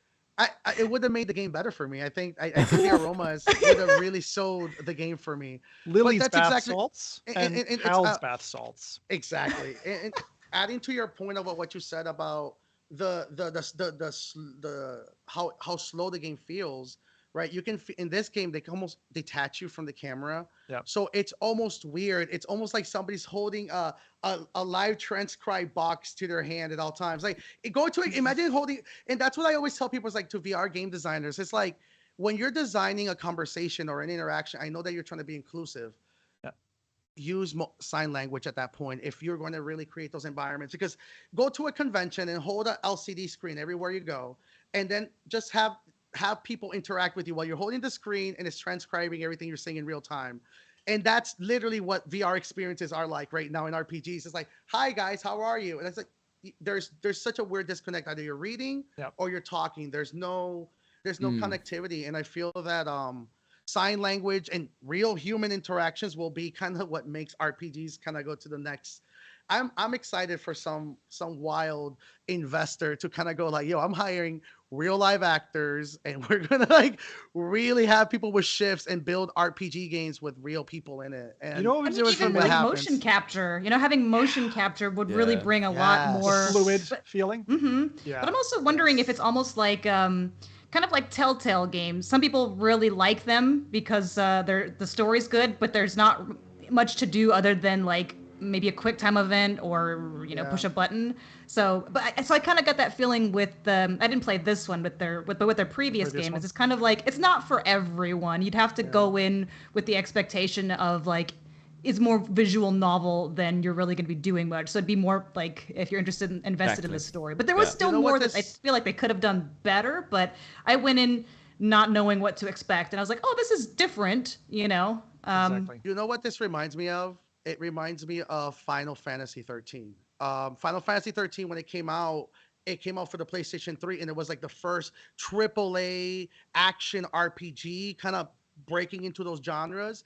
it would have made the game better for me. I think the aromas would have really sold the game for me. Lily's that's bath exactly- salts and it's, Hal's bath salts. Exactly. And adding to your point about what you said about the how slow the game feels, right? You can in this game they can almost detach you from the camera. Yep. So it's almost weird. It's almost like somebody's holding a live transcribe box to their hand at all times. Like imagine holding, and that's what I always tell people is like to VR game designers. It's like when you're designing a conversation or an interaction, I know that you're trying to be inclusive. Use sign language at that point if you're going to really create those environments, because go to a convention and hold an LCD screen everywhere you go, and then just have people interact with you while you're holding the screen and it's transcribing everything you're saying in real time. And that's literally what VR experiences are like right now in RPGs. It's like, hi guys, how are you? And it's like there's such a weird disconnect. Either you're reading or you're talking. There's no connectivity. And I feel that sign language and real human interactions will be kind of what makes RPGs kind of go to the next. I'm excited for some wild investor to kind of go like, yo, I'm hiring real live actors and we're gonna like really have people with shifts and build RPG games with real people in it. And you know what would do it for even me? like motion capture. You know, having motion capture would really bring a lot more fluid feeling. Yeah. But I'm also wondering if it's almost like kind of like Telltale games. Some people really like them because the story's good, but there's not much to do other than like maybe a quick time event or push a button. So I kind of got that feeling with I didn't play this one with their previous game. It's kind of like it's not for everyone. You'd have to go in with the expectation of like it's more visual novel than you're really going to be doing much. So it'd be more like if you're invested in the story. But there was still more that I feel like they could have done better. But I went in not knowing what to expect, and I was like, oh, this is different. Exactly. You know what this reminds me of? It reminds me of Final Fantasy 13. Final Fantasy 13, when it came out for the PlayStation 3, and it was like the first AAA action RPG kind of breaking into those genres.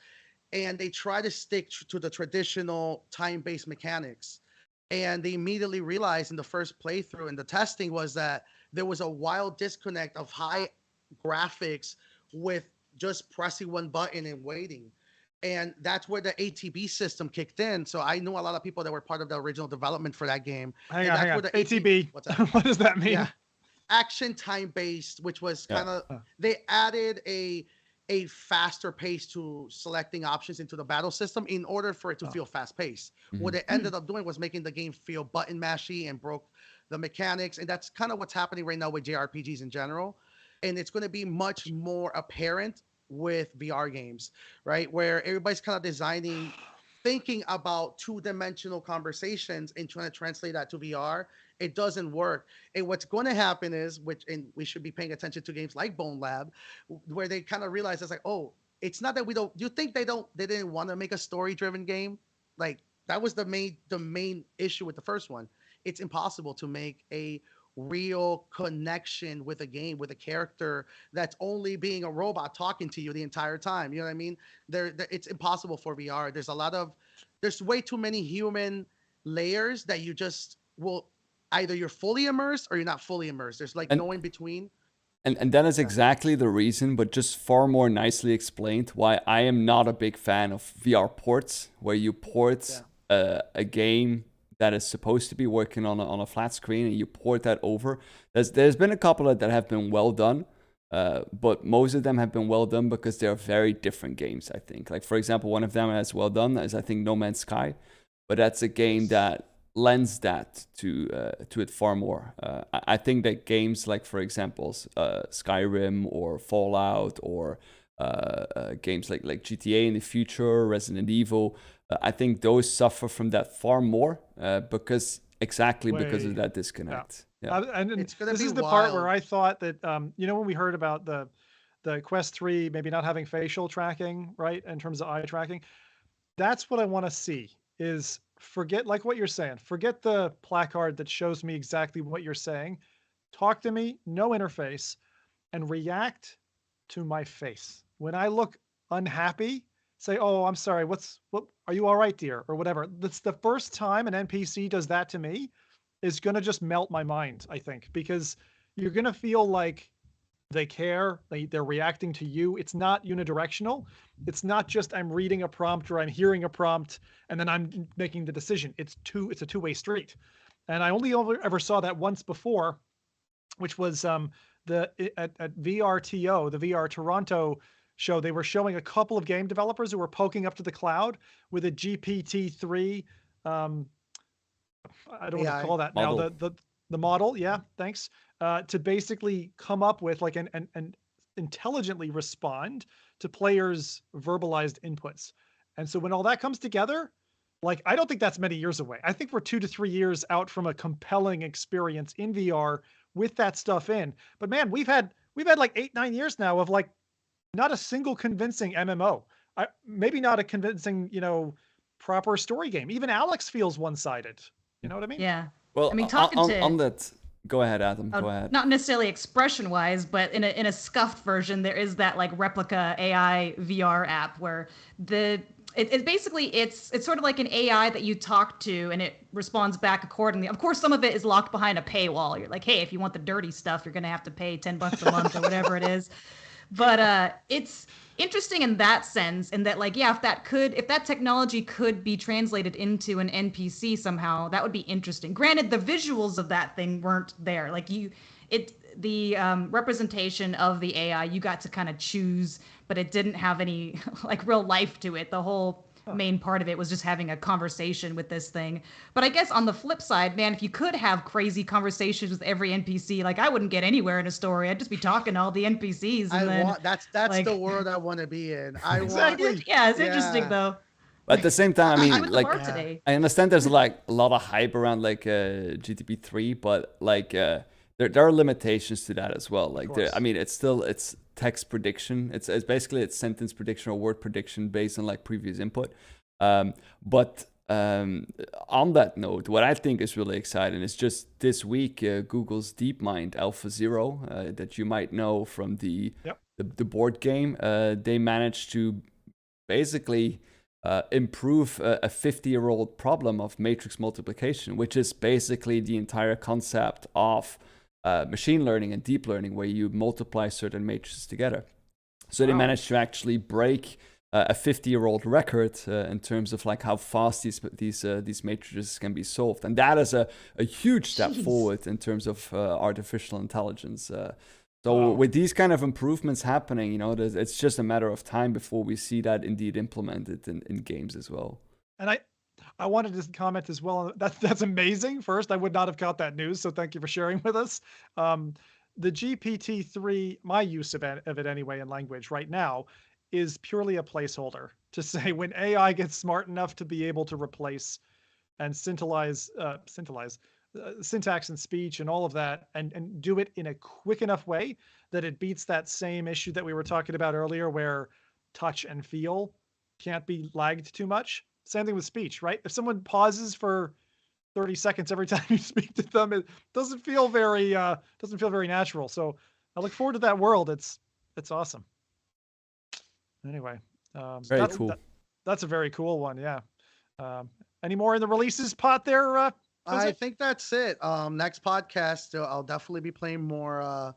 And they try to stick to the traditional time-based mechanics. And they immediately realized in the first playthrough and the testing was that there was a wild disconnect of high graphics with just pressing one button and waiting. And that's where the ATB system kicked in. So I knew a lot of people that were part of the original development for that game. Hang on. ATB. What's that? What does that mean? Yeah. Action time-based, which was kind of, they added a faster pace to selecting options into the battle system in order for it to feel fast-paced. What it ended up doing was making the game feel button mashy and broke the mechanics. And that's kind of what's happening right now with JRPGs in general. And it's going to be much more apparent with VR games, right? Where everybody's kind of thinking about two-dimensional conversations and trying to translate that to VR. it doesn't work. And what's going to happen is, and we should be paying attention to games like Bonelab, where they kind of realize it's like, oh, it's not that we don't. You think they didn't want to make a story-driven game? Like that was the main issue with the first one. It's impossible to make a real connection with a game with a character that's only being a robot talking to you the entire time. You know what I mean? It's impossible for VR. There's way too many human layers that you just will either you're fully immersed or you're not fully immersed. There's like no in between. And that is exactly the reason, but just far more nicely explained, why I am not a big fan of VR ports, where you port a game that is supposed to be working on a flat screen and you port that over. There's been a couple that have been well done, but most of them have been well done because they're very different games, I think. Like, for example, one of them that's well done is, I think, No Man's Sky, but that's a game that lends that to it far more. I think that games like, for example, Skyrim or Fallout or games like GTA in the future, Resident Evil, I think those suffer from that far more because of that disconnect. Yeah. And this is the part where I thought that, when we heard about the Quest 3 maybe not having facial tracking, right, in terms of eye tracking, that's what I want to see is forget, like what you're saying, forget the placard that shows me exactly what you're saying. Talk to me, no interface, and react to my face. When I look unhappy, say, oh, I'm sorry, what are you all right, dear? Or whatever. That's the first time an NPC does that to me is going to just melt my mind, I think, because you're going to feel like they care, they're reacting to you. It's not unidirectional. It's not just I'm reading a prompt or I'm hearing a prompt and then I'm making the decision. It's a two-way street. And I only ever saw that once before, which was at VRTO, the VR Toronto show. They were showing a couple of game developers who were poking up to the cloud with a GPT-3 I don't know what to call that model. Now. The model, yeah, thanks. To basically come up with like an intelligently respond to players' verbalized inputs. And so when all that comes together, like I don't think that's many years away. I think we're 2 to 3 years out from a compelling experience in VR with that stuff in. But man, we've had like 8-9 years now of like not a single convincing MMO. Maybe not a convincing, proper story game. Even Alex feels one-sided. You know what I mean? Yeah. Well, I mean, on that, go ahead, Adam. Go ahead. Not necessarily expression-wise, but in a scuffed version, there is that like replica AI VR app where it's basically sort of like an AI that you talk to and it responds back accordingly. Of course, some of it is locked behind a paywall. You're like, hey, if you want the dirty stuff, you're gonna have to pay $10 a month or whatever it is. But it's interesting in that sense, in that like, yeah, if that technology could be translated into an NPC somehow, that would be interesting. Granted, the visuals of that thing weren't there. Like the representation of the AI, you got to kind of choose, but it didn't have any like real life to it. The whole main part of it was just having a conversation with this thing. But I guess on the flip side, man, if you could have crazy conversations with every NPC, like I wouldn't get anywhere in a story. I'd just be talking to all the NPCs. That's like, the world I want to be in. It's interesting though. But at the same time, I mean, like, I understand there's like a lot of hype around like GTP3, but like there are limitations to that as well. Like, it's text prediction. It's basically sentence prediction or word prediction based on like previous input. But on that note, what I think is really exciting is just this week, Google's DeepMind Alpha Zero that you might know from the board game. They managed to basically improve a 50-year-old problem of matrix multiplication, which is basically the entire concept of machine learning and deep learning, where you multiply certain matrices together. So they managed to actually break a 50-year-old record in terms of like how fast these matrices can be solved, and that is a huge step forward in terms of artificial intelligence. With these kind of improvements happening, it's just a matter of time before we see that indeed implemented in games as well. And I wanted to comment as well. That's amazing. First, I would not have caught that news, so thank you for sharing with us. The GPT-3, my use of it anyway in language right now, is purely a placeholder to say when AI gets smart enough to be able to replace and syntax and speech and all of that, and do it in a quick enough way that it beats that same issue that we were talking about earlier, where touch and feel can't be lagged too much. Same thing with speech, right? If someone pauses for 30 seconds every time you speak to them, it doesn't feel very natural. So I look forward to that world. It's awesome. Anyway, Very cool. That's a very cool one. Yeah. Any more in the releases pot there? I think that's it. Next podcast, I'll definitely be playing more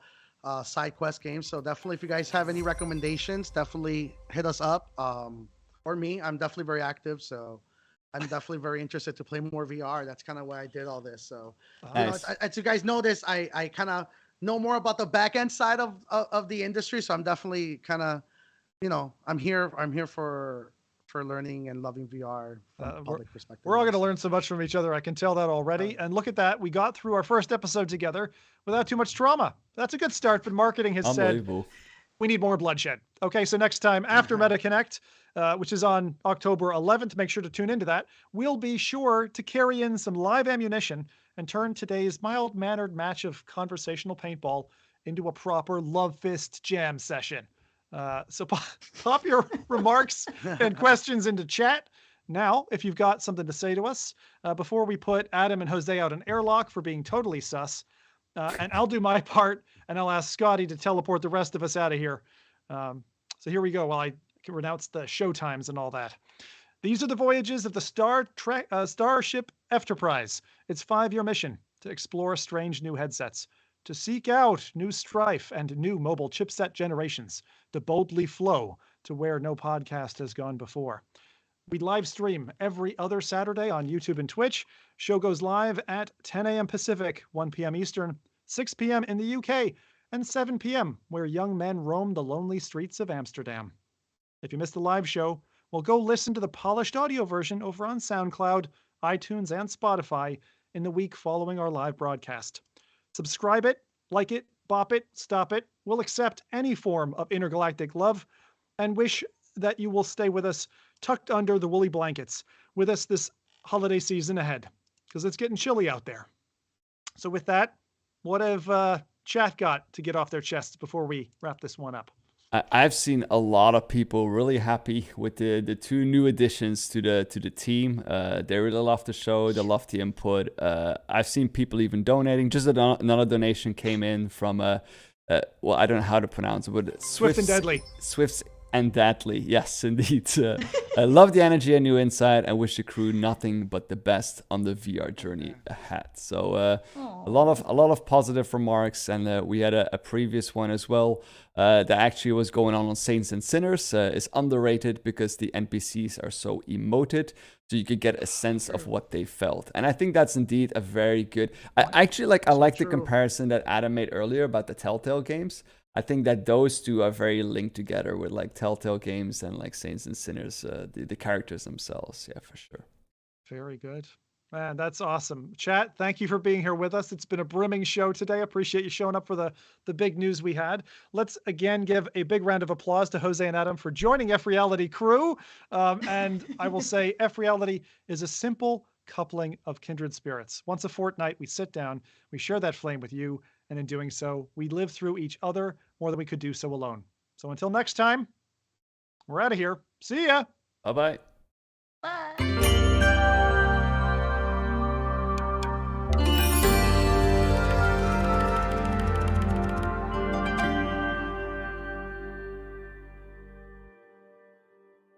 side quest games. So definitely, if you guys have any recommendations, definitely hit us up. Or me, I'm definitely very active. So I'm definitely very interested to play more VR. That's kind of why I did all this. So, nice. As you guys notice, I kind of know more about the back end side of the industry. So I'm definitely kind of, I'm here for learning and loving VR from a public perspective. We're all going to learn so much from each other. I can tell that already. And look at that. We got through our first episode together without too much trauma. That's a good start, but marketing has said we need more bloodshed. Okay, so next time after MetaConnect, which is on October 11th, make sure to tune into that. We'll be sure to carry in some live ammunition and turn today's mild-mannered match of conversational paintball into a proper love fist jam session. So pop your remarks and questions into chat now if you've got something to say to us before we put Adam and Jose out an airlock for being totally sus. And I'll do my part, and I'll ask Scotty to teleport the rest of us out of here. So here we go while I can renounce the show times and all that. These are the voyages of the Starship Enterprise. Its 5-year mission to explore strange new headsets, to seek out new strife and new mobile chipset generations, to boldly flow to where no podcast has gone before. We live stream every other Saturday on YouTube and Twitch. Show goes live at 10 a.m. Pacific, 1 p.m. Eastern, 6 p.m. in the UK, and 7 p.m. where young men roam the lonely streets of Amsterdam. If you missed the live show, well, go listen to the polished audio version over on SoundCloud, iTunes, and Spotify in the week following our live broadcast. Subscribe it, like it, bop it, stop it. We'll accept any form of intergalactic love and wish that you will stay with us tucked under the woolly blankets with us this holiday season ahead, because it's getting chilly out there. So with that, what have chat got to get off their chests before we wrap this one up? I've seen a lot of people really happy with the 2 new additions to the team. They really love the show. They love the input. I've seen people even donating. Just another donation came in from well, I don't know how to pronounce it, but Swift and Deadly. Swifts and Deadly, yes, indeed. I love the energy and new insight, and wish the crew nothing but the best on the VR journey ahead. So a lot of positive remarks, and we had a previous one as well that actually was going on Saints and Sinners. Is underrated because the NPCs are so emoted, so you could get a sense of what they felt. And I think that's indeed a very good. I like the comparison that Adam made earlier about the Telltale games. I think that those two are very linked together with like Telltale games and like Saints and Sinners, the characters themselves. Yeah, for sure. Very good. Man, that's awesome. Chat, thank you for being here with us. It's been a brimming show today. Appreciate you showing up for the big news we had. Let's again give a big round of applause to Jose and Adam for joining FReality Crew. And I will say FReality is a simple coupling of kindred spirits. Once a fortnight, we sit down, we share that flame with you, and in doing so, we live through each other more than we could do so alone. So until next time, we're out of here. See ya. Bye-bye.